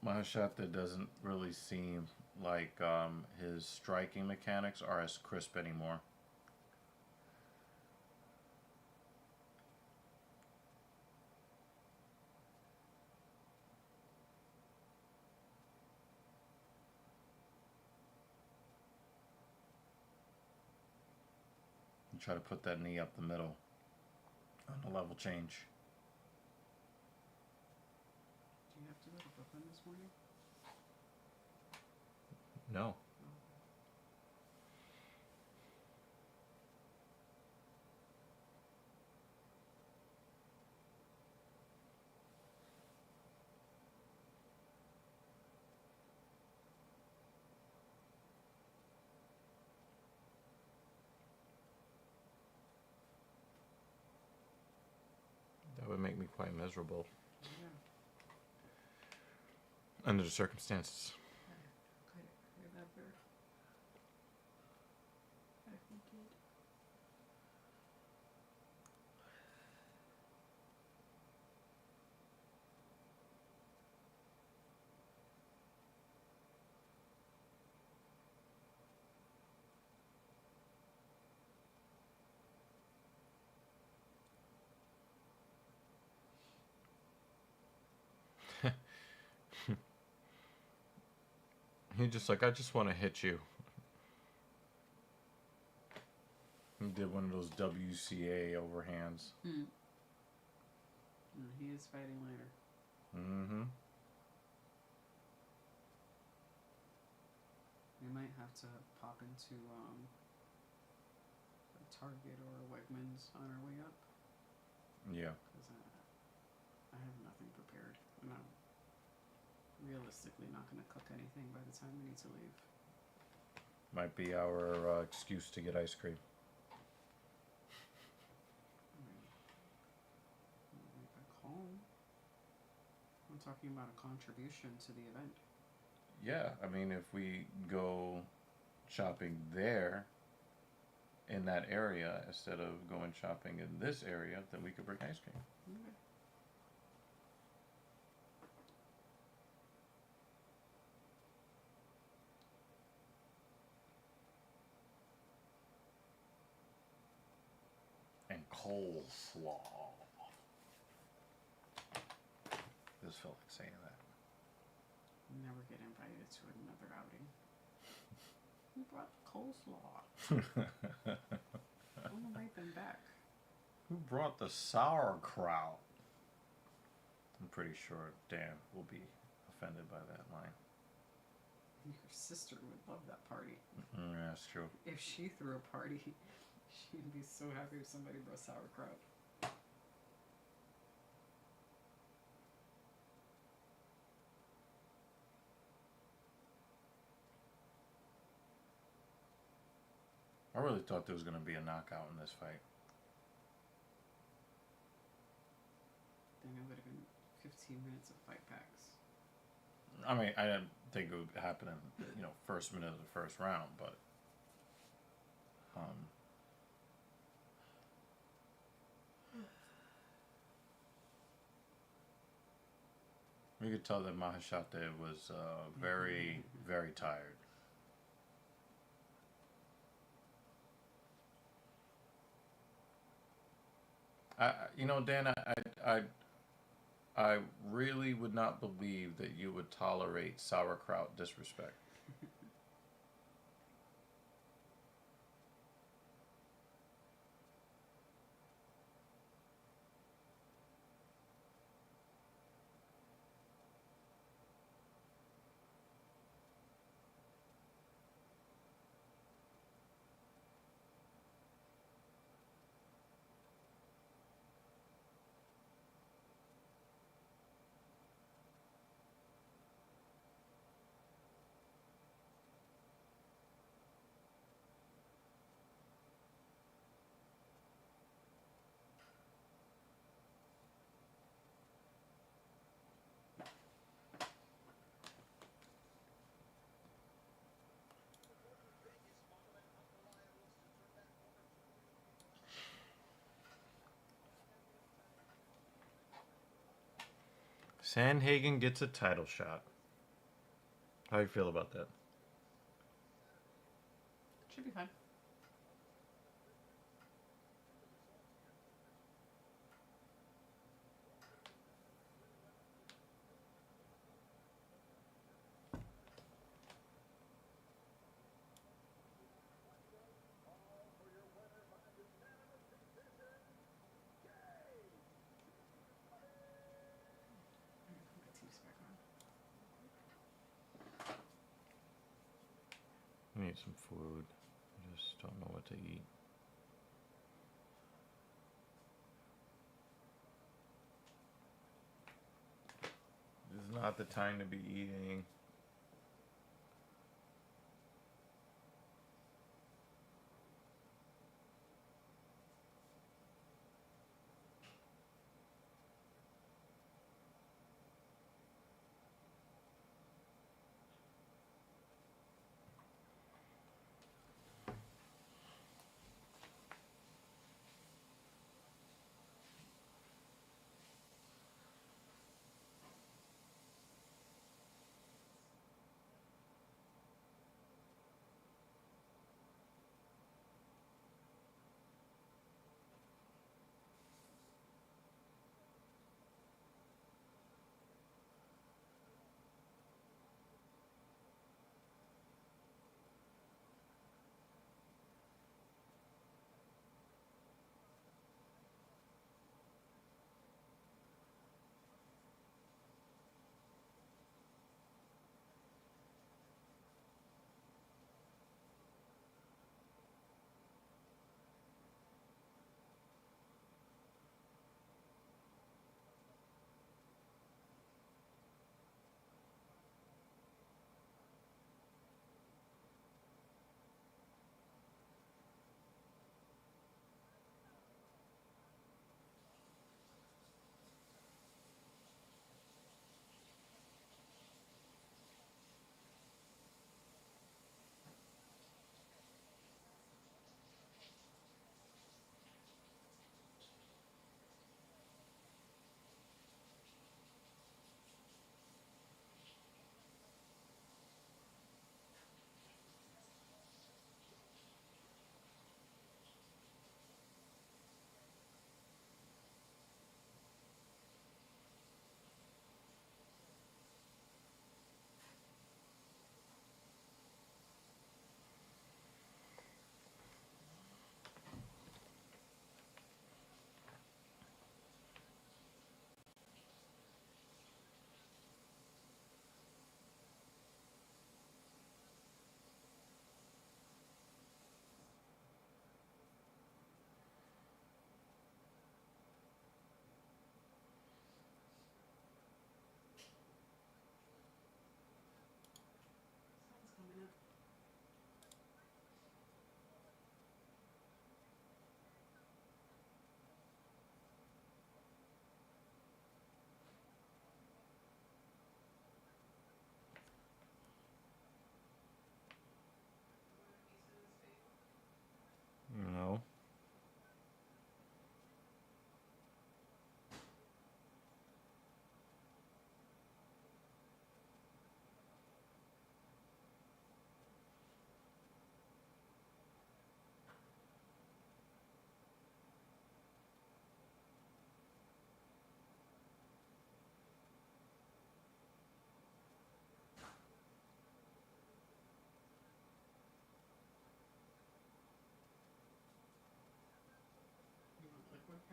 Mahashata doesn't really seem like his striking mechanics are as crisp anymore. And try to put that knee up the middle on a level change. Do you have to go to Brooklyn this morning? No. That would make me quite miserable Yeah. under the circumstances. I remember. I think it. He just like, I just want to hit you. He did one of those WCA overhands. Mm. He is fighting later. Mm-hmm. We might have to pop into a Target or a Wegmans on our way up. Yeah. Because I have nothing prepared. And I'm realistically not going to cook anything by the time we need to leave. Might be our excuse to get ice cream. Back home. I'm talking about a contribution to the event. Yeah, I mean, if we go shopping there in that area instead of going shopping in this area, then we could bring ice cream. Okay. And coleslaw. This felt like saying that. Never get invited to another outing. Who brought coleslaw? I'm gonna write them back. Who brought the sauerkraut? I'm pretty sure Dan will be offended by that line. Your sister would love that party. Yeah, that's true. If she threw a party, she'd be so happy if somebody brought sauerkraut. I really thought there was going to be a knockout in this fight. Then it would have been 15 minutes of fight packs. I mean, I didn't think it would happen in, first minute of the first round, but you could tell that Mahashate was very, very tired. Dan, I really would not believe that you would tolerate sauerkraut disrespect. Sandhagen gets a title shot. How do you feel about that? Should be fine. I need some food. I just don't know what to eat. This is not the time to be eating.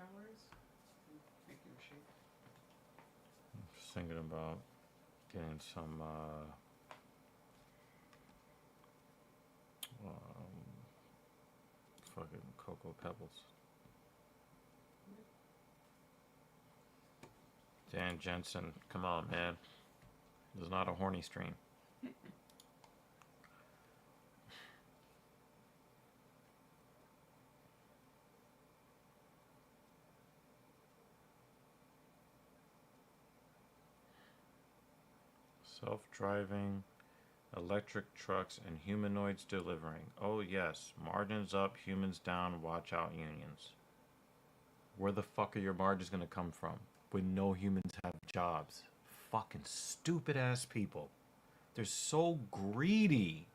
hours. Make you a shake. Just thinking about getting some fucking Cocoa Pebbles. Dan Jensen, come on, man. This is not a horny stream. Self-driving, electric trucks, and humanoids delivering. Oh yes, margins up, humans down, watch out unions. Where the fuck are your margins gonna come from when no humans have jobs? Fucking stupid ass people. They're so greedy.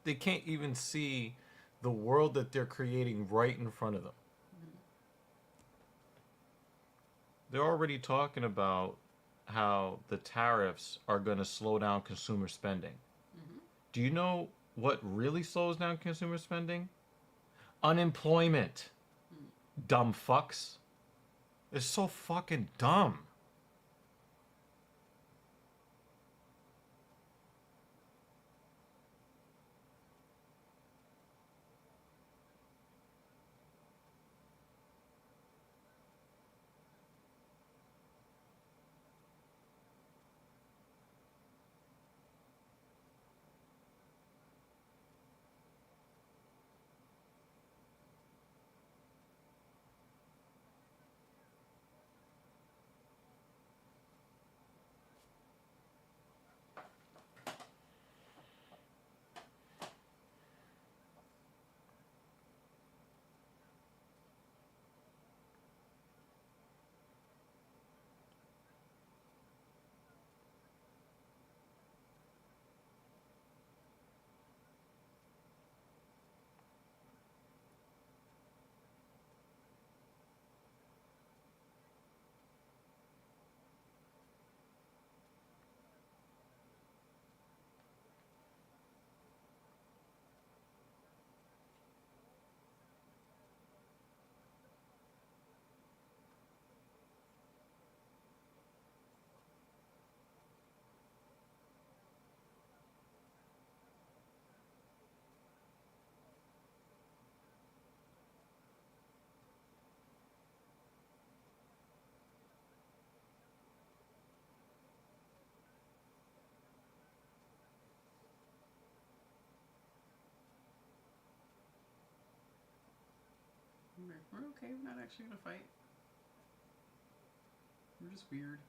They can't even see the world that they're creating right in front of them. They're already talking about how the tariffs are going to slow down consumer spending. Do you know what really slows down consumer spending? Unemployment. Dumb fucks. It's so fucking dumb. We're okay. We're not actually gonna fight. We're just weird.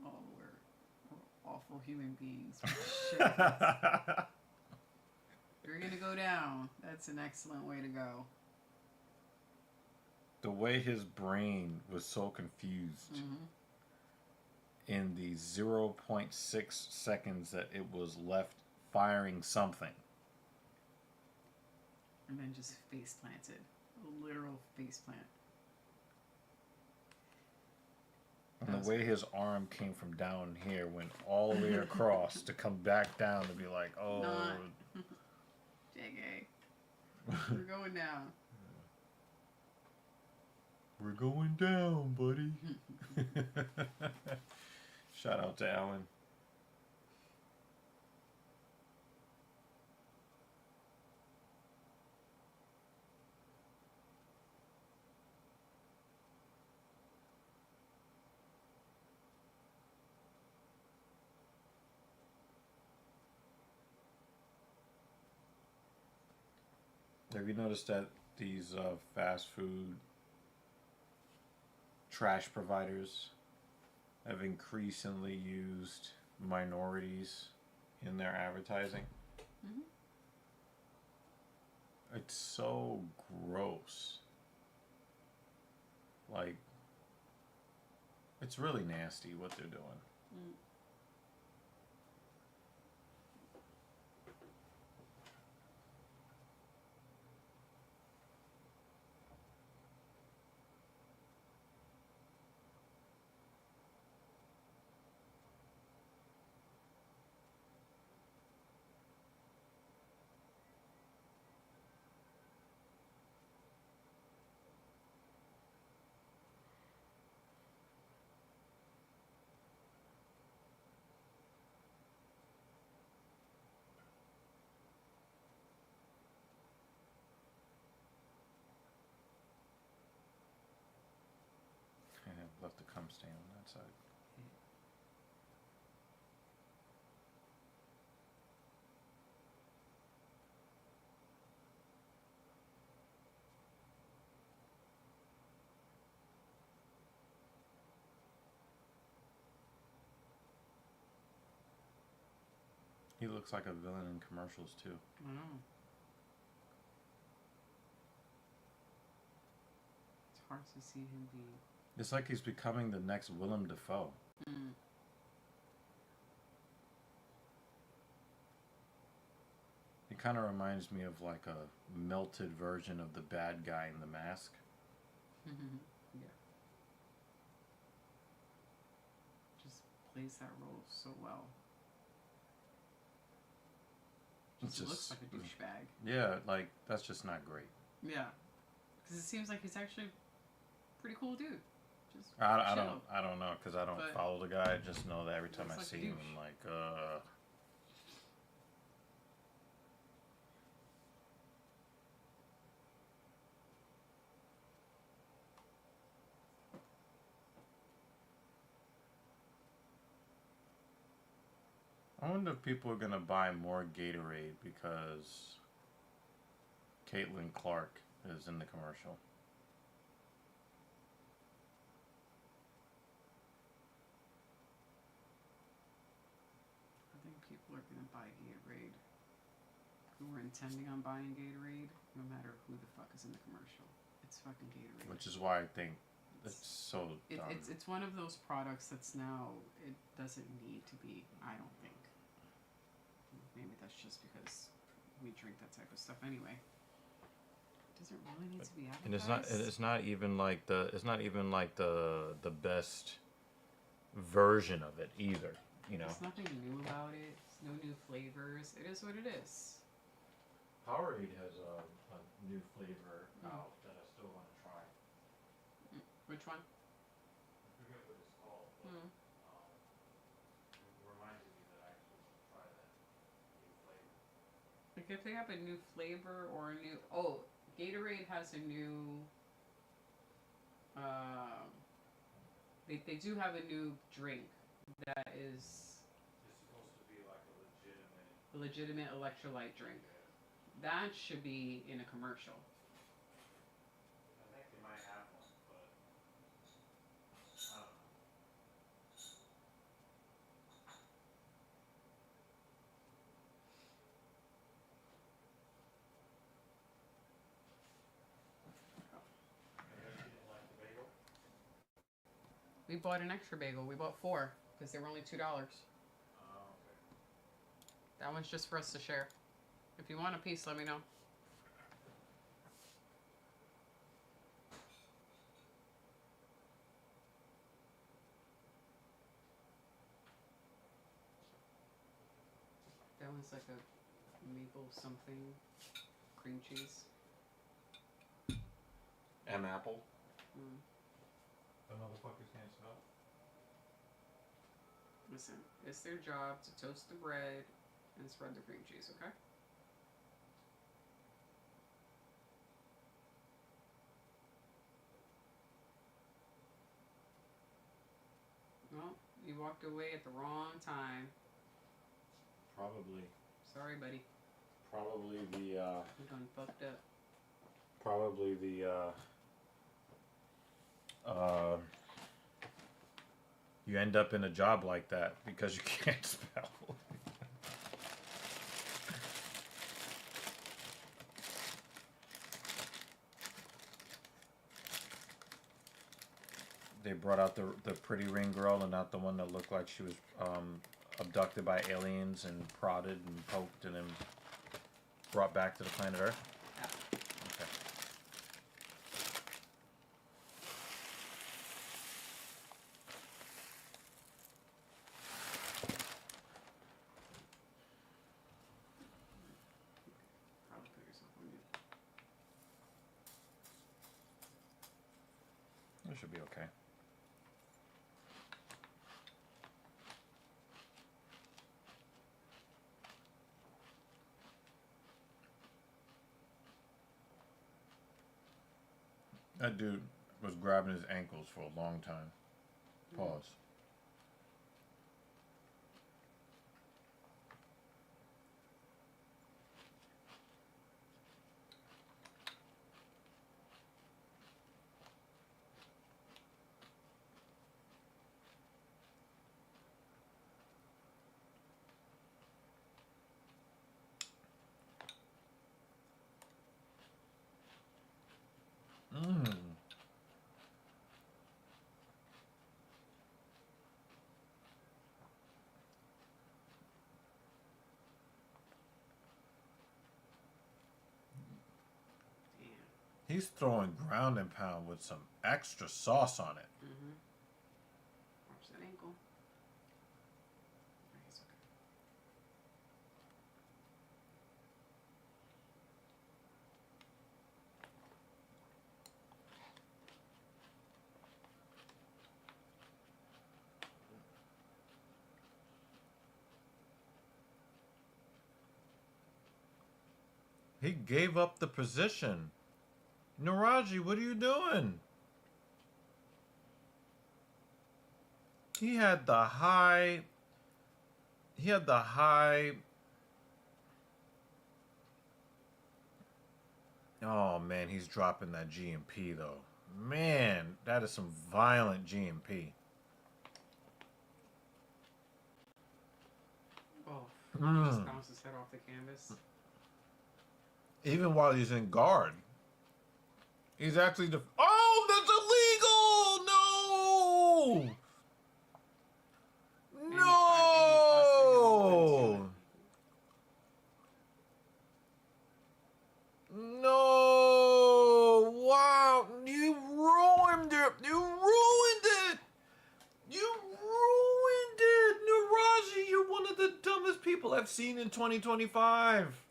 Oh, we're awful human beings. Shit. We're gonna go down. That's an excellent way to go. The way his brain was so confused in the 0.6 seconds that it was left firing something. And then just face planted. A literal face plant. And the way his arm came from down here, went all the way across to come back down to be like, oh. Not. JK. We're going down. We're going down, buddy. Shout out to Alan. Have you noticed that these fast food trash providers have increasingly used minorities in their advertising? Mm-hmm. It's so gross. Like, it's really nasty what they're doing. Mm. I have left a cum stain on that side. He looks like a villain in commercials too. I know. It's hard to see him be. It's like he's becoming the next Willem Dafoe. Mm. He kind of reminds me of like a melted version of the bad guy in The Mask. Yeah. Just plays that role so well. Just looks like a douchebag. Yeah, like that's just not great. Yeah. Because it seems like he's actually a pretty cool dude. Just I chill. don't know because I don't But follow the guy. I just know that every time I looks like see a him, douche. I'm like, I wonder if people are gonna buy more Gatorade because Caitlin Clark is in the commercial. I think people are going to buy Gatorade who were intending on buying Gatorade, no matter who the fuck is in the commercial. It's fucking Gatorade. Which is why I think it's so dumb. It's one of those products that's now, it doesn't need to be, I don't think. Maybe that's just because we drink that type of stuff anyway. Does it really need to be advertised? And it's not even like the best version of it either, you know. There's nothing new about it. There's no new flavors. It is what it is. Powerade has a new flavor out that I still want to try. Which one? I forget what it's called, but it reminded me that I actually want to try that new flavor. Like if they have a new flavor or a new Gatorade has a new they do have a new drink that is It's supposed to be like a legitimate electrolyte drink. That should be in a commercial. I think they might have one, but I don't know. You guys didn't like the bagel? We bought an extra bagel. We bought 4 because they were only $2. Oh, okay. That one's just for us to share. If you want a piece, let me know. That one's like a maple something cream cheese. Apple. Mm. The motherfuckers can't spell. Listen, it's their job to toast the bread and spread the cream cheese, okay? Well, you walked away at the wrong time. Probably. Sorry, buddy. Probably the You done fucked up. probably the you end up in a job like that because you can't spell. They brought out the pretty ring girl and not the one that looked like she was abducted by aliens and prodded and poked and then brought back to the planet Earth? Yeah. Okay. Probably put yourself on mute. That should be okay. That dude was grabbing his ankles for a long time. Pause. Mmm. Damn. He's throwing ground and pound with some extra sauce on it. Mm-hmm. Watch that ankle. Okay, it's okay. He gave up the position. Naraji, what are you doing? He had the high. He had the high. Oh man, he's dropping that GMP though. Man, that is some violent GMP. Oh, Mm. just bounced his head off the canvas. Even while he's in guard, he's actually oh, that's illegal! And he No! No! Wow! You ruined it! You ruined it! You ruined it! Naraji, you're one of the dumbest people I've seen in 2025.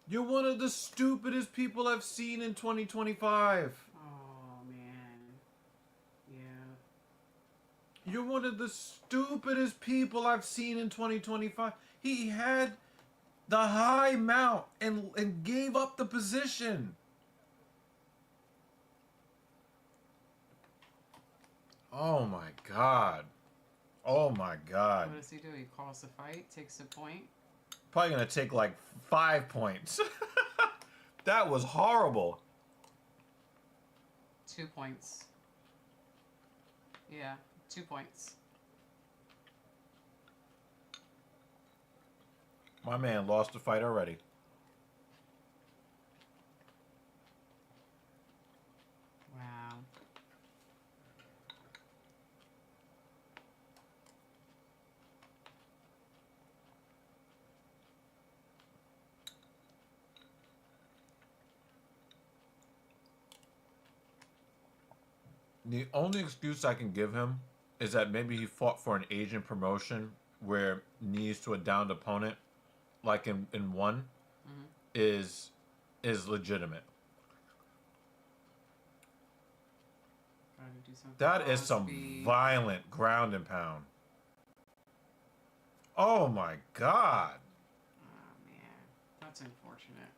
You're one of the stupidest people I've seen in 2025. Oh man. Yeah. You're one of the stupidest people I've seen in 2025. He had the high mount and gave up the position. Oh my god. Oh my god. What does he do? He calls the fight, takes a point. Probably gonna take like 5 points. That was horrible. 2 points. Yeah, 2 points. My man lost the fight already. Wow. The only excuse I can give him is that maybe he fought for an Asian promotion where knees to a downed opponent, like in one, Mm-hmm. is legitimate. Gotta do something. That is some Speed. violent ground and pound. Oh my god. Oh man, that's unfortunate.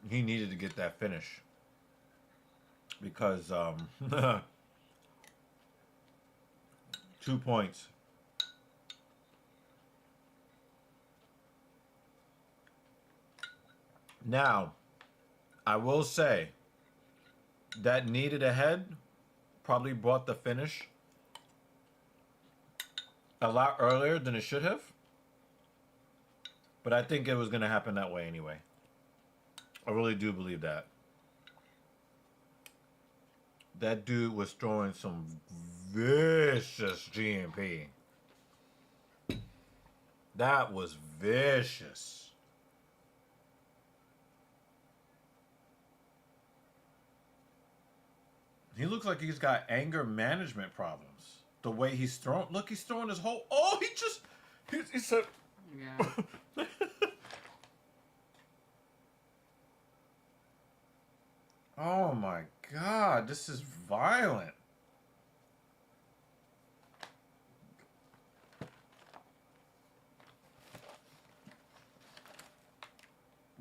He needed to get that finish. Because 2 points. Now, I will say that knee to the head probably brought the finish a lot earlier than it should have. But I think it was going to happen that way anyway. I really do believe that. That dude was throwing some vicious GMP. That was vicious. He looks like he's got anger management problems. The way he's thrown. Look, he's throwing his whole. Oh, he just. He said. Yeah. Oh my god, this is violent.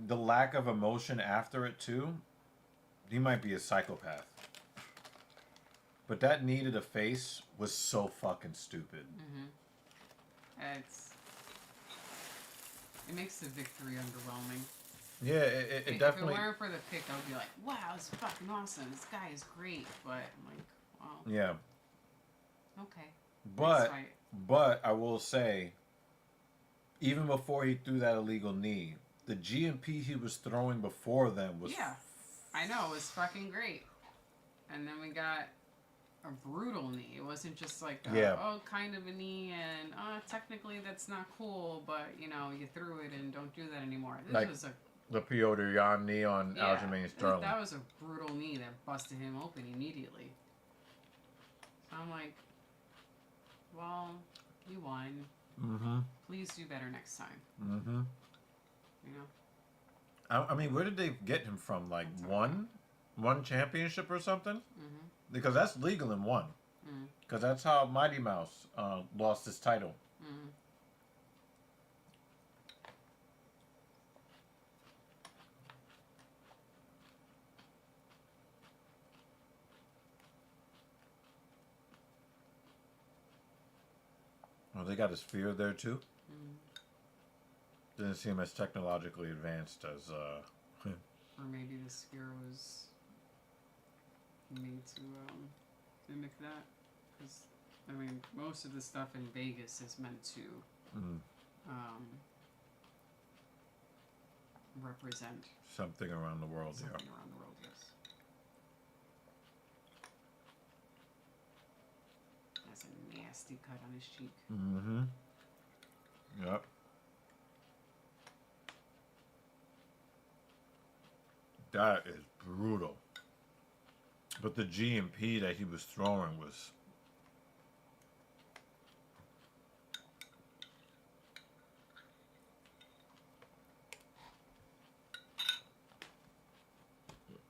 The lack of emotion after it too. He might be a psychopath. But that knee to the face was so fucking stupid. It makes the victory underwhelming. Yeah, it definitely. If it weren't for the pick, I would be like, wow, this is fucking awesome. This guy is great. But I'm like, well, Yeah. okay. But I will say, even before he threw that illegal knee, the GMP he was throwing before then was. Yeah, I know, it was fucking great. And then we got a brutal knee. It wasn't just like, kind of a knee, and technically that's not cool, but you threw it and don't do that anymore. This was the Piotr Jan knee on Aljamain Sterling. That was a brutal knee that busted him open immediately. So I'm like, well, you won. Mm-hmm. Please do better next time. Mm-hmm. I mean, where did they get him from? Like one championship or something? Mm-hmm. Because that's legal in one. Because that's how Mighty Mouse lost his title. Mm-hmm. Well, they got his spear there too. Mm-hmm. Didn't seem as technologically advanced as. Or maybe the spear was made to mimic that. Because, I mean, most of the stuff in Vegas is meant to represent something around the world. Something around the world, yes. That's a nasty cut on his cheek. Mm-hmm. Yep. That is brutal. But the GMP that he was throwing was.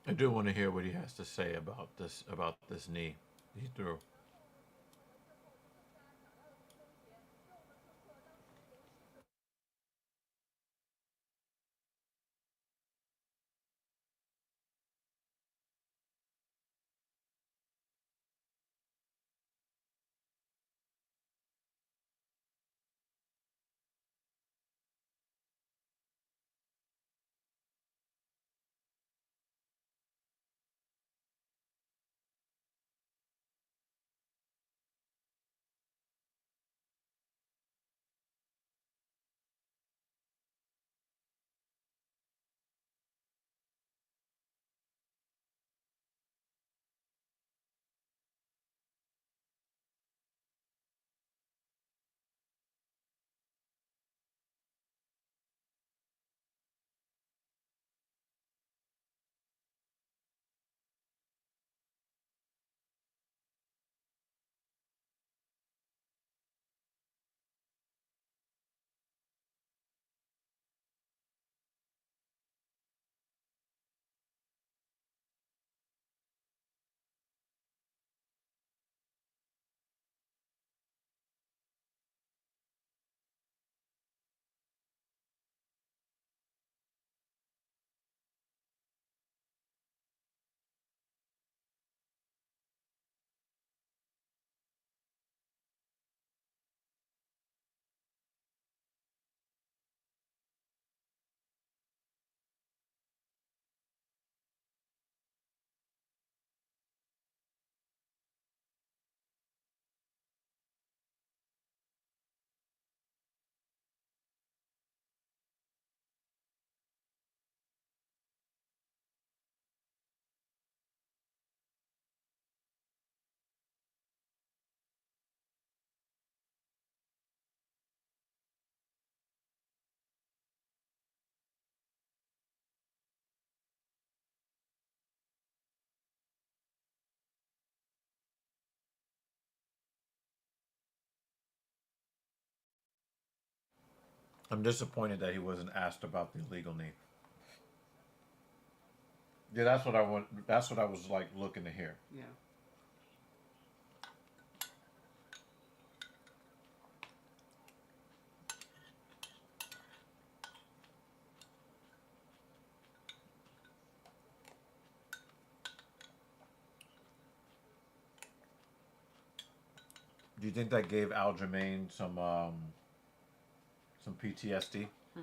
I do want to hear what he has to say about this knee he threw. I'm disappointed that he wasn't asked about the illegal knee. Yeah, that's what I want. That's what I was like looking to hear. Yeah. Do you think that gave Aljamain some PTSD? Hmm.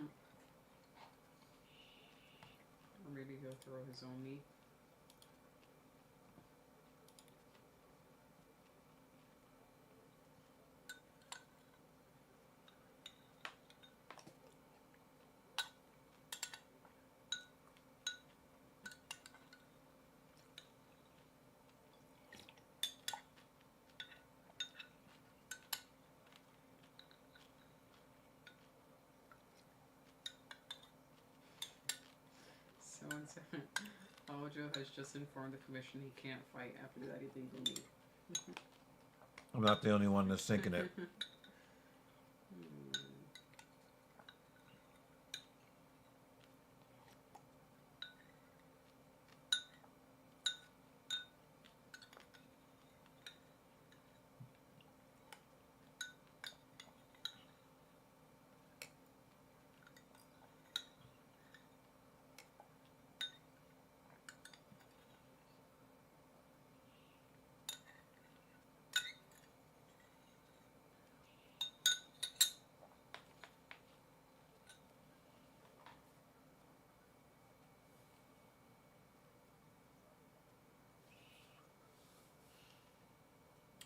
Or maybe he'll throw his own knee. Someone said, Aljo has just informed the commission he can't fight after that illegal knee. I'm not the only one that's thinking it.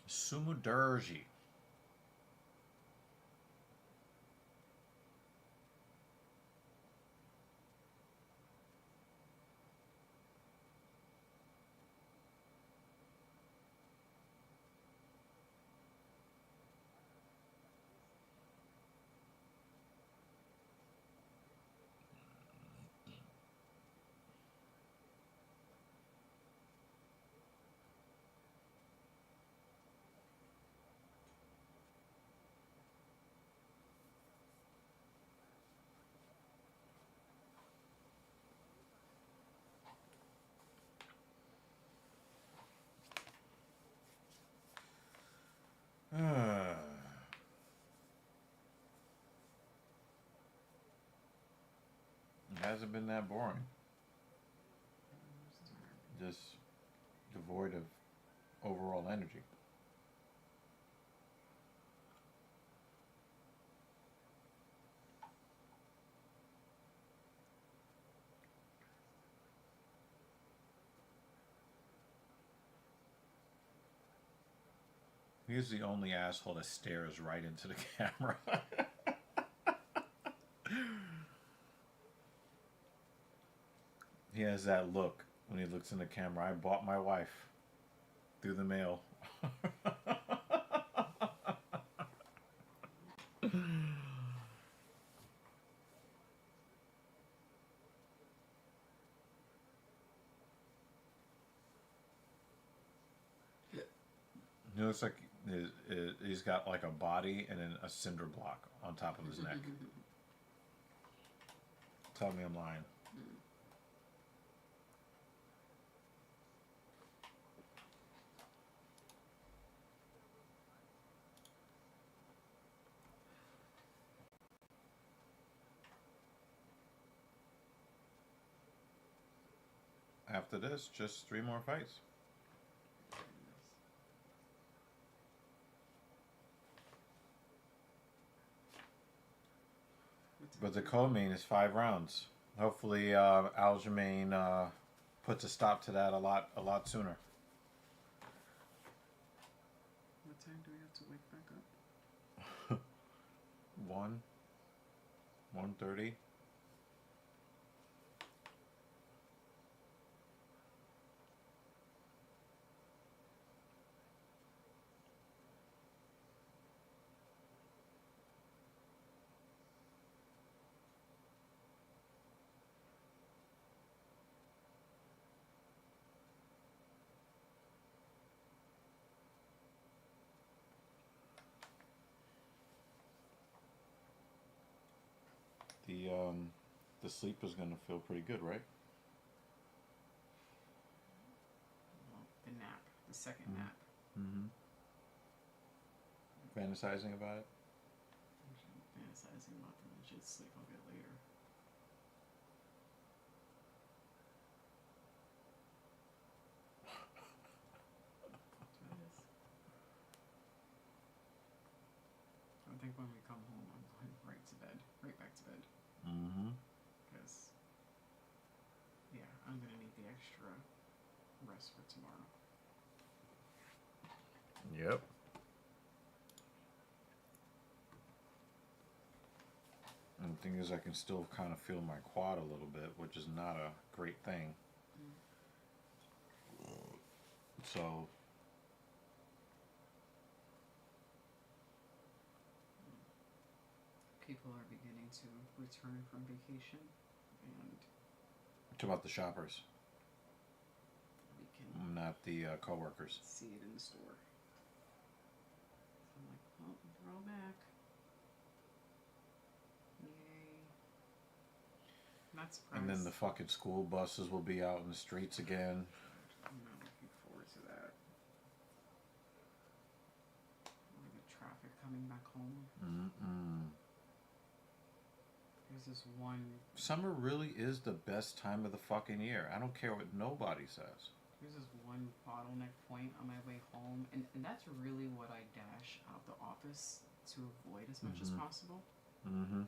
Sumudurji. It hasn't been that boring. Just devoid of overall energy. He's the only asshole that stares right into the camera. He has that look when he looks in the camera. I bought my wife through the mail. He looks like he's got like a body and then a cinder block on top of his neck. Tell me I'm lying. After this, just 3 more fights. But the co-main is 5 rounds. Hopefully, Aljamain puts a stop to that a lot sooner. What time do we have to wake back up? 1:30. the sleep is gonna feel pretty good, right? Well, the nap, the second Mhm. nap. Mm-hmm. Fantasizing about it. I'm fantasizing about the legit sleep I'll get later. That's what it is. I think when we come home, I'm going right to bed, right back to bed, Mm-hmm. because yeah, I'm gonna need the extra rest for tomorrow. Yep. And the thing is, I can still kind of feel my quad a little bit, which is not a great thing. So, People are beginning to return from vacation, and talk about the shoppers, we can not the coworkers. see it in the store. So I'm like, well, they're all back. Yay. Not surprised. And then the fucking school buses will be out in the streets again. I'm not looking forward to that. All the traffic coming back home. Mm-mm. There's this one. Summer really is the best time of the fucking year. I don't care what nobody says. There's this one bottleneck point on my way home, and that's really what I dash out the office to avoid as much as possible. Mm-hmm.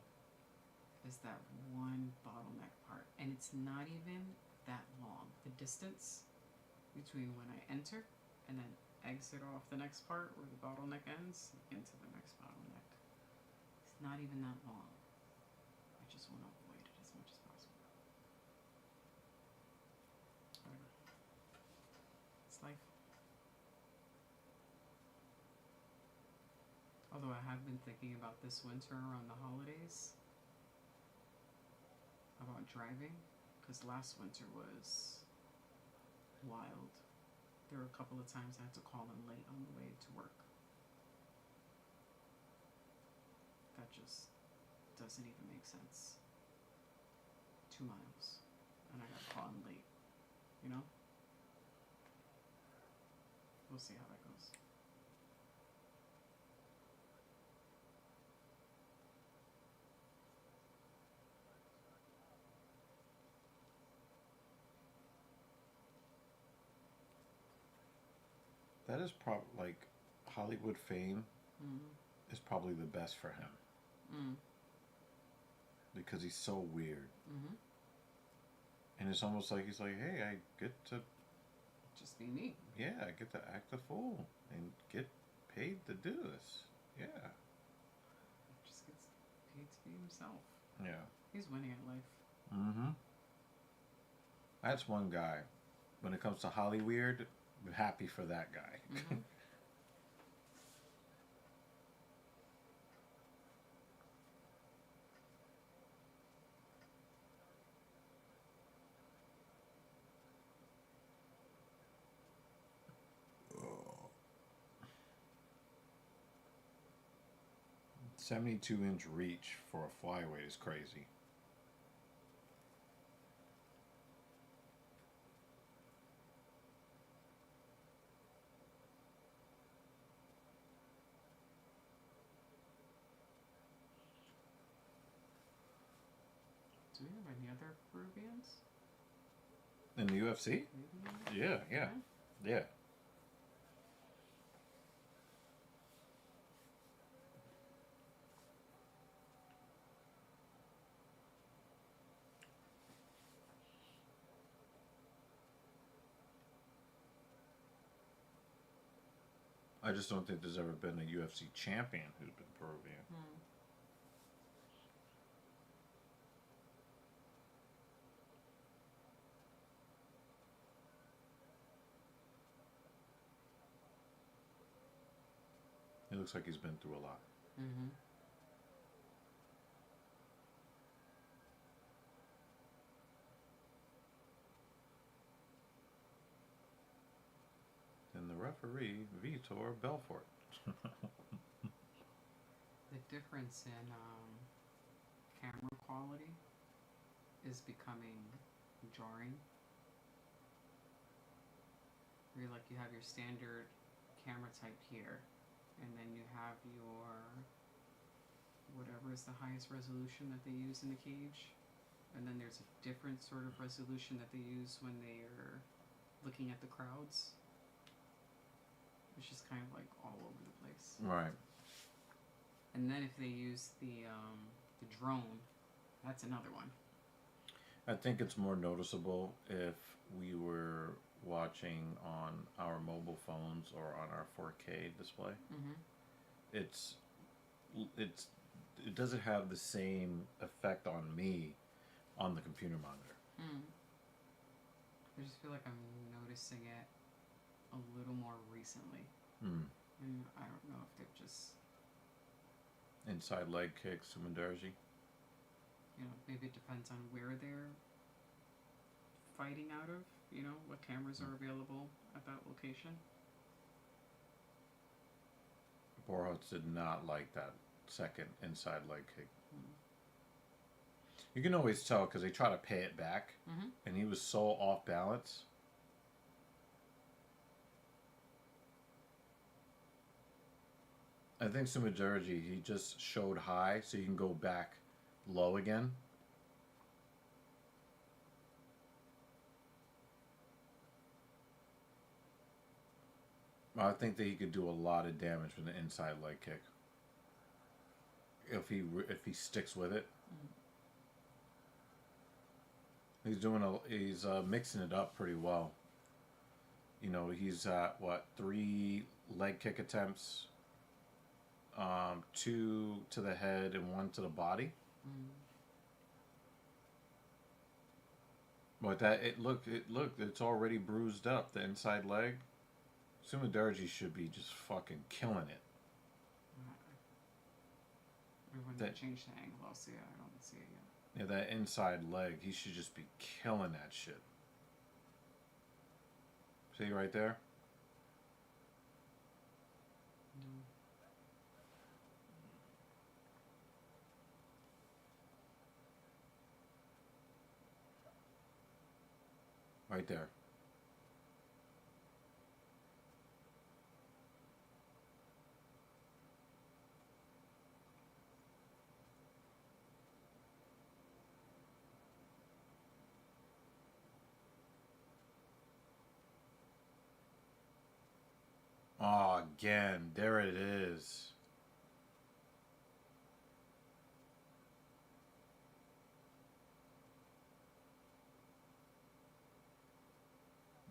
Is that one bottleneck part, and it's not even that long. The distance between when I enter and then exit off the next part where the bottleneck ends into the next bottleneck, it's not even that long. I just want to avoid it as much as possible. Whatever. It's life. Although I have been thinking about this winter around the holidays about driving, because last winter was wild. There were a couple of times I had to call in late on the way to work. That just doesn't even make sense. 2 miles, and I got to call in late, you know? We'll see how that goes. That is like Hollywood fame is probably the best for him because he's so weird. And it's almost like he's like, hey, I get to just be me. Yeah, I get to act a fool and get paid to do this. Yeah. Just gets paid to be himself. Yeah. He's winning at life. Mm-hmm. That's one guy. When it comes to Hollyweird, I'm happy for that guy. Mm-hmm. 72-inch reach for a flyweight is crazy. Do we have any other Peruvians? In the UFC? Maybe? Yeah. I just don't think there's ever been a UFC champion who's been Peruvian. He looks like he's been through a lot. Mm-hmm. And the referee, Vitor Belfort. The difference in camera quality is becoming jarring. Where you like you have your standard camera type here, and then you have your whatever is the highest resolution that they use in the cage, and then there's a different sort of resolution that they use when they're looking at the crowds. It's just kind of like all over the place. Right. And then if they use the drone, that's another one. I think it's more noticeable if we were watching on our mobile phones or on our 4K display. Mm-hmm. It doesn't have the same effect on me on the computer monitor. I just feel like I'm noticing it a little more recently. And I don't know if they've just... Inside leg kick, Sumandarji. You know, maybe it depends on where they're fighting out of, you know, what cameras are available at that location. Borhats did not like that second inside leg kick. You can always tell because they try to pay it back, and he was so off balance. I think Sumadarji, he just showed high so you can go back low again. I think that he could do a lot of damage with the inside leg kick if he sticks with it. He's mixing it up pretty well. You know, he's at 3 leg kick attempts, 2 to the head and 1 to the body. But it's already bruised up, the inside leg. Sumadarji should be just fucking killing it. When they change the angle, I'll see it. I don't see it yet. Yeah, that inside leg, he should just be killing that shit. See right there? Right there. Oh, again, there it is.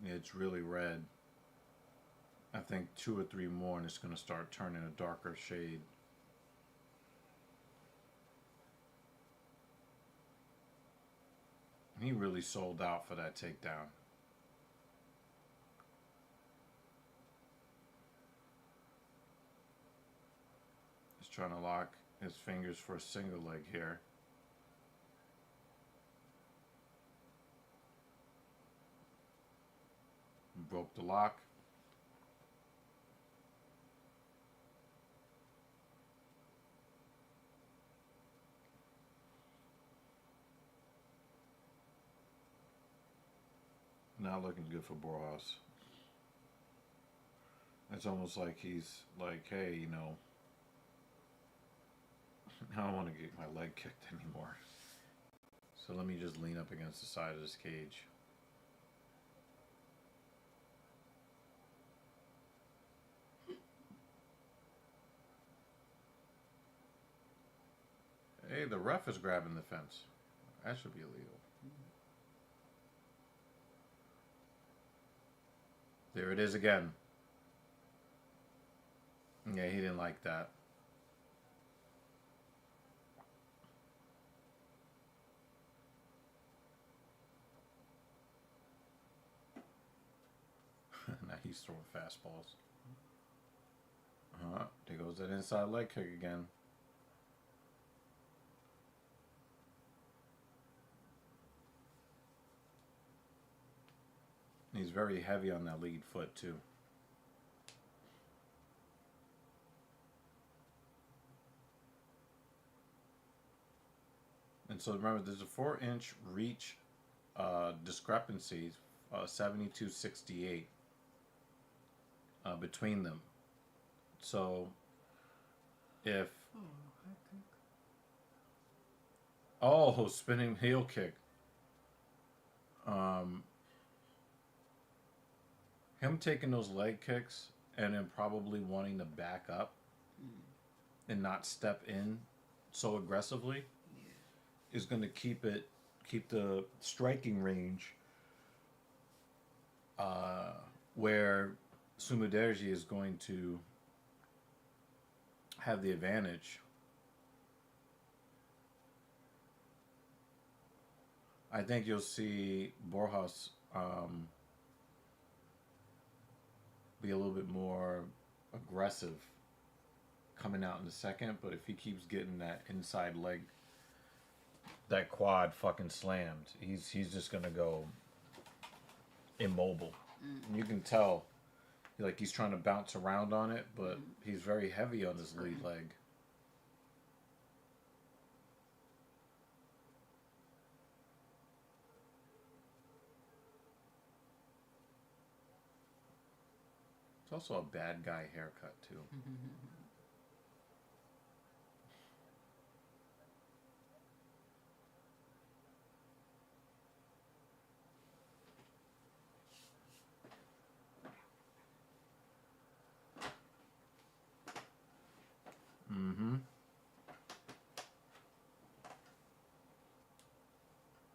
Yeah, it's really red. I think 2 or 3 more and it's going to start turning a darker shade. He really sold out for that takedown. He's trying to lock his fingers for a single leg here. Broke the lock. Not looking good for Borjas. It's almost like he's like, hey, you know, I don't want to get my leg kicked anymore. So let me just lean up against the side of this cage. Hey, the ref is grabbing the fence. That should be illegal. There it is again. Yeah, he didn't like that. Now he's throwing fastballs. There goes that inside leg kick again. He's very heavy on that lead foot too. And so remember, there's a 4-inch reach discrepancy, 72.68 between them. So if spinning heel kick, him taking those leg kicks and then probably wanting to back up and not step in so aggressively is going to keep the striking range where Sumudaerji is going to have the advantage. I think you'll see Borjas be a little bit more aggressive coming out in the second, but if he keeps getting that inside leg, that quad fucking slammed, he's just gonna go immobile. You can tell, like, he's trying to bounce around on it, but he's very heavy on his lead leg. It's also a bad guy haircut too.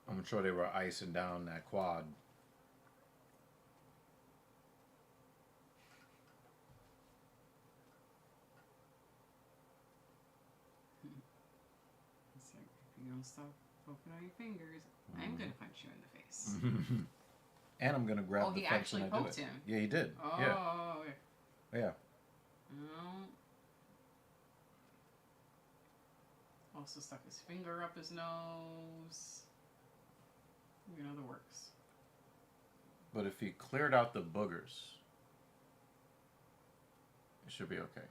I'm sure they were icing down that quad. It's like, if you don't stop poking on your fingers, I'm gonna punch you in the face. And I'm gonna grab the he fence actually when I do poked it. him. Yeah, he did. Oh, Yeah. Yeah. Also stuck his finger up his nose. You know the works. But if he cleared out the boogers, it should be okay.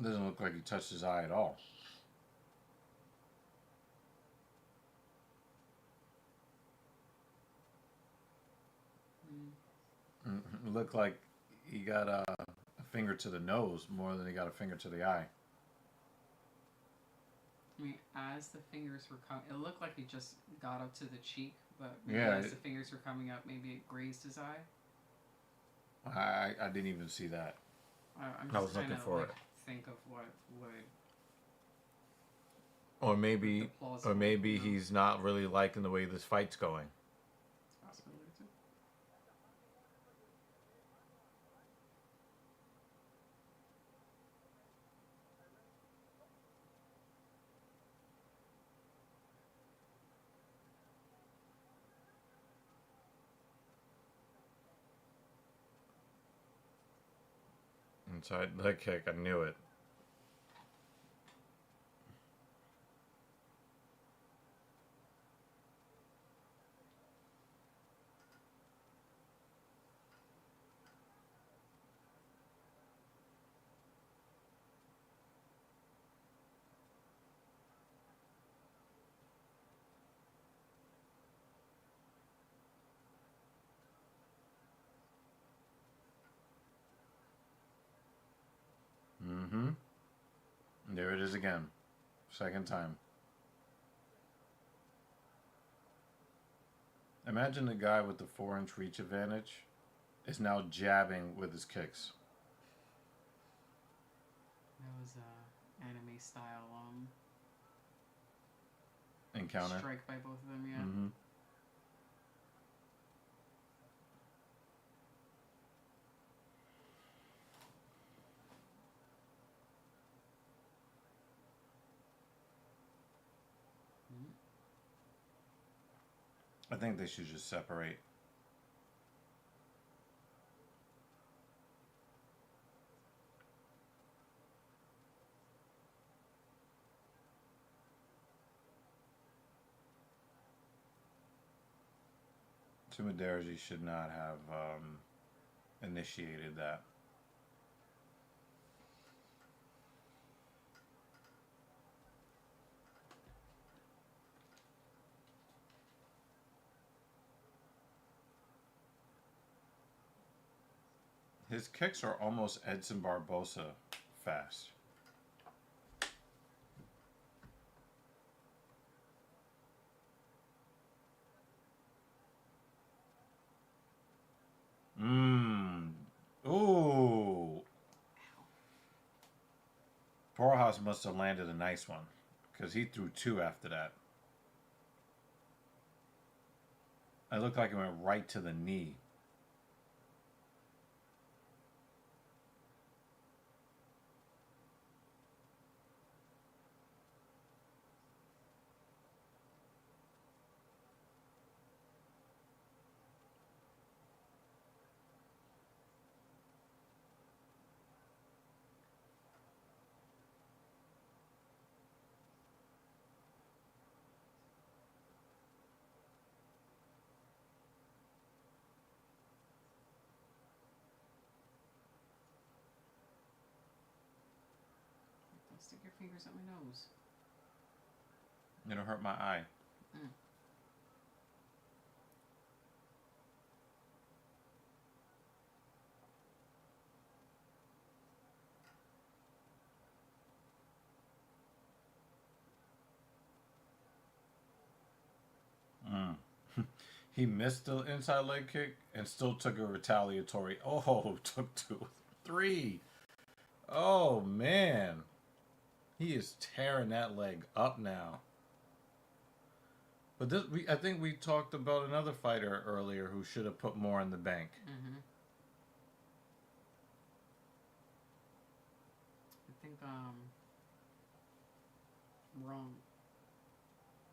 It doesn't look like he touched his eye at all. It looked like he got a finger to the nose more than he got a finger to the eye. I mean, as the fingers were coming, it looked like he just got up to the cheek, but as the fingers were coming up, maybe it grazed his eye. I didn't even see that. I'm just I was looking for it. Think of what would. Or maybe he's not really liking the way this fight's going. Possibility too. Inside leg kick, I knew it. There it is again. Second time. Imagine the guy with the 4-inch reach advantage is now jabbing with his kicks. That was anime style Encounter. strike by both of them, yeah. I think they should just separate. Sumidaerji should not have initiated that. His kicks are almost Edson Barbosa fast. Ooh. Porras must have landed a nice one because he threw two after that. It looked like it went right to the knee. Don't stick your fingers up my nose. It'll hurt my eye. He missed the inside leg kick and still took a retaliatory. Oh, took 2, 3. Oh, man. He is tearing that leg up now. But this, I think we talked about another fighter earlier who should have put more in the bank. Mm-hmm. I think, wrong.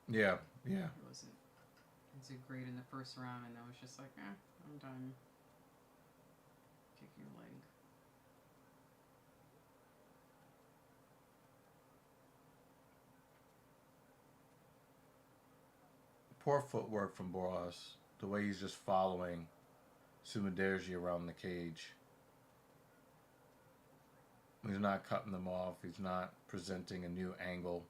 Yeah, yeah. It wasn't. He did great in the first round, and then was just like, I'm done. Kick your leg. Poor footwork from Boras. The way he's just following Sumidaerji around the cage. He's not cutting them off. He's not presenting a new angle.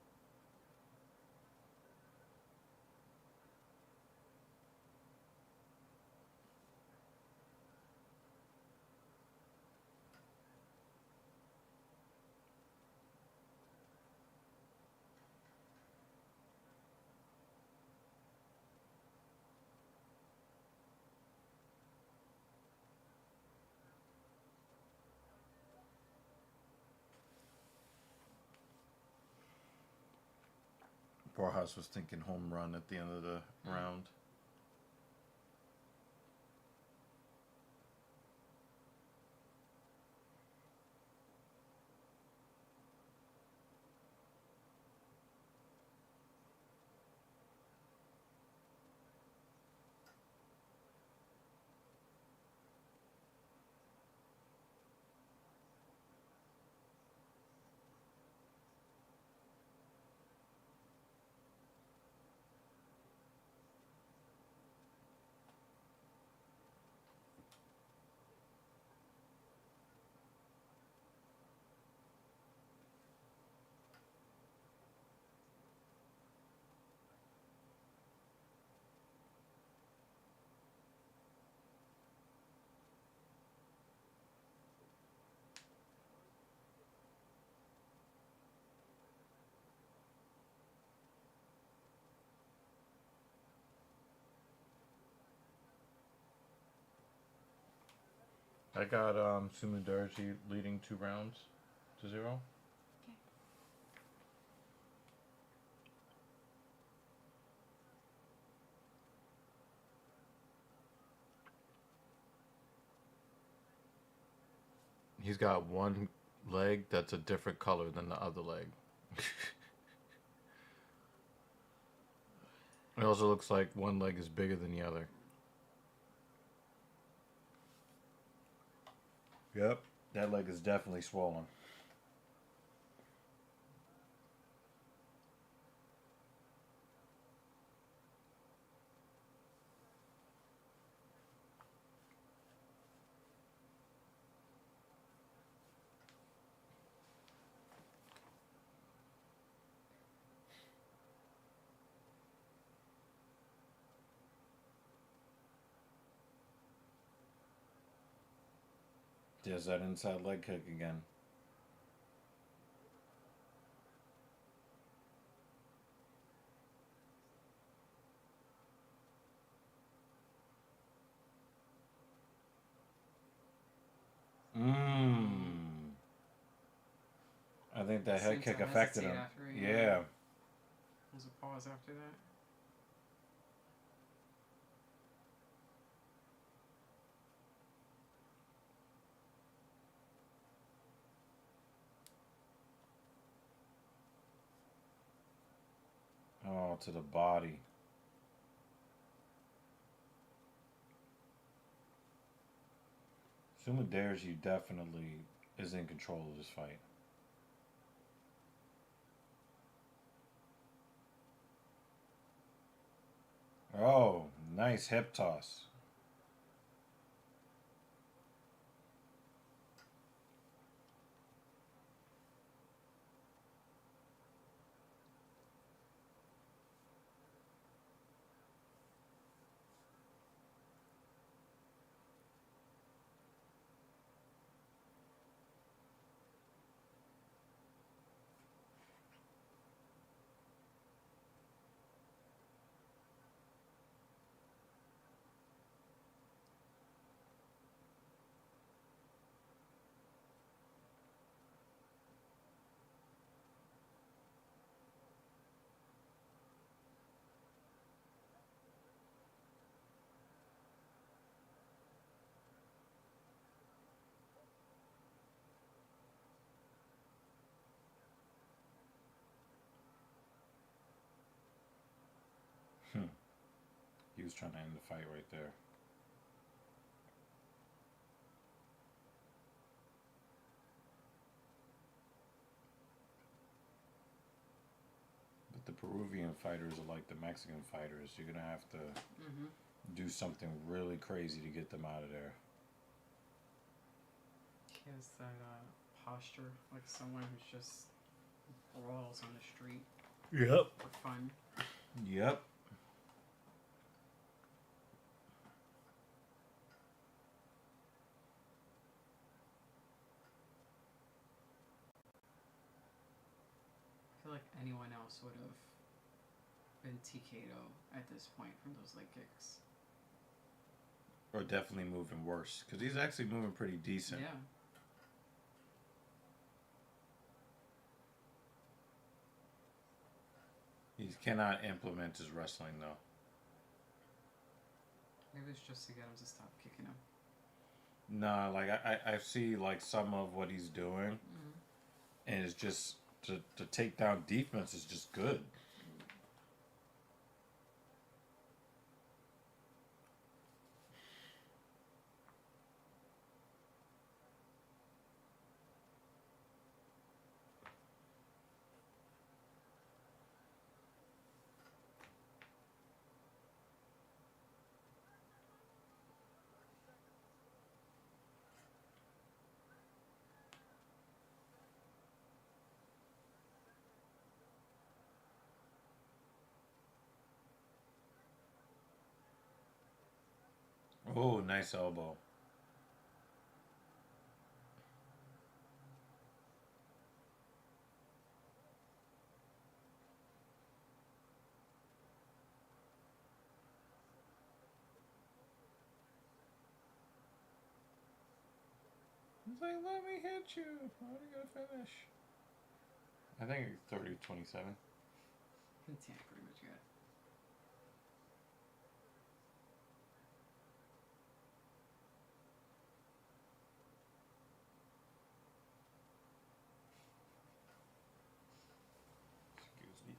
Borjas was thinking home run at the end of the round. I got Sumidaerji leading 2-0. Okay. He's got one leg that's a different color than the other leg. It also looks like one leg is bigger than the other. Yep, that leg is definitely swollen. There's that inside leg kick again. I think that head Seemed kick to affected hesitate him. after it, Yeah. There's a pause after that. Oh, to the body. Suma dares you definitely is in control of this fight. Oh, nice hip toss. He was trying to end the fight right there. But the Peruvian fighters are like the Mexican fighters. You're going to have to do something really crazy to get them out of there. He has that posture like someone who's just brawls on the street Yep. for fun. Yep. I feel like anyone else would have been TKO at this point from those leg kicks. Or definitely moving worse. Because he's actually moving pretty decent. Yeah. He cannot implement his wrestling, though. Maybe it's just to get him to stop kicking him. Nah, like, I see, like, some of what he's doing. And it's just, to take down defense is just good. Oh, nice elbow. He's like, let me hit you. How are you gonna finish? I think it's 30-27. Yeah, pretty much got it. Excuse me.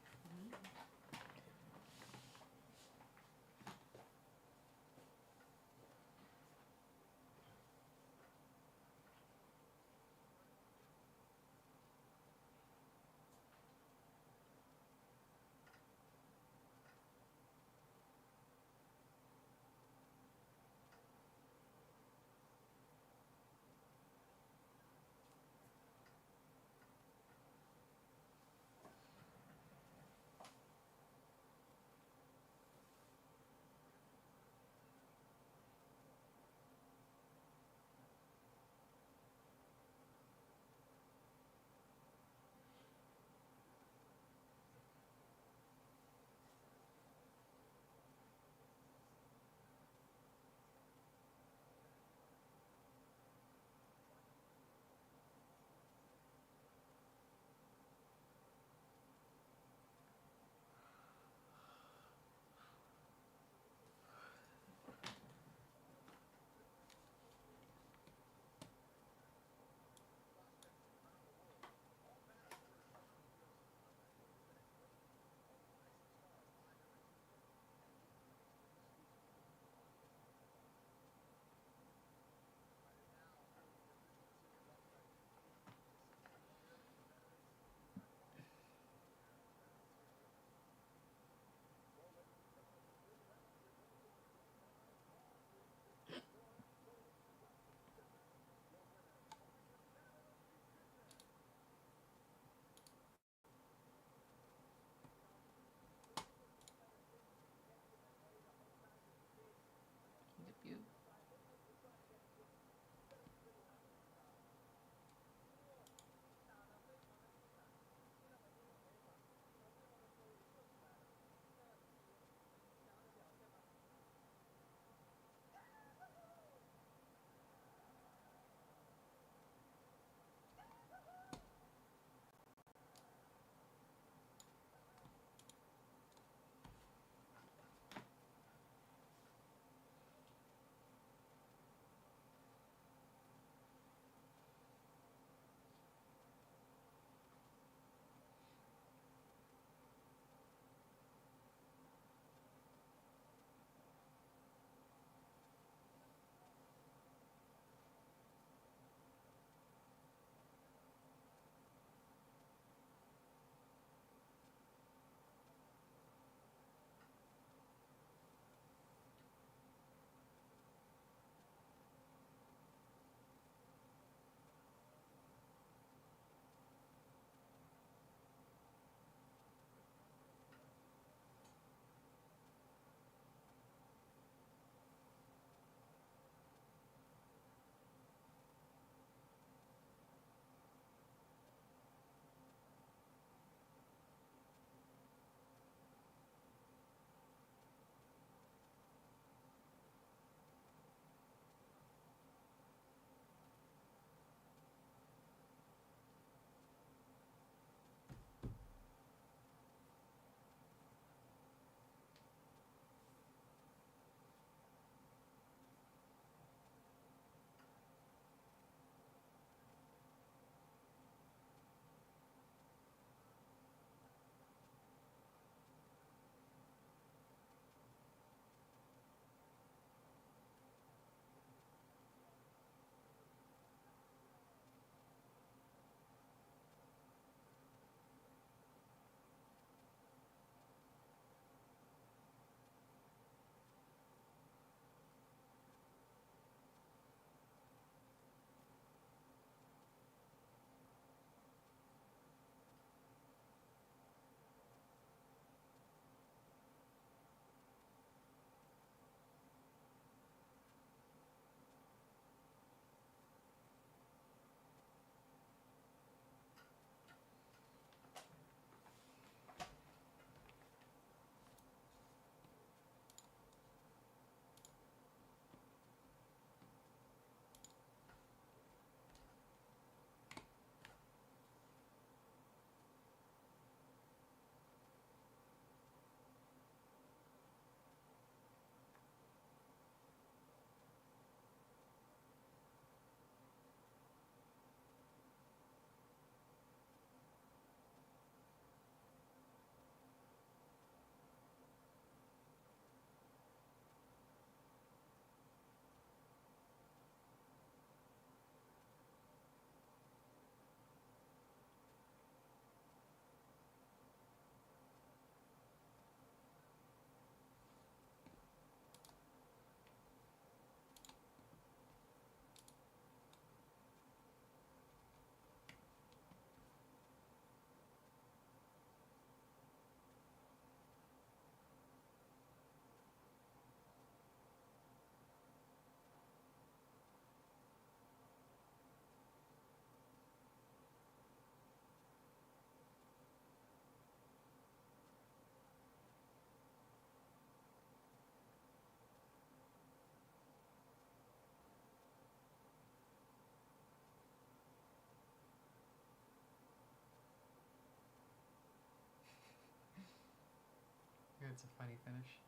It's a funny finish.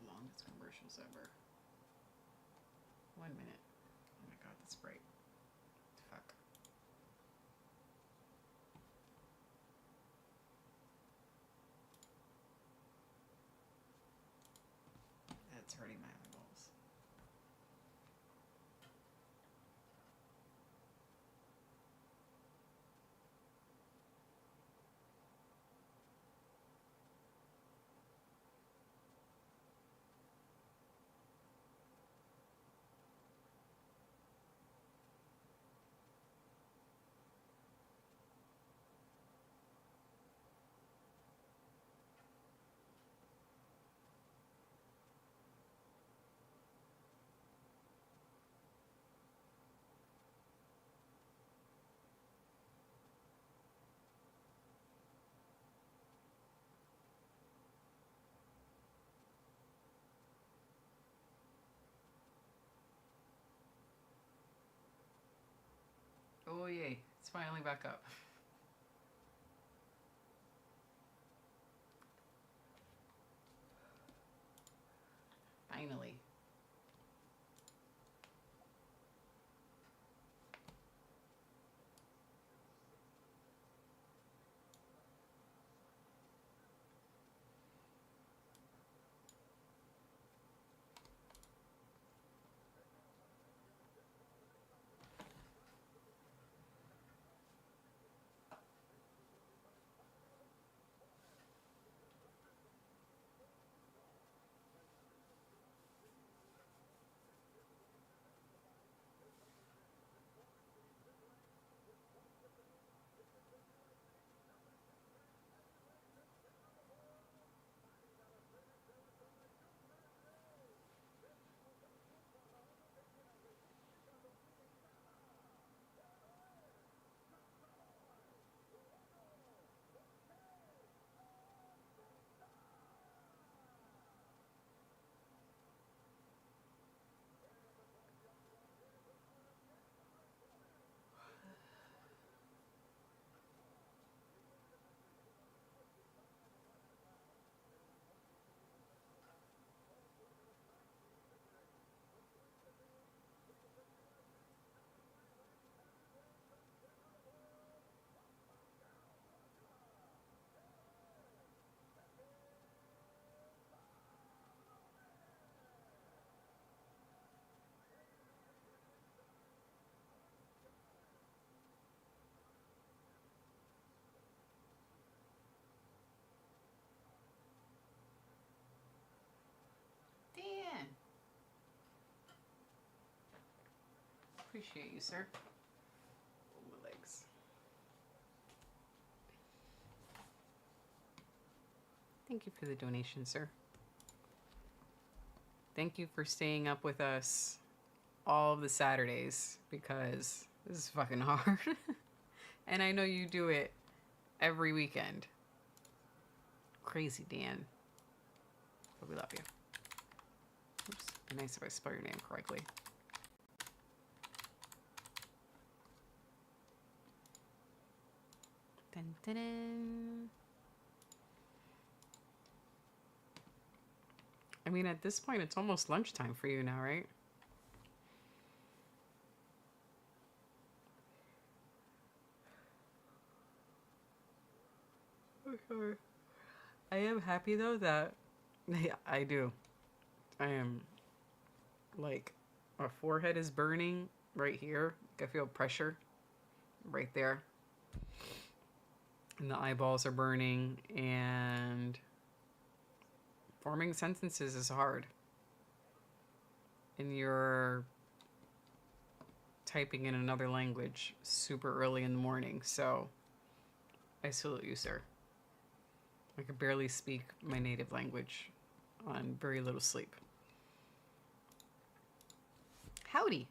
Longest commercials ever. 1 minute. Oh my god, that's bright. Fuck. That's hurting my eyeballs. Oh yay, it's finally back up. Finally. Appreciate you, sir. My legs. Thank you for the donation, sir. Thank you for staying up with us all of the Saturdays, because this is fucking hard. And I know you do it every weekend. Crazy Dan. But we love you. Oops. Be nice if I spell your name correctly. Dun, dun, dun. I mean, at this point, it's almost lunchtime for you now, right? Okay. I am happy, though, that... Yeah, I do. I am, like, my forehead is burning right here. I feel pressure right there. And the eyeballs are burning, and forming sentences is hard. And you're typing in another language super early in the morning, so I salute you, sir. I can barely speak my native language on very little sleep. Howdy.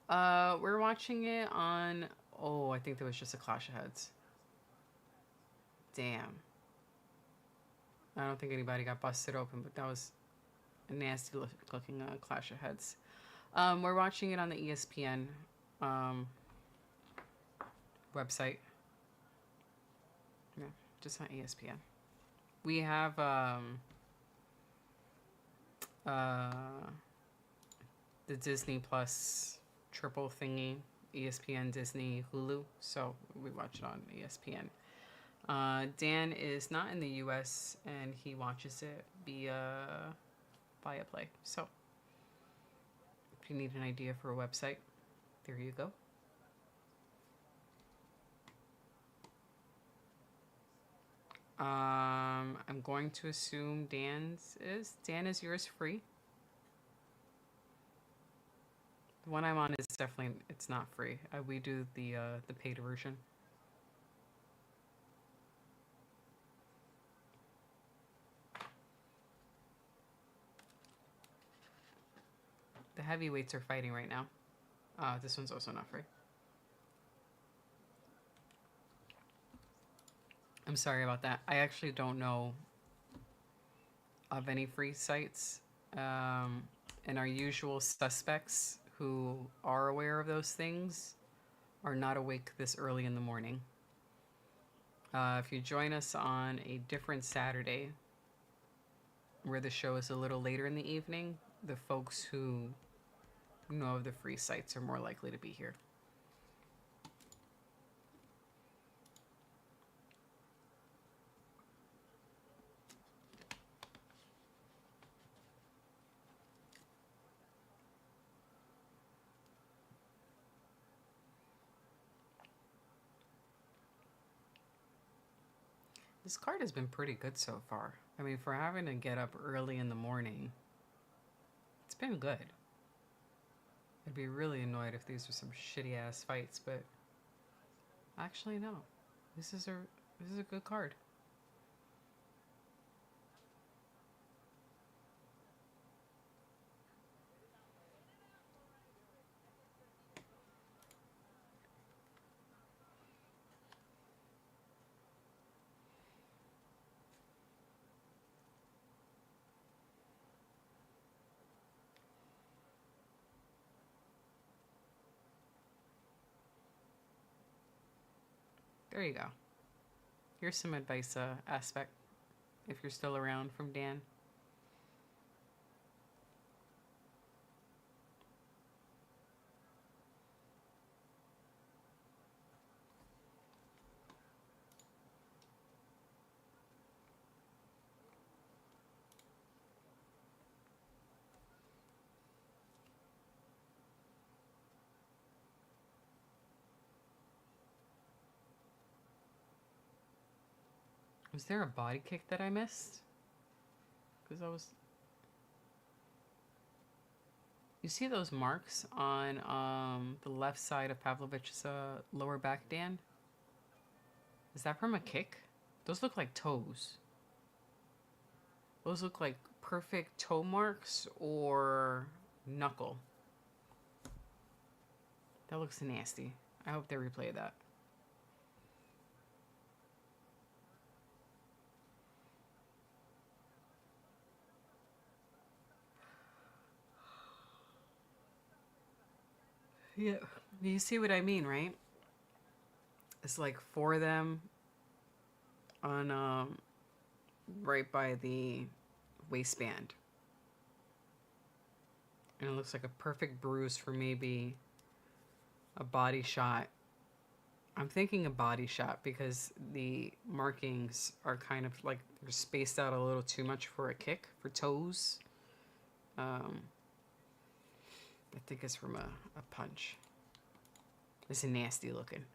We're watching it on... Oh, I think there was just a Clash of Heads. Damn. I don't think anybody got busted open, but that was a nasty looking Clash of Heads. We're watching it on the ESPN website. Yeah, just on ESPN. We have the Disney Plus triple thingy, ESPN, Disney, Hulu, so we watch it on ESPN. Dan is not in the US and he watches it via Play. So if you need an idea for a website, there you go. I'm going to assume Dan's is. Dan, is yours free? The one I'm on is definitely, it's not free. We do the paid version. The heavyweights are fighting right now. This one's also not free. I'm sorry about that. I actually don't know of any free sites. And our usual suspects who are aware of those things are not awake this early in the morning. If you join us on a different Saturday where the show is a little later in the evening, the folks who know of the free sites are more likely to be here. This card has been pretty good so far. I mean, for having to get up early in the morning, it's been good. I'd be really annoyed if these were some shitty ass fights, but actually no. This is a good card. There you go. Here's some advice aspect, if you're still around, from Dan. Was there a body kick that I missed? Because I was... You see those marks on the left side of Pavlovich's lower back, Dan? Is that from a kick? Those look like toes. Those look like perfect toe marks or knuckle. That looks nasty. I hope they replay that. Yeah. You see what I mean, right? It's like 4 of them on right by the waistband. And it looks like a perfect bruise for maybe a body shot. I'm thinking a body shot because the markings are kind of like they're spaced out a little too much for a kick, for toes. I think it's from a punch. It's nasty looking.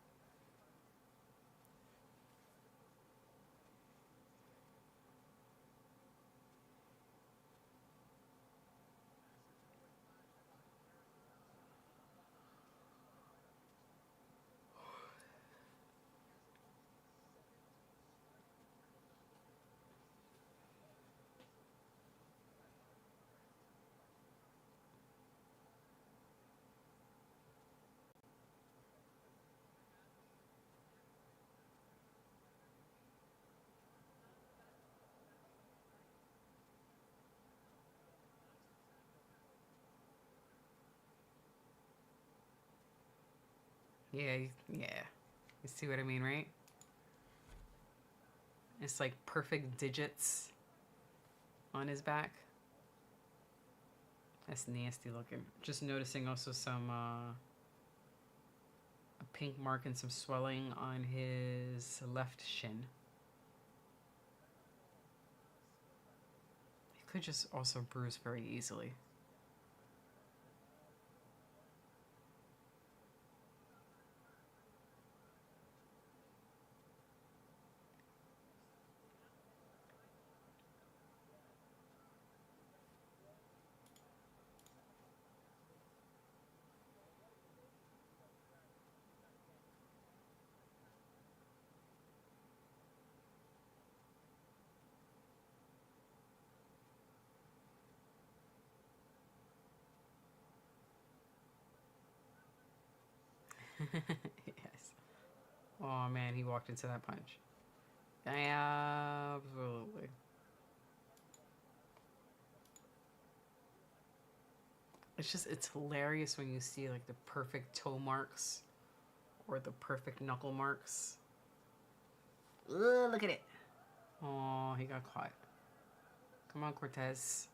Yeah, yeah. You see what I mean, right? It's like perfect digits on his back. That's nasty looking. Just noticing also some a pink mark and some swelling on his left shin. He could just also bruise very easily. Yes. Oh man, he walked into that punch. Absolutely. It's hilarious when you see like the perfect toe marks or the perfect knuckle marks. Ugh, look at it. Oh, he got caught. Come on, Cortez.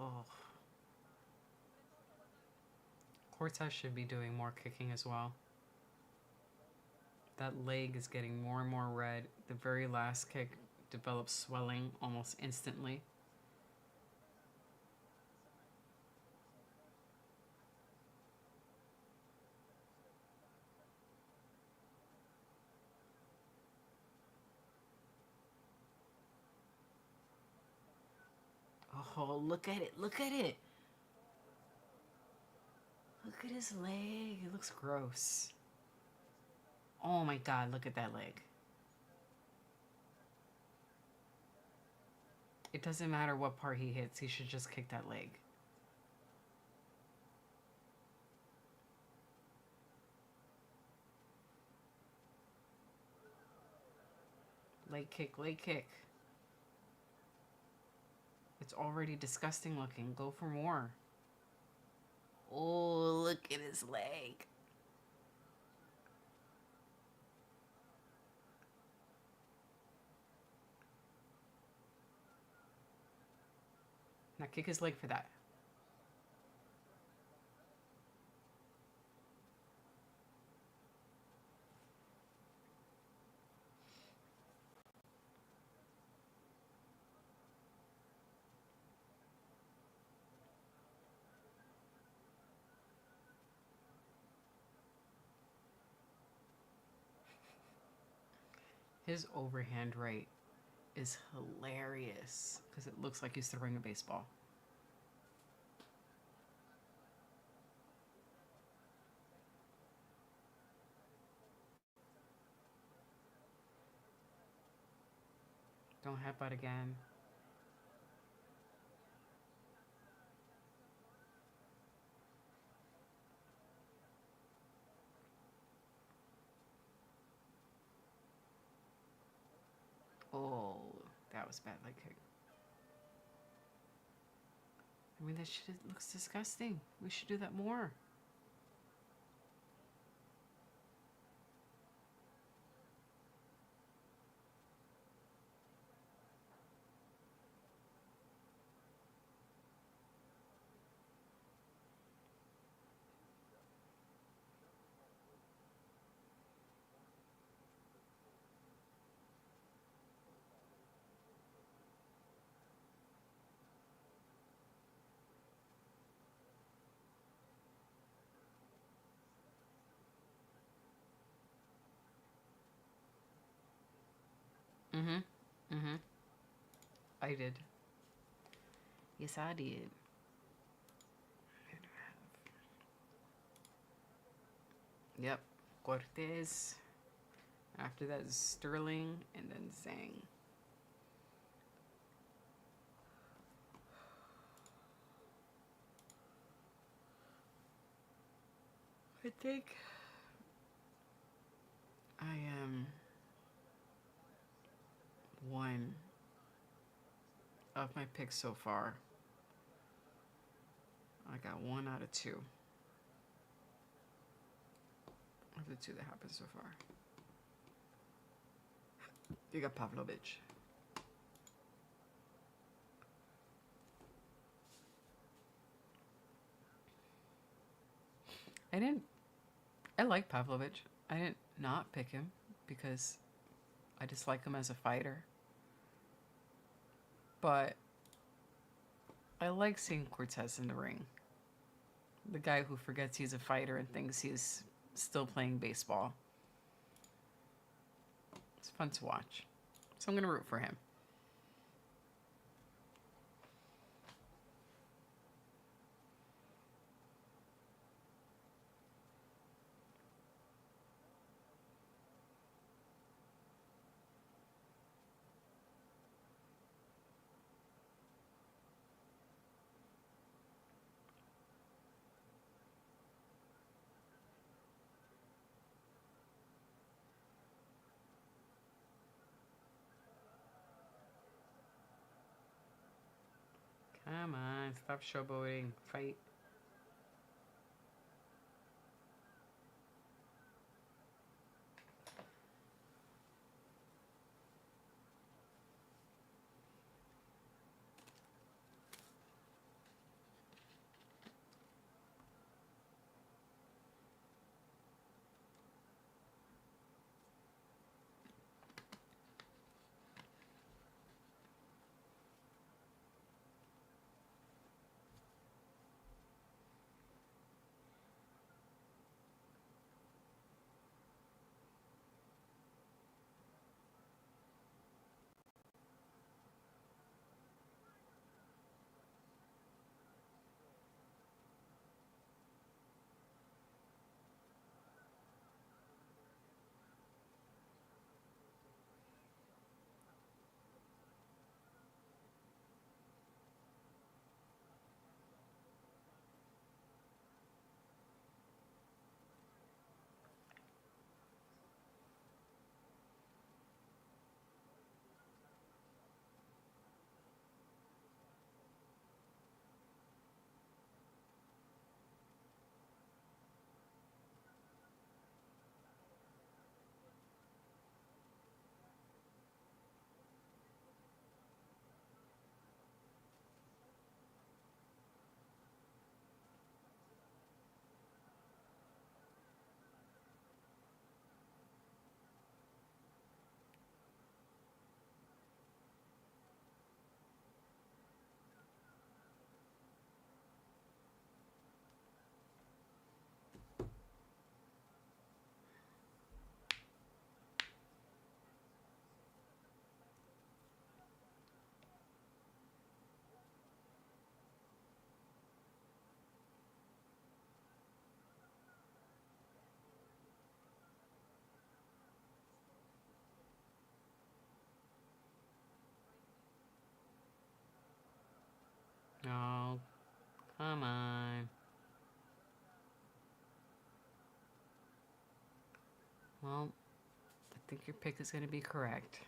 Oh. Cortez should be doing more kicking as well. That leg is getting more and more red. The very last kick develops swelling almost instantly. Oh, look at it. Look at it. Look at his leg. It looks gross. Oh my god, look at that leg. It doesn't matter what part he hits, he should just kick that leg. Leg kick, leg kick. It's already disgusting looking. Go for more. Oh, look at his leg. Now kick his leg for that. His overhand right is hilarious because it looks like he's throwing a baseball. Don't headbutt again. Oh, that was bad leg kick. I mean, that shit looks disgusting. We should do that more. Mm-hmm. Mm-hmm. I did. Yes, I did. Yep. Cortez. After that is Sterling and then Zhang. I think I am one of my picks so far. I got 1 out of 2 of the 2 that happened so far. You got Pavlovich. I like Pavlovich. I didn't not pick him because I dislike him as a fighter. But I like seeing Cortez in the ring. The guy who forgets he's a fighter and thinks he's still playing baseball. It's fun to watch. So I'm going to root for him. Come on, stop showboating. Fight. Oh, come on. Well, I think your pick is going to be correct.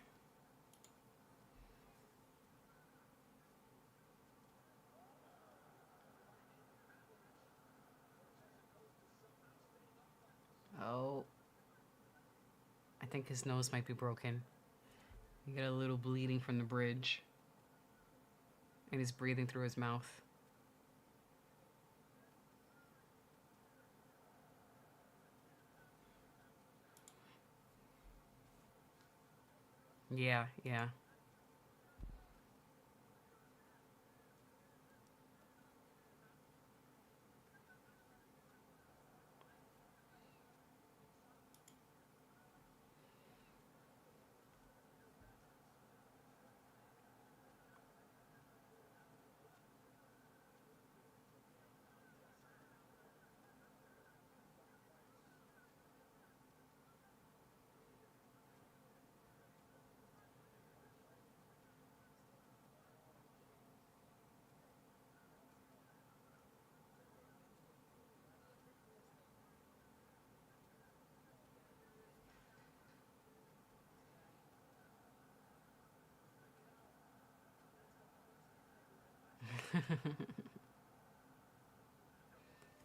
Oh, I think his nose might be broken. You get a little bleeding from the bridge. And he's breathing through his mouth. Yeah, yeah.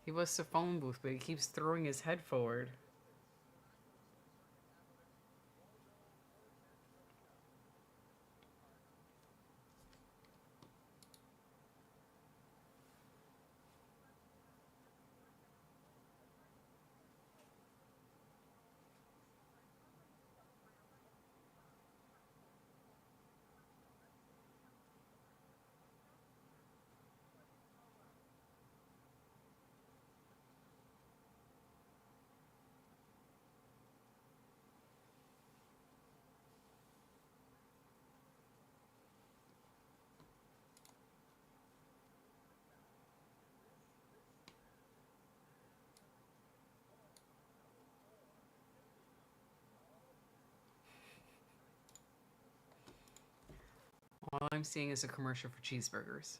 He was the phone booth, but he keeps throwing his head forward. All I'm seeing is a commercial for cheeseburgers.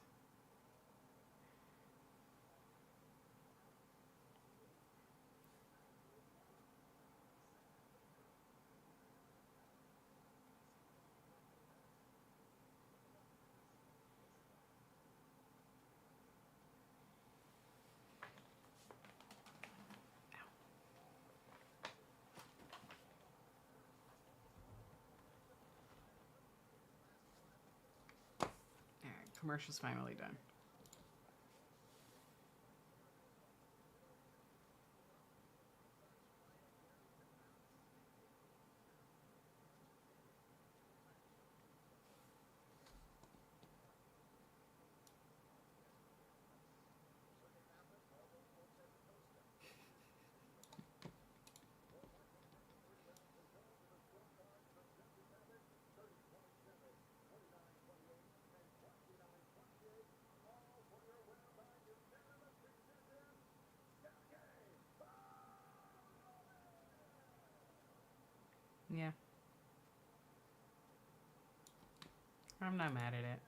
Alright, commercial's finally done. Yeah. I'm not mad at it.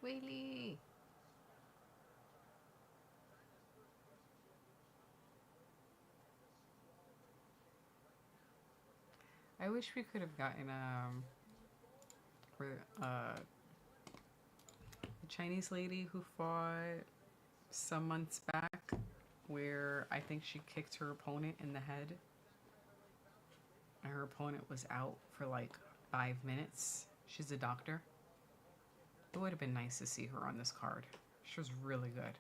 Whaley. I wish we could have gotten a Chinese lady who fought some months back, where I think she kicked her opponent in the head, and her opponent was out for like 5 minutes. She's a doctor. It would have been nice to see her on this card. She was really good.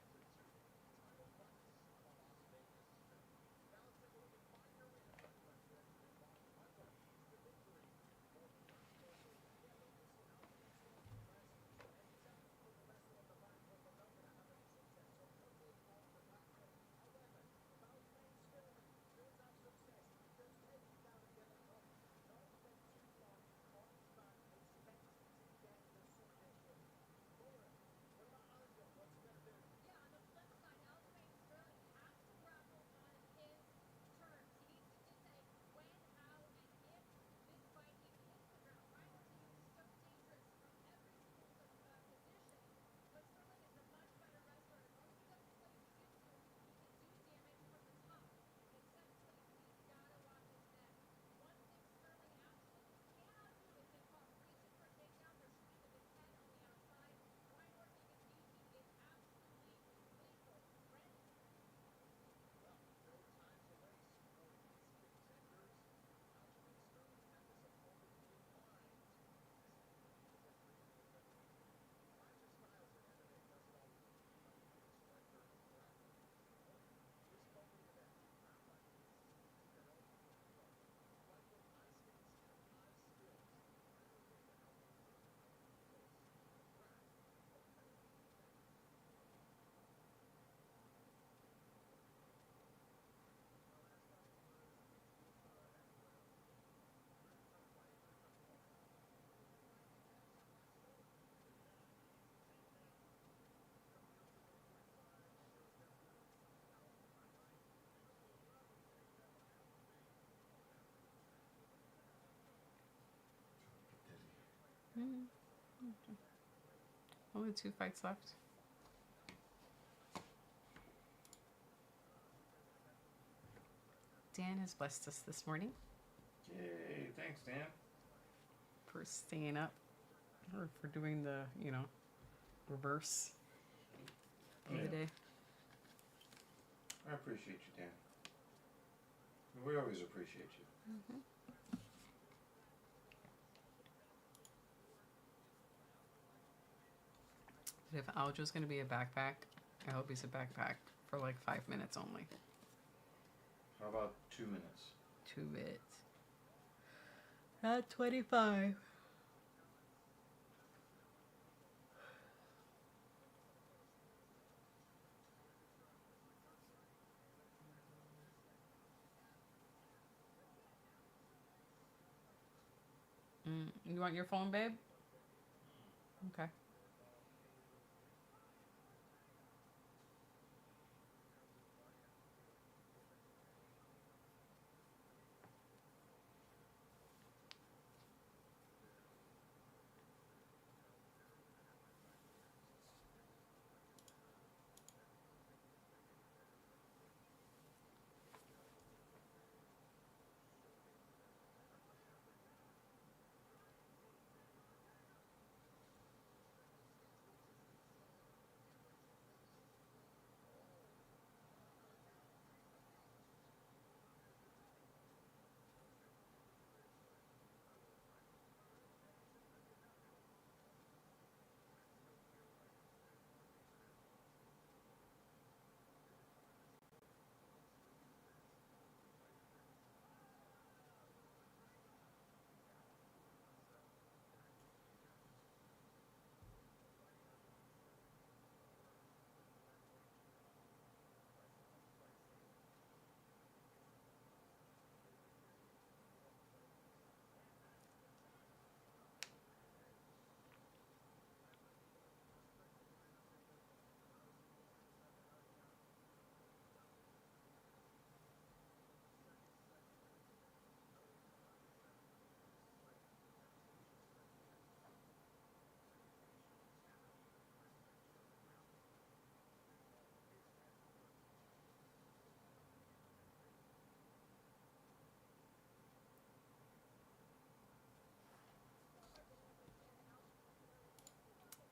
Only 2 fights left. Dan has blessed us this morning. Yay! Thanks, Dan. For staying up, or for doing the, reverse of the day. I appreciate you, Dan. We always appreciate you. Mm-hmm. If Aljo's going to be a backpack, I hope he's a backpack for like 5 minutes only. How about 2 minutes? 2 bits. At 25. You want your phone, babe? Okay.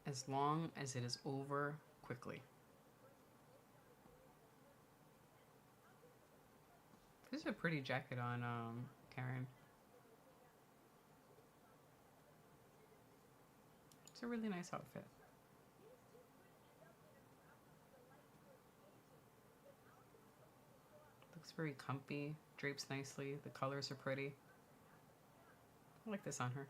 as long as it is over quickly. This is a pretty jacket on Karen. It's a really nice outfit. Looks very comfy, drapes nicely, the colors are pretty. I like this on her.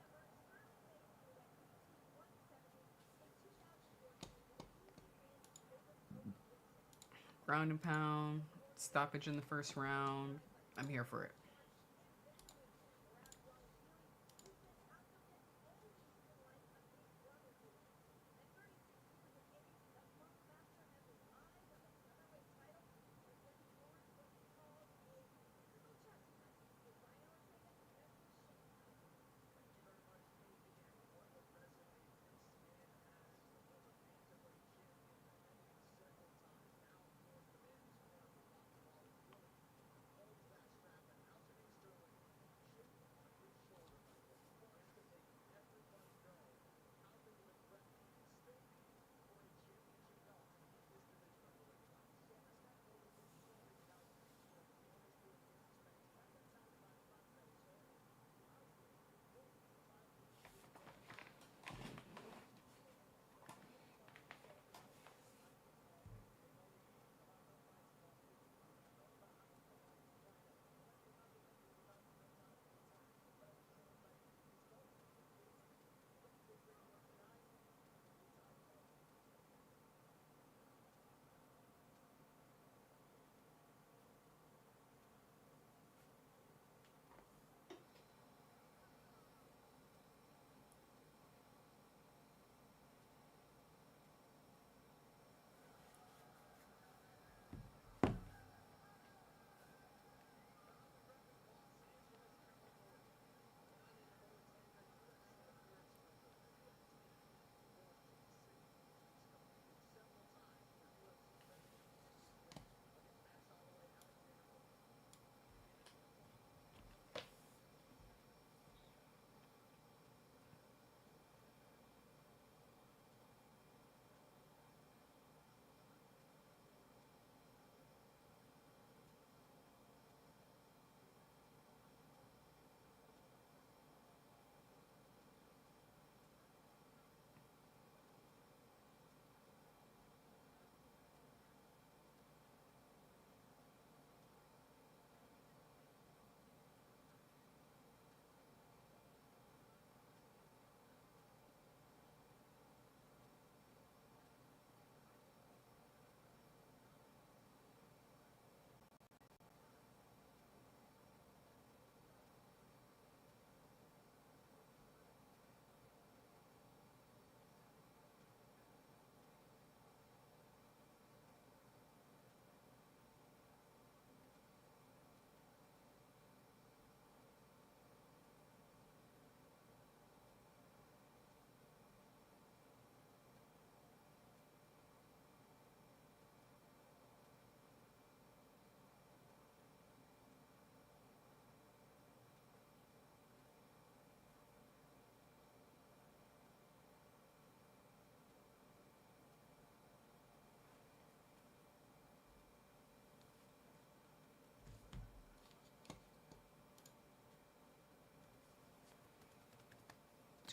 Ground and pound, stoppage in the first round. I'm here for it.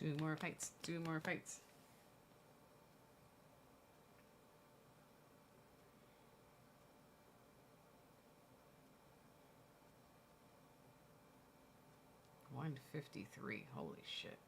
Two more fights. Two more fights. $153. Holy shit.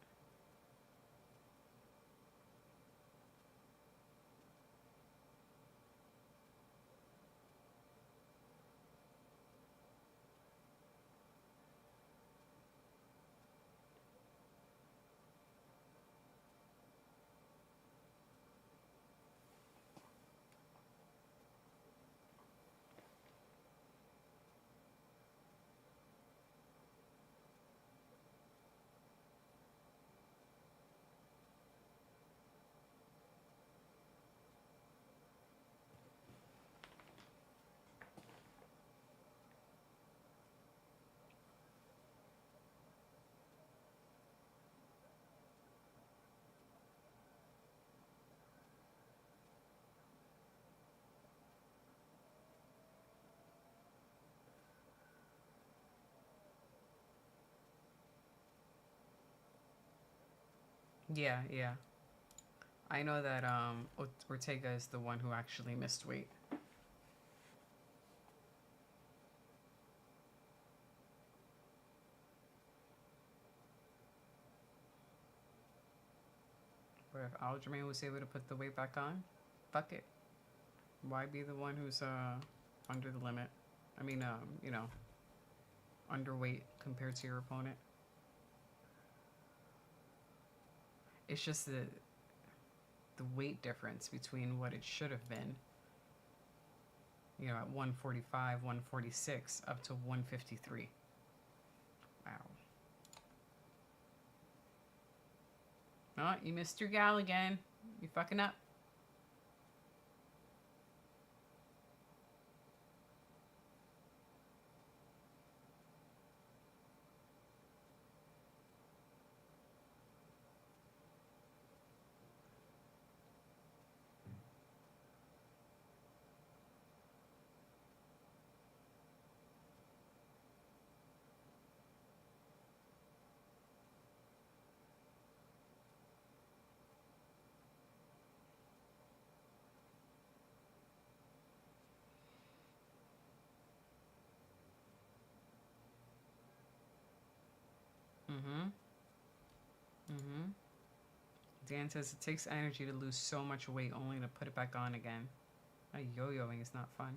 Yeah, yeah. I know that Ortega is the one who actually missed weight. But if Aljamain was able to put the weight back on, fuck it. Why be the one who's under the limit? I mean, underweight compared to your opponent. It's just the weight difference between what it should have been. At 145, 146, up to 153. Wow. Oh, you missed your gal again. You fucking up. Mm-hmm. Mm-hmm. Dan says it takes energy to lose so much weight only to put it back on again. Yo-yoing is not fun.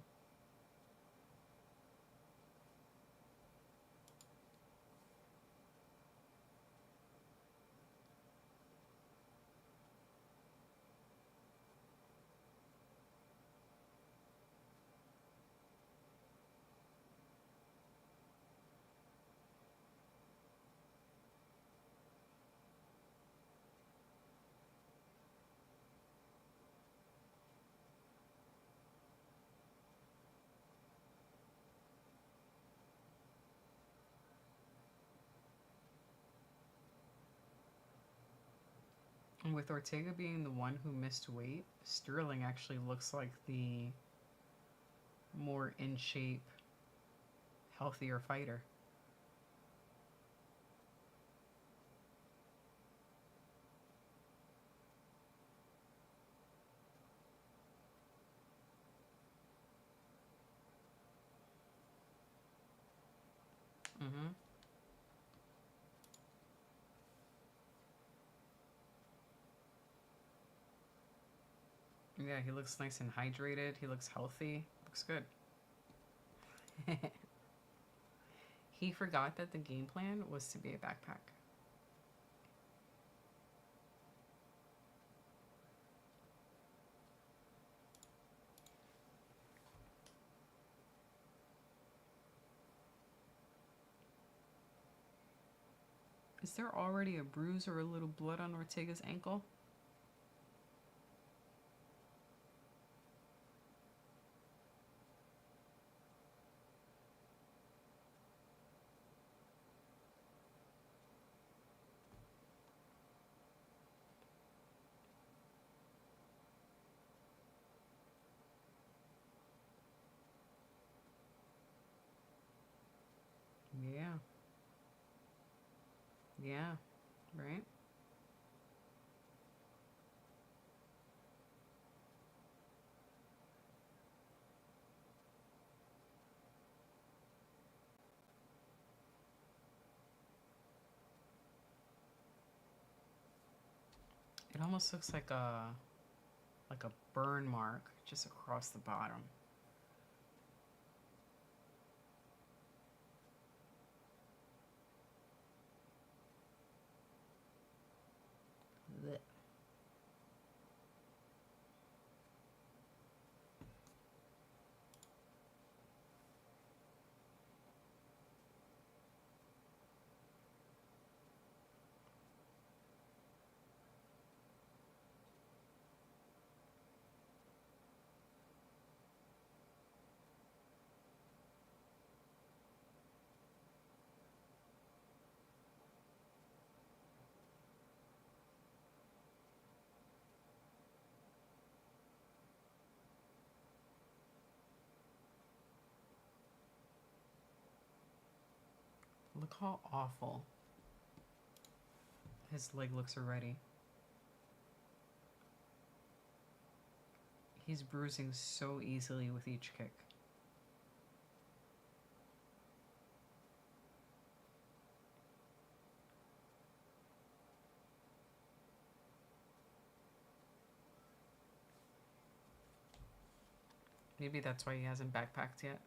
And with Ortega being the one who missed weight, Sterling actually looks like the more in shape, healthier fighter. Mm-hmm. Yeah, he looks nice and hydrated. He looks healthy. Looks good. He forgot that the game plan was to be a backpack. Is there already a bruise or a little blood on Ortega's ankle? Yeah. Yeah. Right? It almost looks like a burn mark just across the bottom. Blech. Look how awful his leg looks already. He's bruising so easily with each kick. Maybe that's why he hasn't backpacked yet.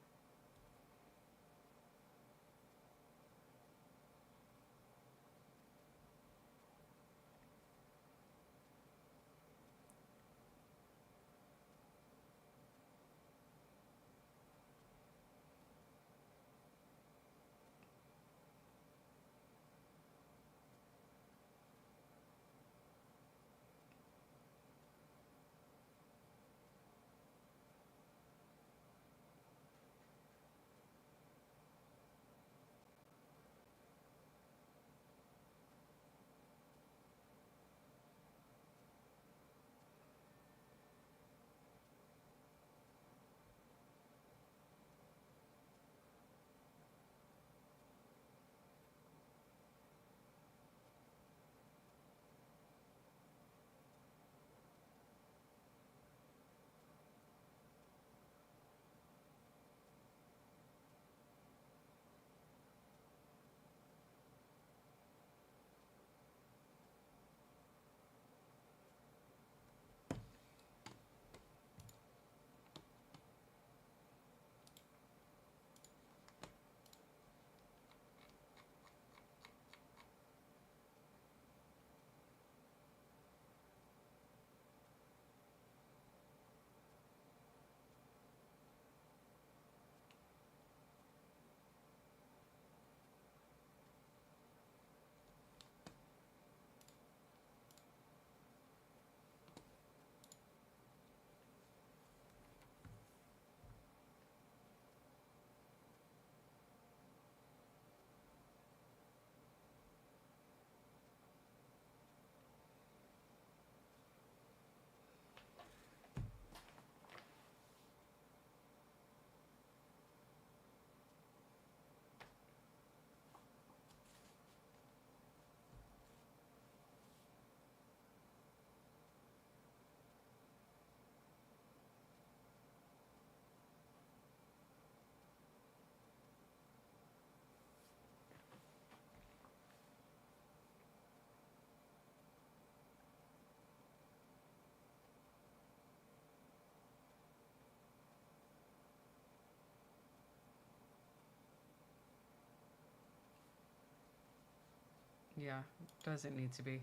Yeah, doesn't need to be.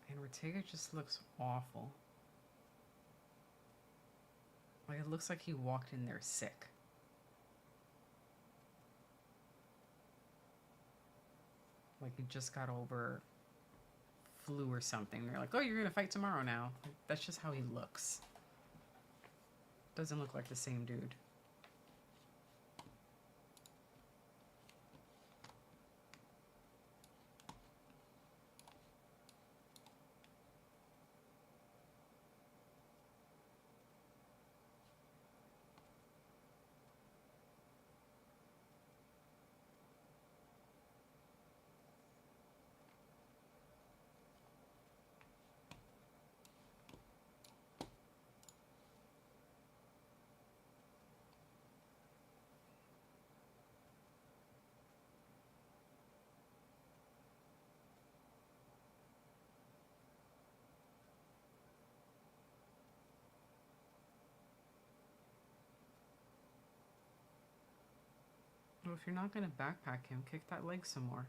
And Ortega just looks awful. Like, it looks like he walked in there sick. Like he just got over flu or something. They're like, oh, you're going to fight tomorrow now. Like, that's just how he looks. Doesn't look like the same dude. Well, if you're not going to backpack him, kick that leg some more.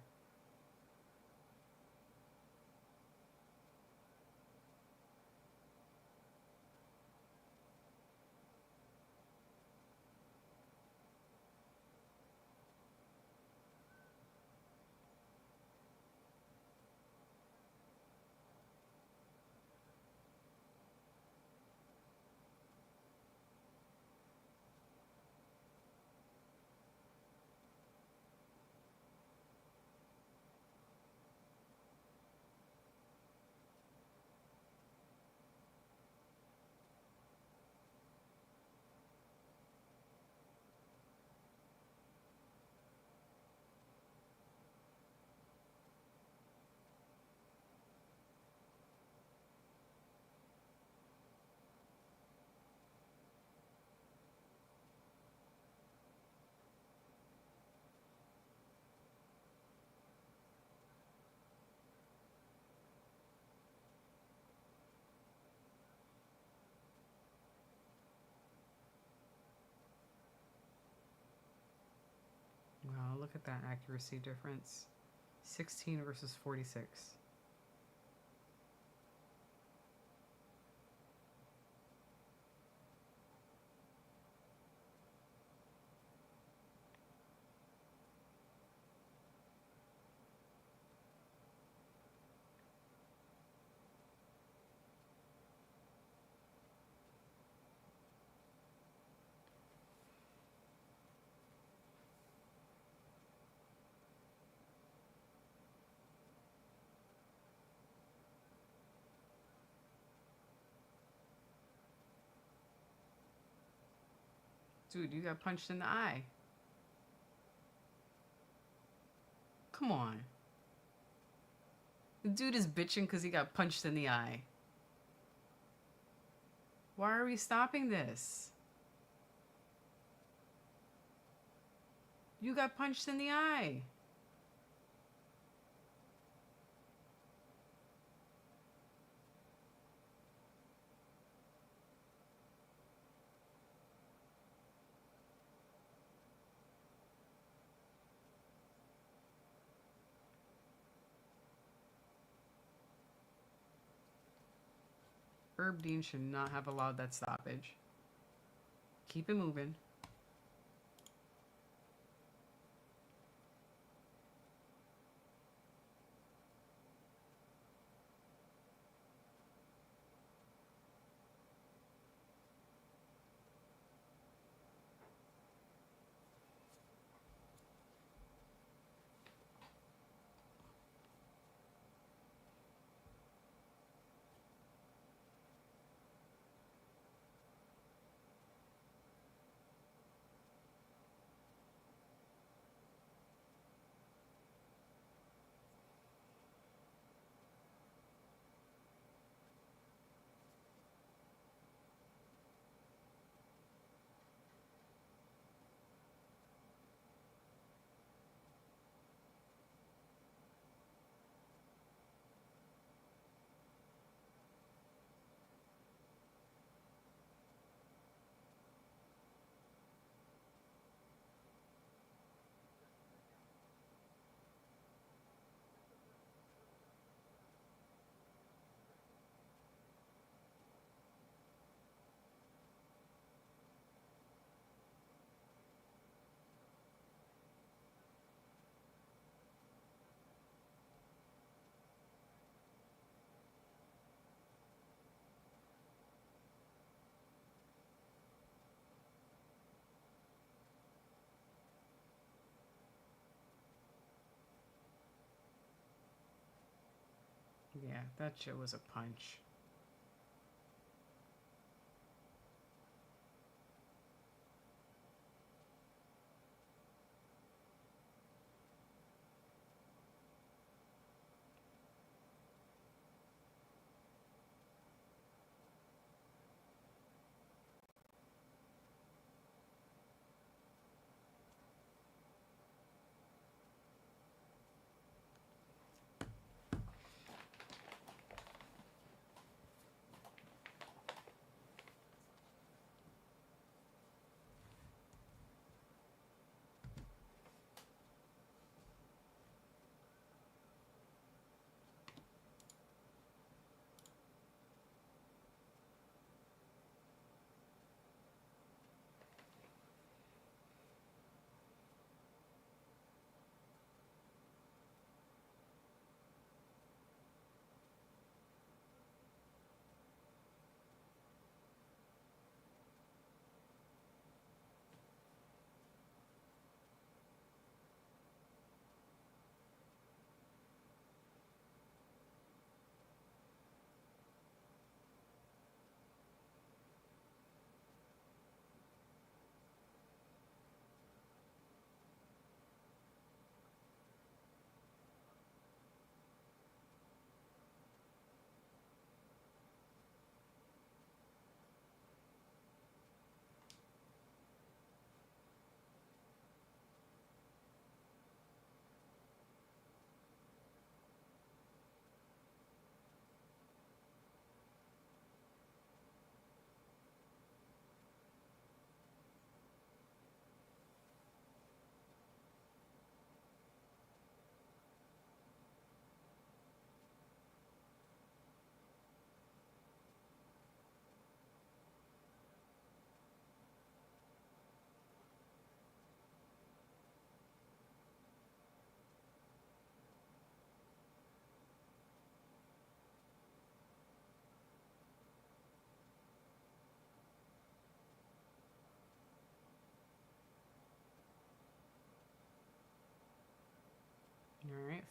that accuracy difference. 16 versus 46. Dude, you got punched in the eye. Come on. The dude is bitching because he got punched in the eye. Why are we stopping this? You got punched in the eye. Herb Dean should not have allowed that stoppage. Keep it moving. Yeah, that shit was a punch.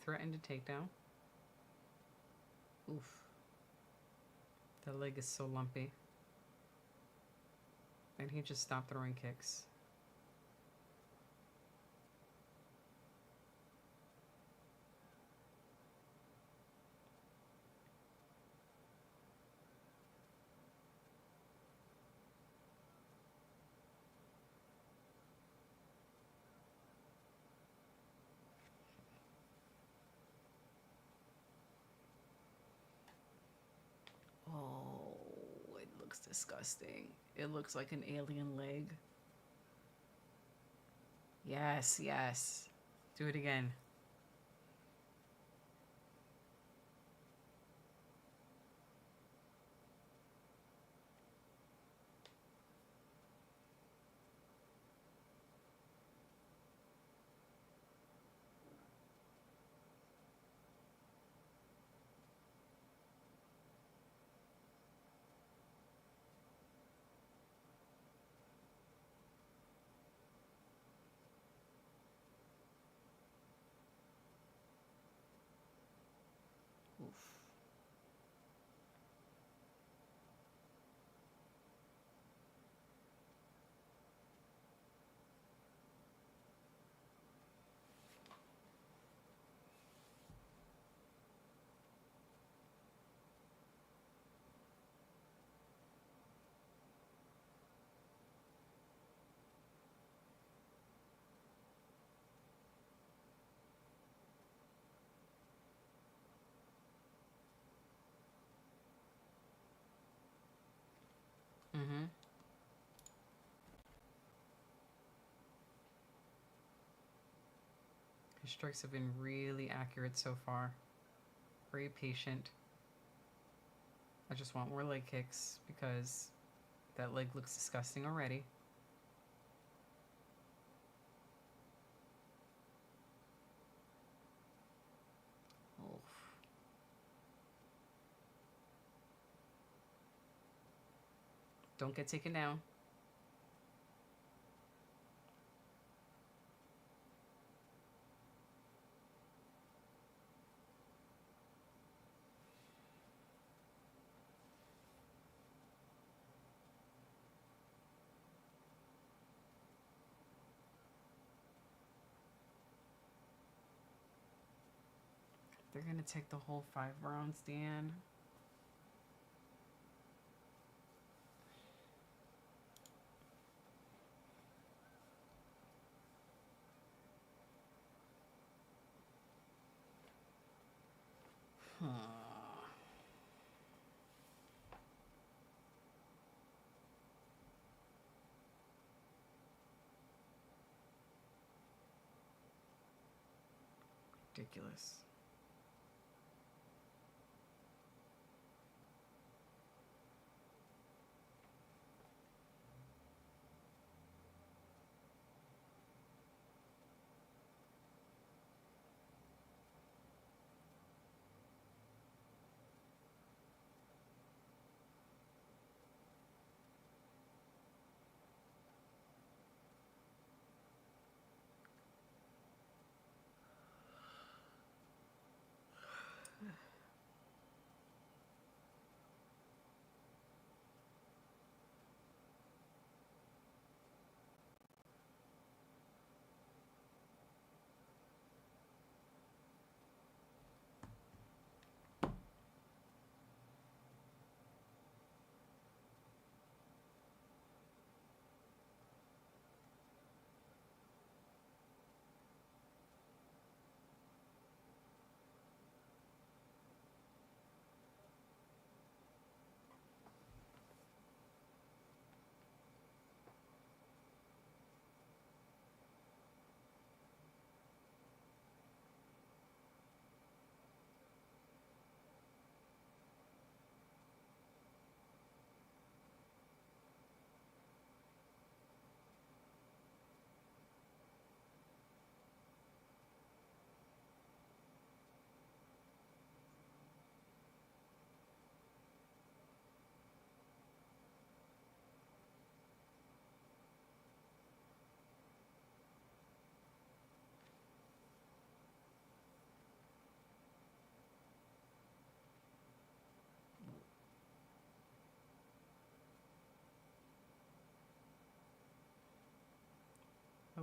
threatened a takedown. Oof. The leg is so lumpy. And he just stopped throwing kicks. Oh, it looks disgusting. It looks like an alien leg. Yes, yes. Do it again. Oof. Mm-hmm. His strikes have been really accurate so far. Very patient. I just want more leg kicks because that leg looks disgusting already. Oof. Don't get taken down. They're gonna take the whole 5 rounds, Dan. Ridiculous.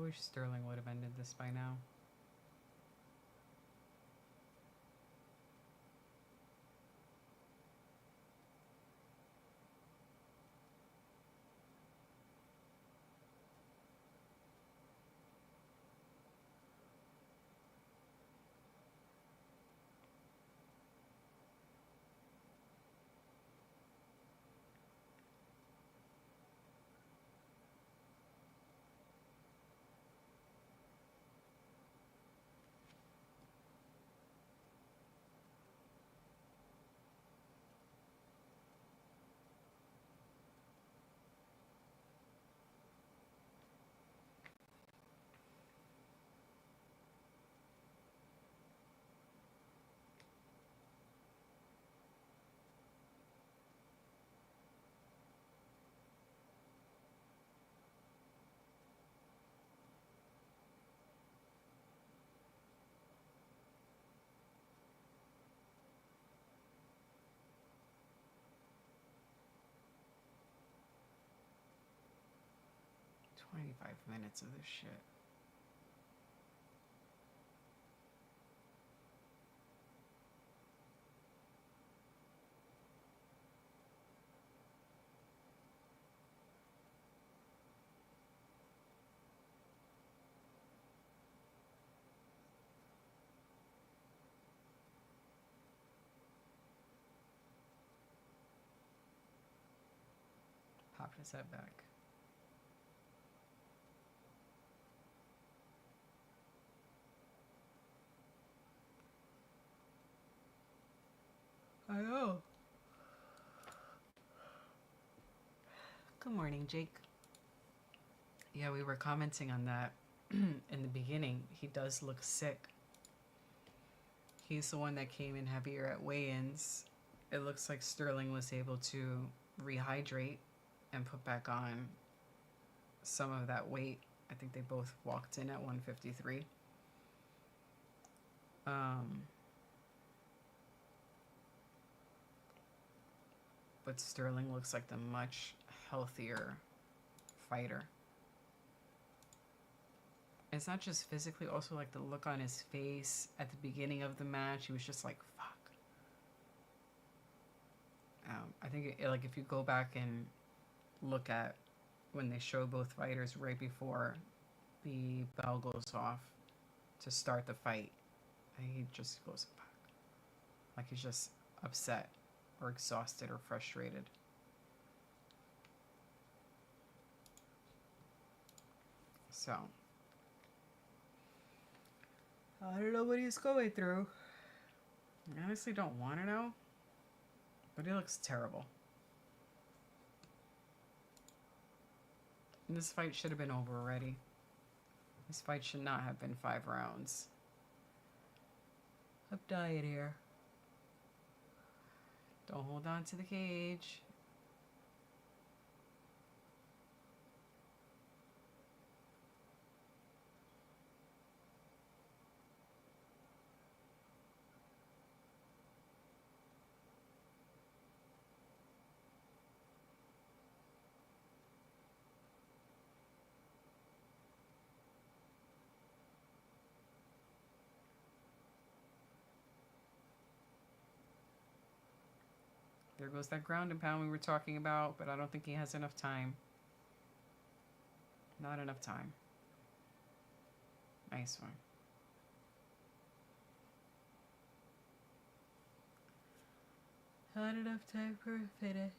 wish Sterling would have ended this by now. "25 minutes of this shit." Popped his head back. I know. Good morning, Jake. Yeah, we were commenting on that in the beginning. He does look sick. He's the one that came in heavier at weigh-ins. It looks like Sterling was able to rehydrate and put back on some of that weight. I think they both walked in at 153. But Sterling looks like the much healthier fighter. It's not just physically, also like the look on his face at the beginning of the match. He was just like, fuck. I think like if you go back and look at when they show both fighters right before the bell goes off to start the fight, he just goes back. Like he's just upset or exhausted or frustrated. So I don't know what he's going through. I honestly don't want to know, but he looks terrible. And this fight should have been over already. This fight should not have been 5 rounds. I'm dying here. Don't hold on to the cage. There goes that ground and pound we were talking about, but I don't think he has enough time. Not enough time. Nice one. Not enough time for a finish.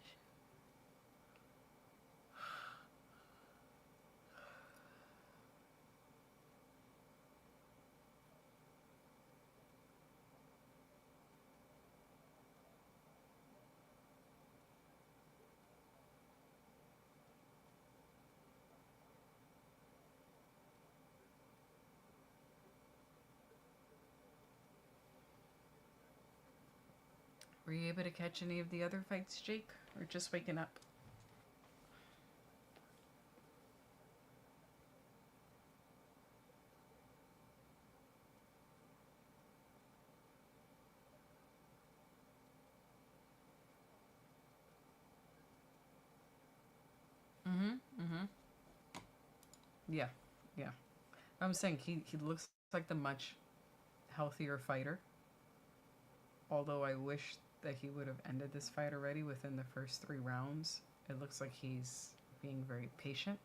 Were you able to catch any of the other fights, Jake? Or just waking up? Yeah, yeah. I'm saying he looks like the much healthier fighter. Although I wish that he would have ended this fight already within the first 3 rounds. It looks like he's being very patient.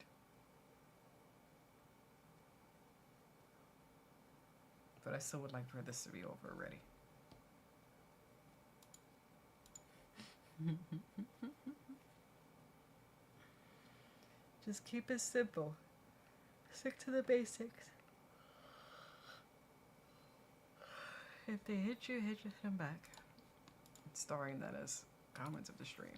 But I still would like for this to be over already. Just keep it simple. Stick to the basics. If they hit you them back. Starring that as comments of the stream.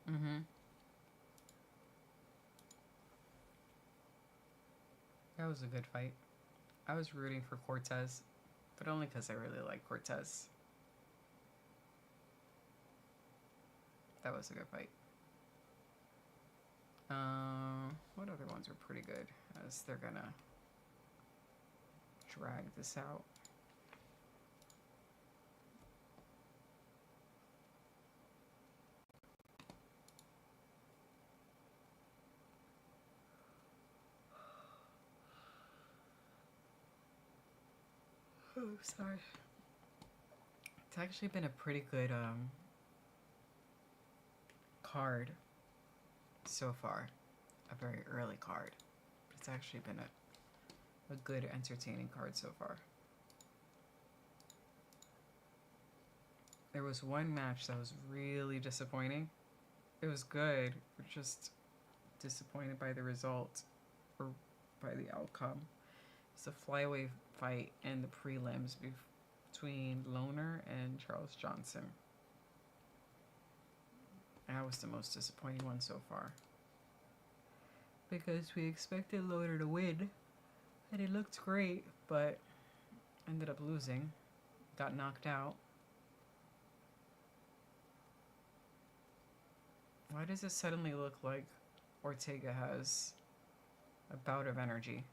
Mm-hmm. That was a good fight. I was rooting for Cortez, but only because I really like Cortez. That was a good fight. What other ones are pretty good? As they're gonna drag this out. Oh, sorry. It's actually been a pretty good card so far. A very early card. It's actually been a good, entertaining card so far. There was one match that was really disappointing. It was good, but just disappointed by the result or by the outcome. It's a flyweight fight in the prelims between Loner and Charles Johnson. That was the most disappointing one so far. Because we expected Loner to win, and he looked great, but ended up losing. Got knocked out. Why does it suddenly look like Ortega has a bout of energy?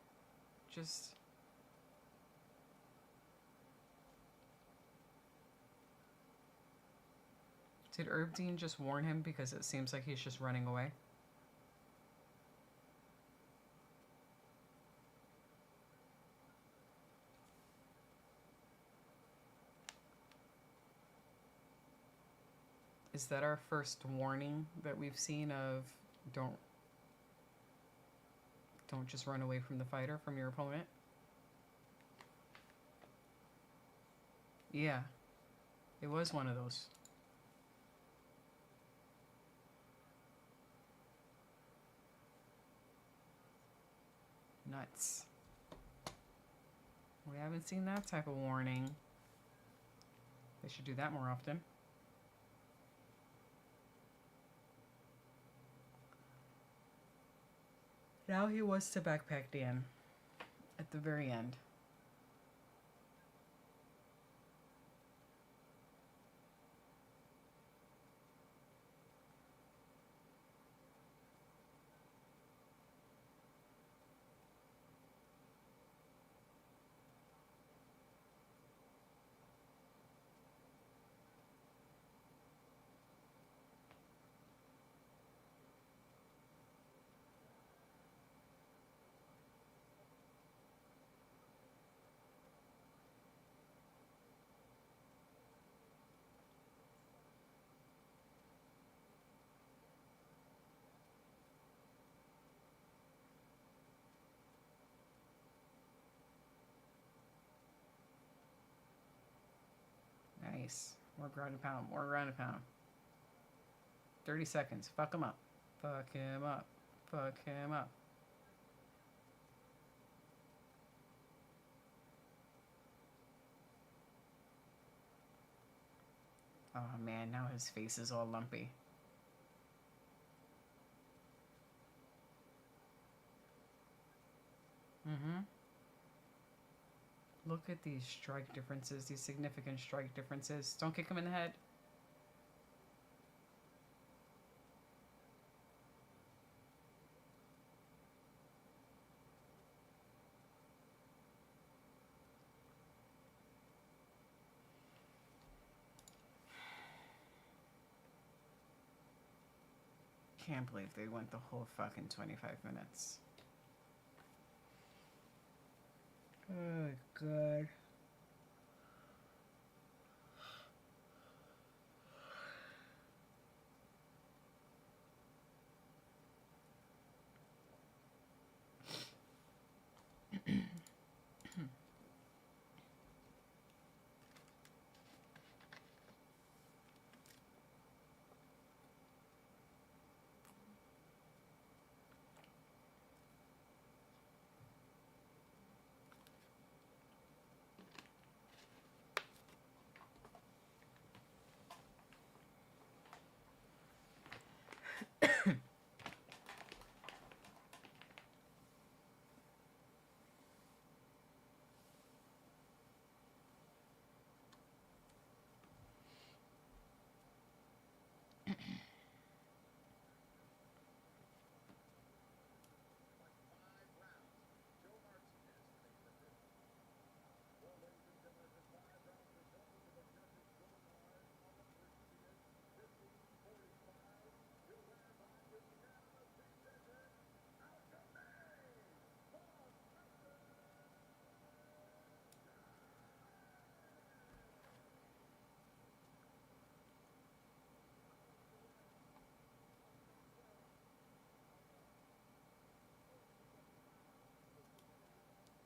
Just... Did Herb Dean just warn him because it seems like he's just running away? Is that our first warning that we've seen of don't just run away from the fighter, from your opponent? Yeah. It was one of those. Nuts. We haven't seen that type of warning. They should do that more often. Now he wants to backpack Dan at the very end. Nice. More ground and pound. More ground and pound. 30 seconds. Fuck him up. Fuck him up. Fuck him up. Oh man, now his face is all lumpy. Mm-hmm. Look at these strike differences, these significant strike differences. Don't kick him in the head. Can't believe they went the whole fucking 25 minutes. Oh, God.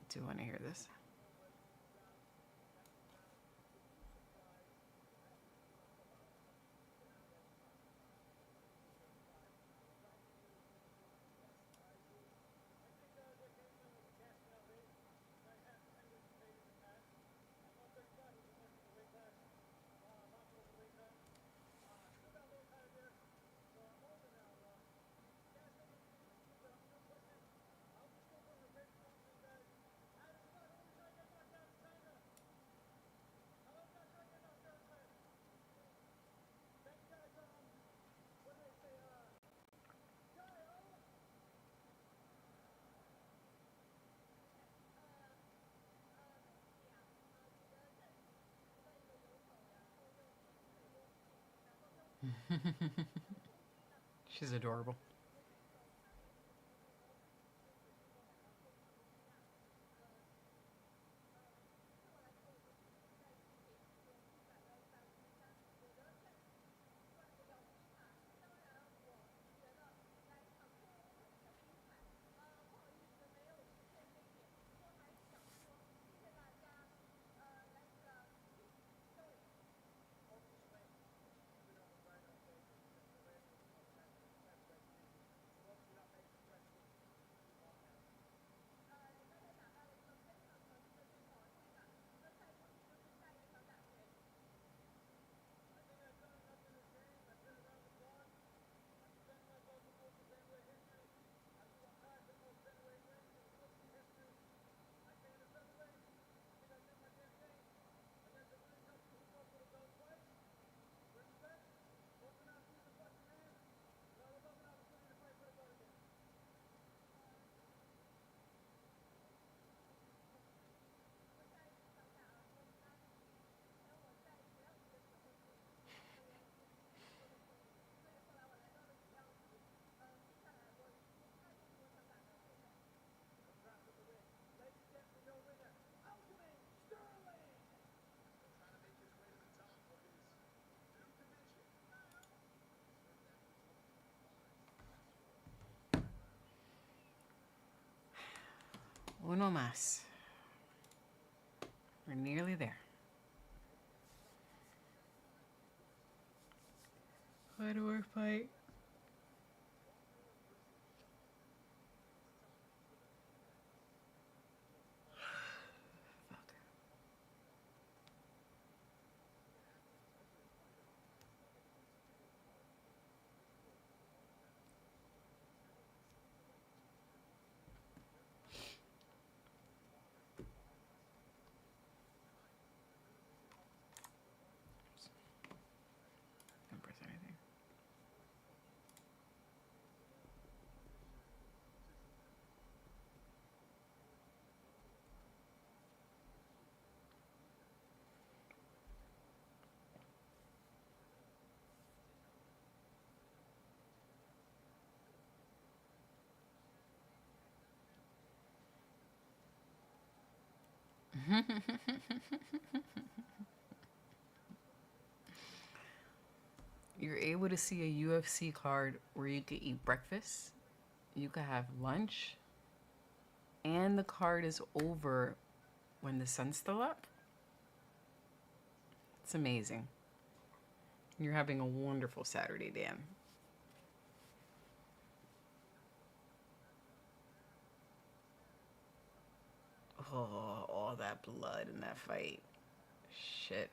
Do you want to hear this? She's adorable. Uno más. We're nearly there. Hardcore fight. You're able to see a UFC card where you could eat breakfast, you could have lunch, and the card is over when the sun's still up. It's amazing. You're having a wonderful Saturday, Dan. Oh, all that blood in that fight. Shit.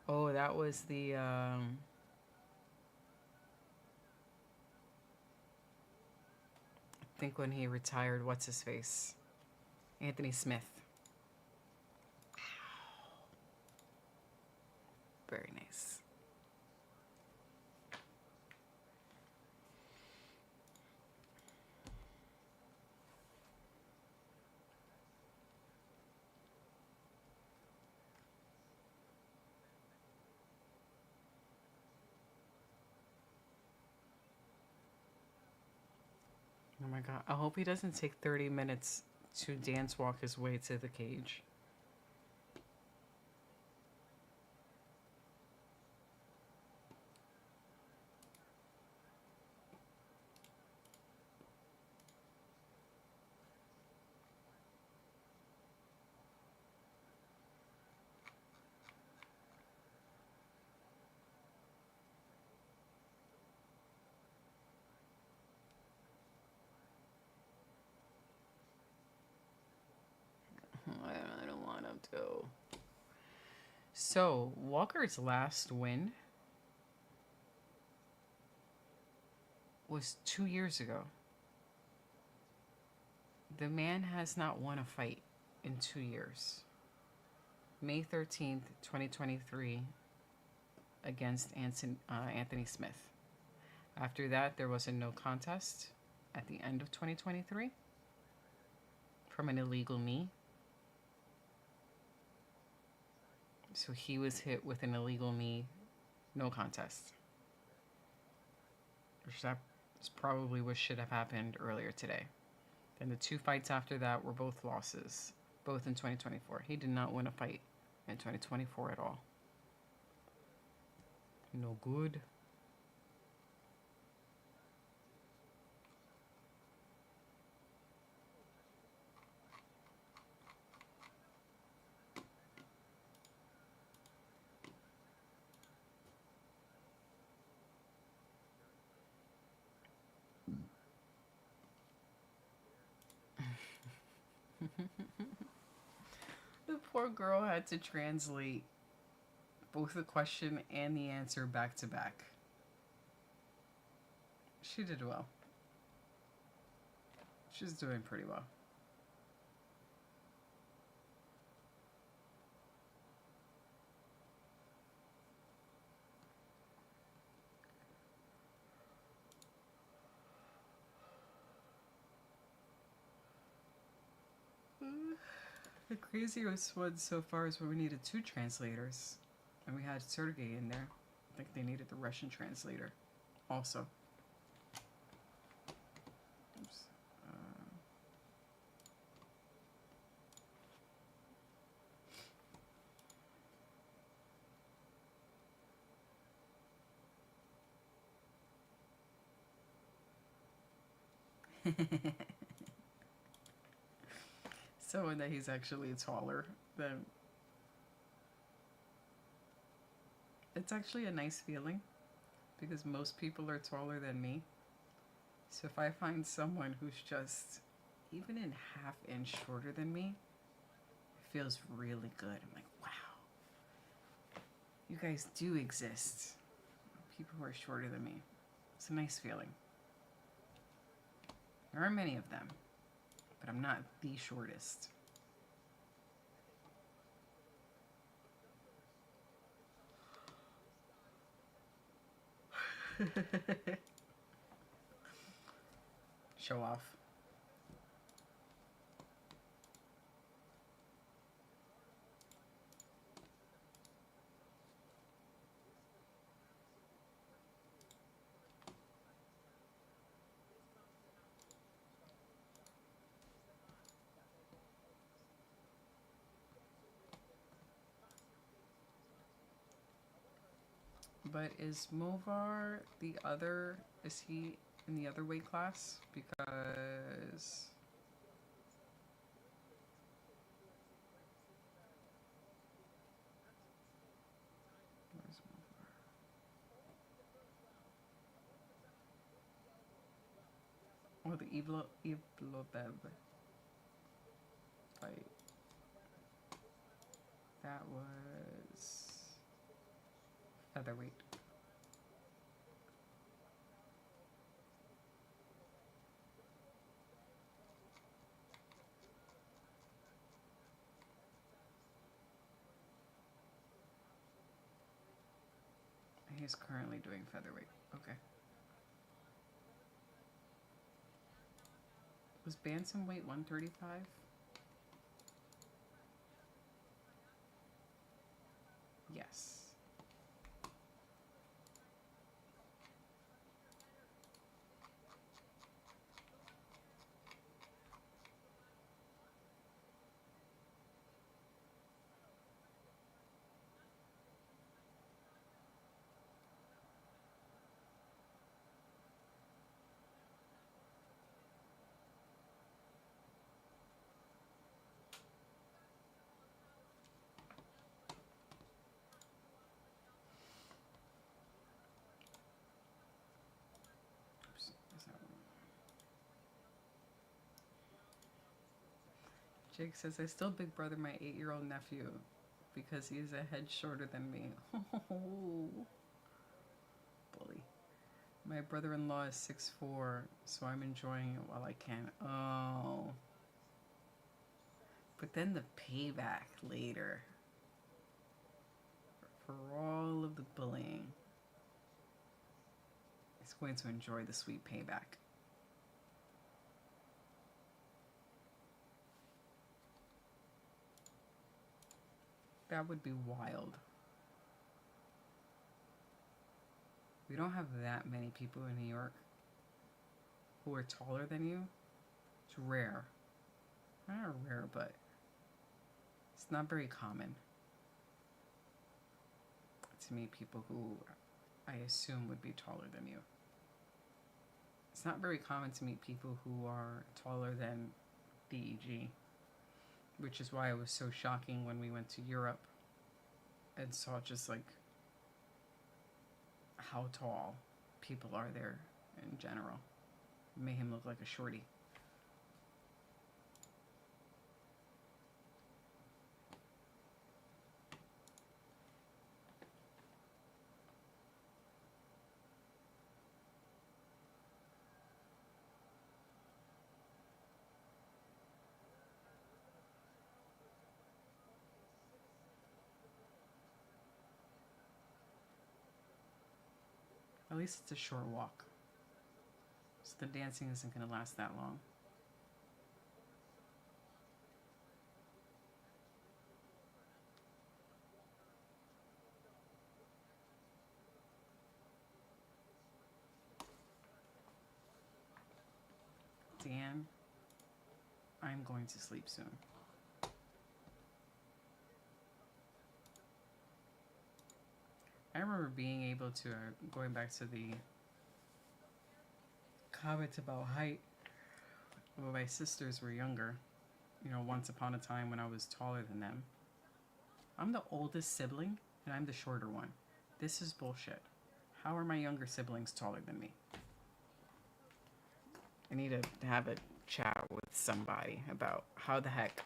Oh, that was the I think when he retired, what's his face? Anthony Smith. Very nice. Oh my god. I hope he doesn't take 30 minutes to dance walk his way to the cage. I don't want him to. So, Walker's last win was 2 years ago. The man has not won a fight in 2 years. May 13th, 2023, against Anthony Smith. After that, there was a no contest at the end of 2023 from an illegal knee. So he was hit with an illegal knee, no contest. Which that is probably what should have happened earlier today. Then the 2 fights after that were both losses, both in 2024. He did not win a fight in 2024 at all. No good. The poor girl had to translate both the question and the answer back to back. She did well. She's doing pretty well. The craziest one so far is where we needed 2 translators. And we had Sergey in there. I think they needed the Russian translator also. Oops. So, and that he's actually taller than. It's actually a nice feeling because most people are taller than me. So if I find someone who's just even in half inch shorter than me, it feels really good. I'm like, wow, you guys do exist. People who are shorter than me. It's a nice feeling. There are many of them, but I'm not the shortest. Show off. But is Movar the other? Is he in the other weight class? Because where's Movar? Oh, the Evlobev fight. That was featherweight. He's currently doing featherweight. Okay. Was bantamweight 135? Yes. Oops, is that one? Jake says, I still big brother my 8-year-old nephew because he's a head shorter than me. Bully. My brother-in-law is 6'4", so I'm enjoying it while I can. Oh. But then the payback later for all of the bullying. He's going to enjoy the sweet payback. That would be wild. We don't have that many people in New York who are taller than you. It's rare. Not rare, but it's not very common to meet people who I assume would be taller than you. It's not very common to meet people who are taller than DEG, which is why it was so shocking when we went to Europe and saw just like how tall people are there in general. It made him look like a shorty. At least it's a short walk, so the dancing isn't going to last that long. Dan, I'm going to sleep soon. I remember being able to, going back to the comment about height, when my sisters were younger, you know, once upon a time when I was taller than them. I'm the oldest sibling, and I'm the shorter one. This is bullshit. How are my younger siblings taller than me? I need to have a chat with somebody about how the heck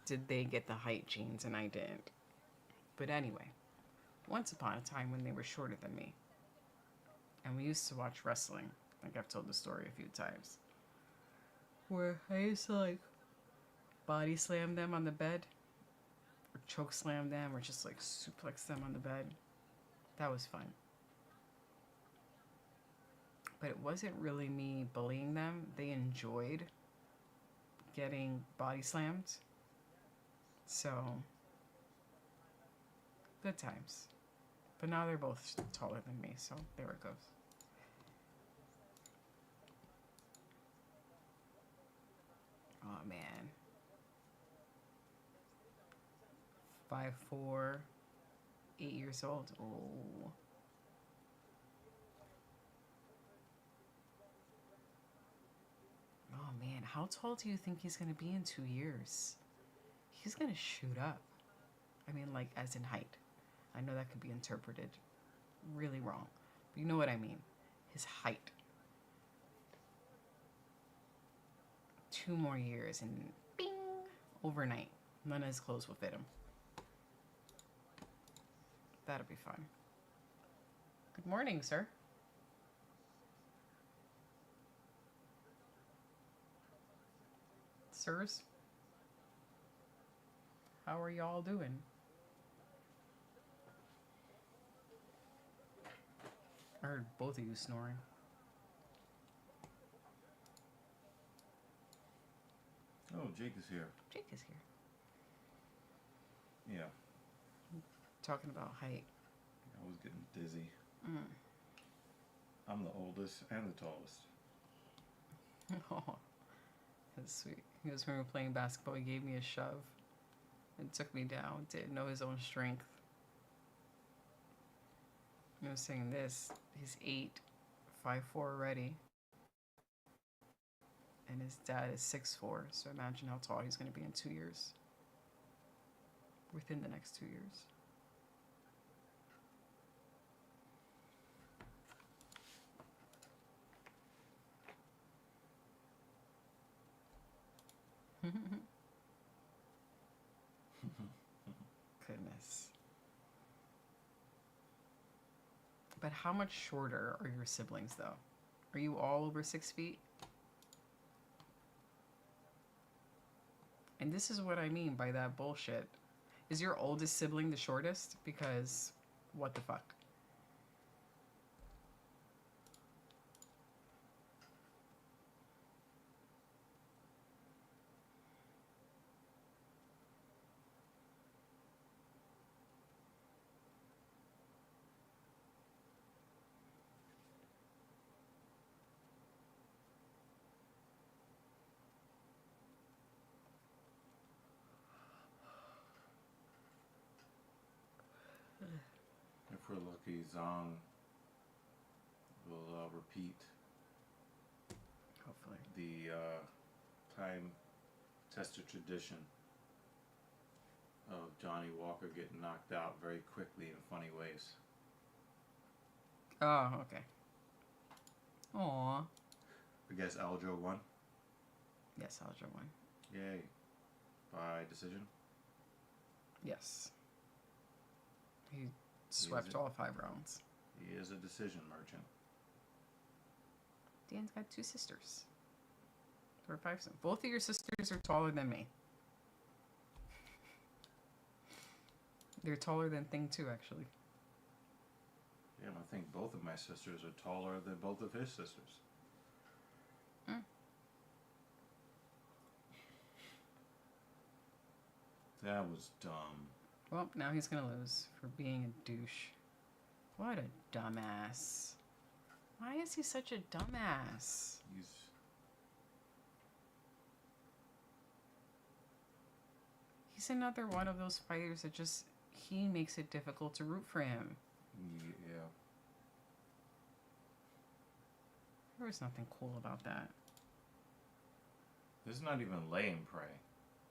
did they get the height genes and I didn't. But anyway, once upon a time when they were shorter than me, and we used to watch wrestling, like I've told the story a few times, where I used to like body slam them on the bed, or choke slam them, or just like suplex them on the bed. That was fun. But it wasn't really me bullying them. They enjoyed getting body slammed. So, good times. But now they're both taller than me, so there it goes. Oh man. 5'4", 8 years old. Oh. How tall do you think he's going to be in 2 years? He's going to shoot up. I mean, like, as in height. I know that could be interpreted really wrong. But you know what I mean. His height. 2 more years and bing! Overnight. None of his clothes will fit him. That'll be fun. Good morning, sir. Sirs? How are y'all doing? I heard both of you snoring. Oh, Jake is here. Jake is here. Yeah. Talking about height. I was getting dizzy. Mm. I'm the oldest and the tallest. Oh, that's sweet. He was when we were playing basketball. He gave me a shove and took me down. Didn't know his own strength. I was saying this. He's 8, 5'4" already. And his dad is 6'4". So imagine how tall he's going to be in 2 years. Within the next 2 years. Goodness. But how much shorter are your siblings, though? Are you all over 6 feet? And this is what I mean by that bullshit. Is your oldest sibling the shortest? Because what the fuck? If we're lucky, Zhang will repeat Hopefully. the time-tested tradition of Johnny Walker getting knocked out very quickly in funny ways. Oh, okay. Aww. I guess Aljo won. Yes, Aljo won. Yay. By decision. Yes. He swept all 5 rounds. He is a decision merchant. Dan's got 2 sisters. Or 5. Both of your sisters are taller than me. They're taller than Thing 2, actually. Yeah, and I think both of my sisters are taller than both of his sisters. Mm. That was dumb. Well, now he's gonna lose for being a douche. What a dumbass. Why is he such a dumbass? He's another one of those fighters that just, he makes it difficult to root for him. Yeah. There was nothing cool about that. This is not even laying prey,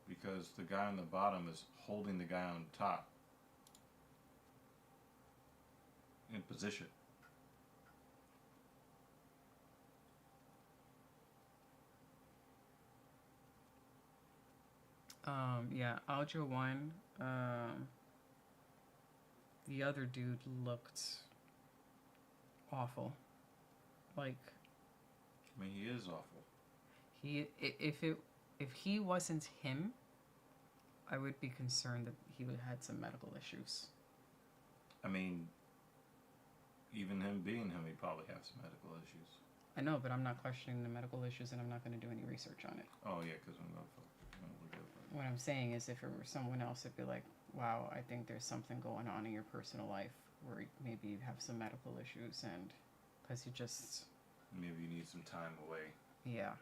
because the guy on the bottom is holding the guy on top in position. Yeah, Aljo won. The other dude looked awful. Like, I mean, he is awful. If he wasn't him, I would be concerned that he would have had some medical issues. I mean, even him being him, he'd probably have some medical issues. I know, but I'm not questioning the medical issues, and I'm not going to do any research on it. Oh yeah, because I'm going to. What I'm saying is, if it were someone else, it'd be like, wow, I think there's something going on in your personal life where maybe you have some medical issues, and because you just... Maybe you need some time away. Yeah.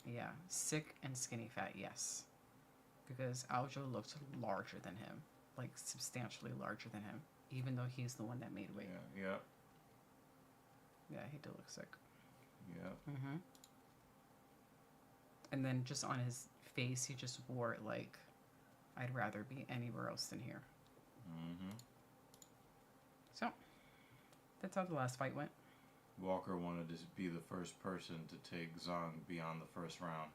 Yeah. Sick and skinny fat, yes. Because Aljo looked larger than him. Like, substantially larger than him. Even though he's the one that made weight. Yeah. Yeah, he did look sick. Yeah. Mm-hmm. And then just on his face, he just wore it like, I'd rather be anywhere else than here. Mm-hmm. So, that's how the last fight went. Walker wanted to be the first person to take Zhang beyond the first round.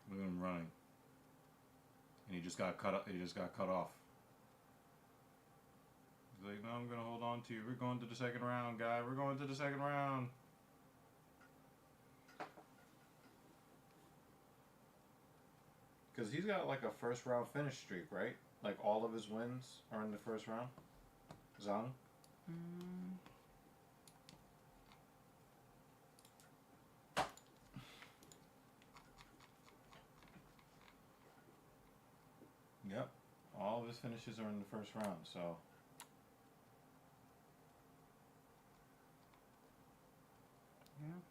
Look at him running, and he just got cut. He just got cut off. He's like, "No, I'm gonna hold on to you. We're going to the second round, guy. We're going to the second round." Because he's got like a first round finish streak, right? Like all of his wins are in the first round. Zhang. Yep. All of his finishes are in the first round, so. Yeah.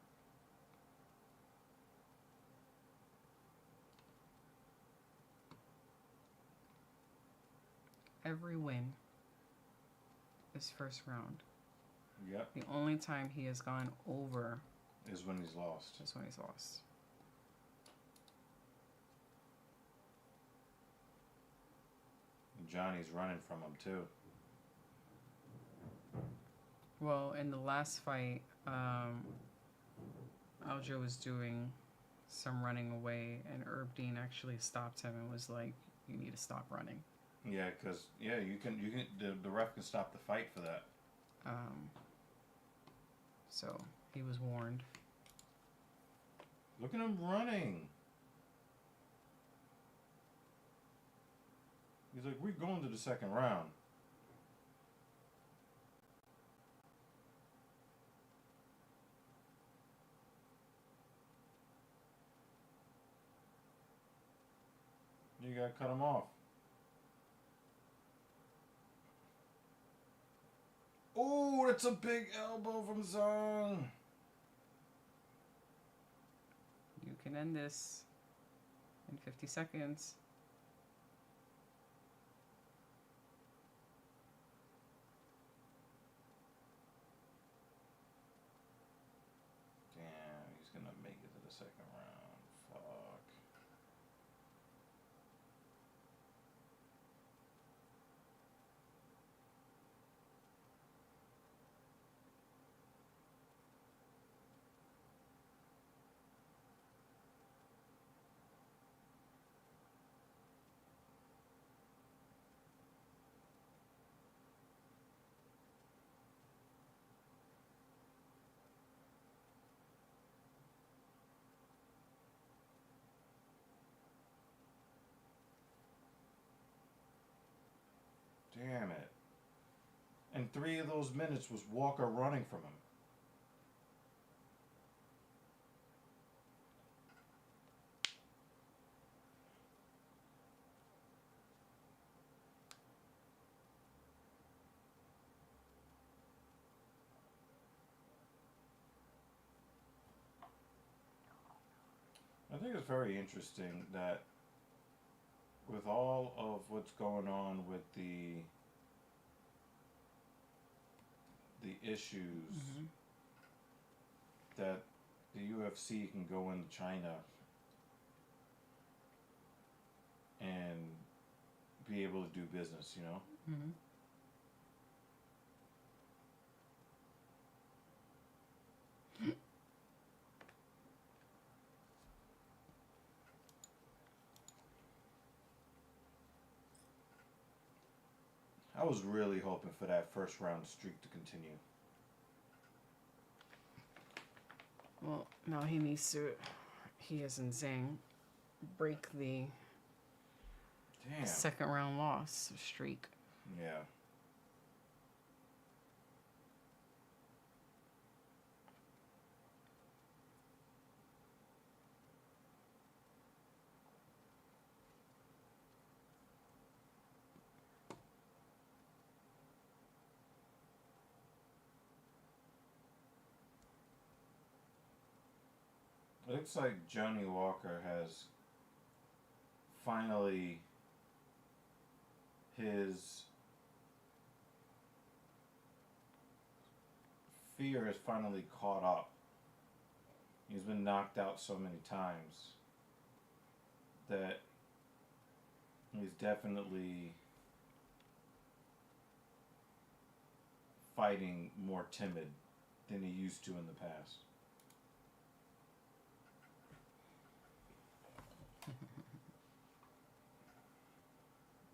Every win is first round. Yep. The only time he has gone over Is when he's lost. is when he's lost. And Johnny's running from him too. Well, in the last fight, Aljo was doing some running away, and Herb Dean actually stopped him and was like, "You need to stop running." Yeah, because you can the ref can stop the fight for that. So he was warned. Look at him running. He's like, we're going to the second round. You gotta cut him off. Oh, that's a big elbow from Zhang. You can end this in 50 seconds. Damn, he's gonna make it to the second round. Fuck. Damn it. And 3 of those minutes was Walker running from him. I think it's very interesting that with all of what's going on with the issues that the UFC can go into China and be able to do business, you know? Mm-hmm. I was really hoping for that first round streak to continue. Well, now he needs to, he as in Zhang, break the Damn. second round loss streak. Yeah. It looks like Johnny Walker has finally his fear has finally caught up. He's been knocked out so many times that he's definitely fighting more timid than he used to in the past.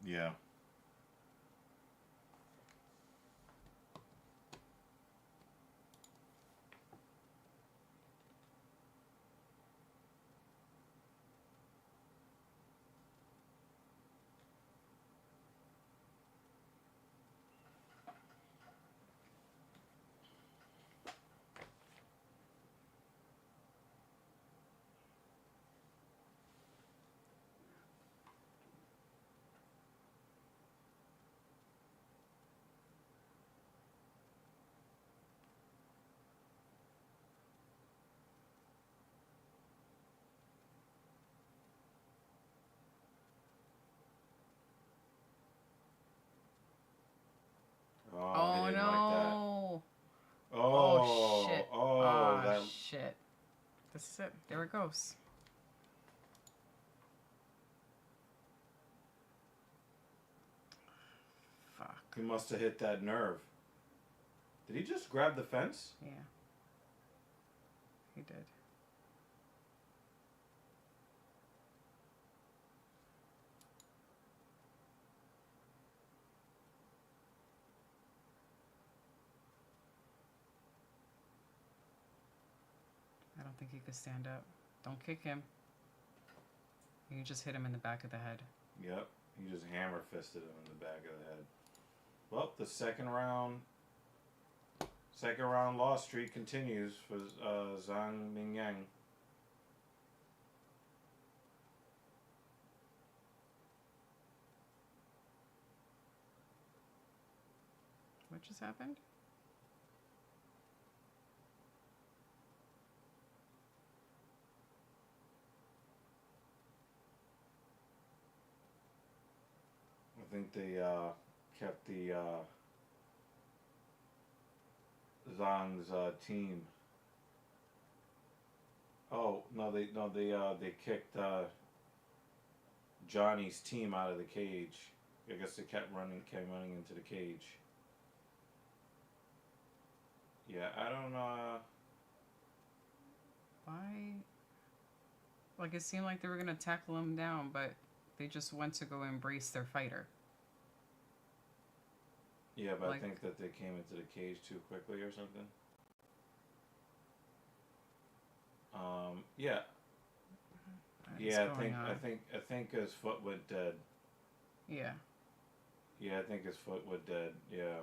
Yeah. Oh, he didn't no. like that. Oh, shit. Oh, that. Shit. This is it. There it goes. Fuck. He must have hit that nerve. Did he just grab the fence? Yeah. He did. I don't think he could stand up. Don't kick him. You just hit him in the back of the head. Yep. He just hammer fisted him in the back of the head. Well, the second round loss streak continues for Zhang Mingyang. What just happened? I think they kept the Zhang's team. Oh no, they kicked Johnny's team out of the cage. I guess they kept running into the cage. Yeah, I don't know. Why? Like, it seemed like they were gonna tackle him down, but they just went to go embrace their fighter. Yeah, but Like, I think that they came into the cage too quickly or something. Yeah. what is Yeah, going on? I think his foot went dead. Yeah. Yeah, I think his foot went dead. Yeah.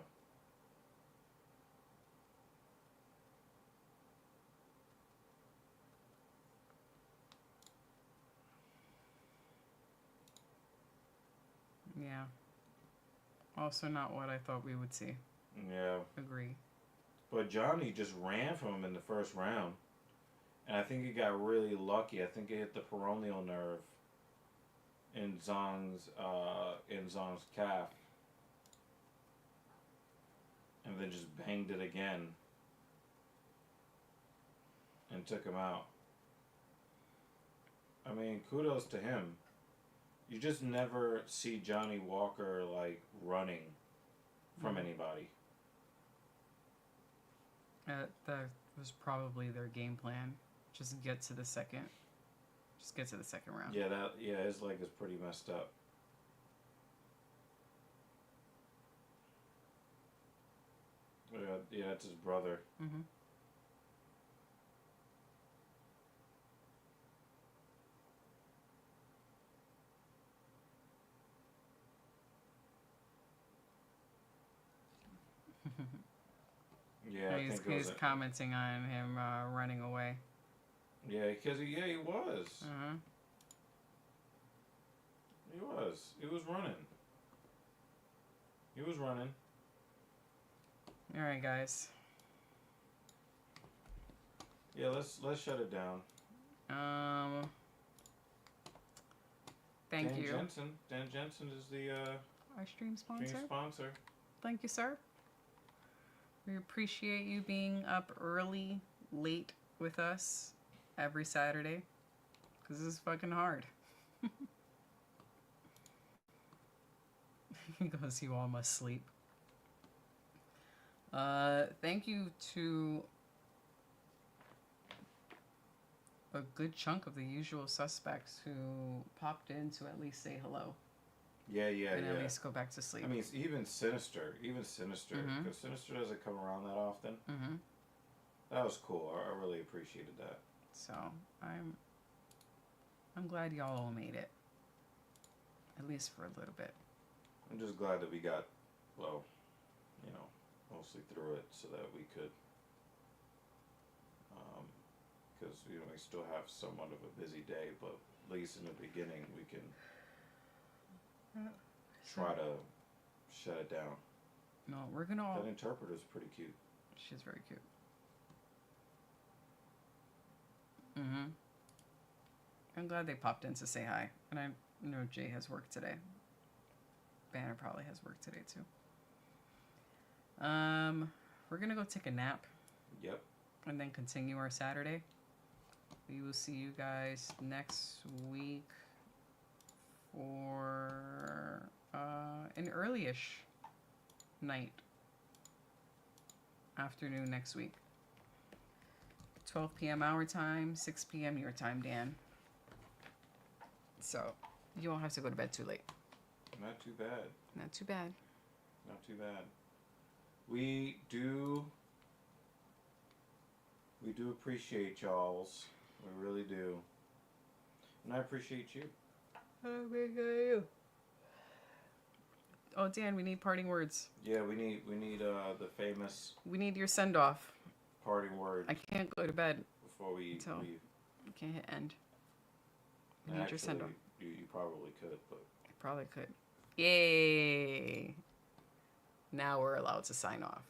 Yeah. Also not what I thought we would see. Yeah. Agree. But Johnny just ran from him in the first round. And I think he got really lucky. I think he hit the peroneal nerve in Zhang's calf. And then just banged it again. And took him out. I mean, kudos to him. You just never see Johnny Walker like running from anybody. That was probably their game plan. Just get to the second round. Yeah, his leg is pretty messed up. Yeah, it's his brother. Mm-hmm. Yeah, I think He's commenting on him running away. Yeah, because he was. Uh-huh. He was running. He was running. All right, guys. Yeah, let's shut it down. Thank Dan you. Dan Jensen is the Our stream sponsor. stream sponsor. Thank you, sir. We appreciate you being up early, late with us every Saturday. Because this is fucking hard. He goes, you all must sleep. Thank you to a good chunk of the usual suspects who popped in to at least say hello. Yeah. And at least go back to sleep. I mean, even Sinister, because Sinister doesn't come around that often. Mm-hmm. That was cool. I really appreciated that. So I'm glad y'all all made it, at least for a little bit. I'm just glad that we got, well, mostly through it so that we could, because we still have somewhat of a busy day, but at least in the beginning we can try to shut it down. No, we're gonna all. That interpreter's pretty cute. She's very cute. Mm-hmm. I'm glad they popped in to say hi. And I know Jay has work today. Banner probably has work today too. We're gonna go take a nap. Yep. And then continue our Saturday. We will see you guys next week for an early-ish night. Afternoon next week. 12 p.m. our time, 6 p.m. your time, Dan. So, you won't have to go to bed too late. Not too bad. Not too bad. Not too bad. We do appreciate y'all's. We really do. And I appreciate you. I appreciate you. Oh, Dan, we need parting words. Yeah, we need the famous. We need your send off. Parting word. I can't go to bed before we leave. You can't hit end. We need your send off. You probably could, but I probably could. Yay! Now we're allowed to sign off.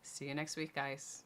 See you next week, guys.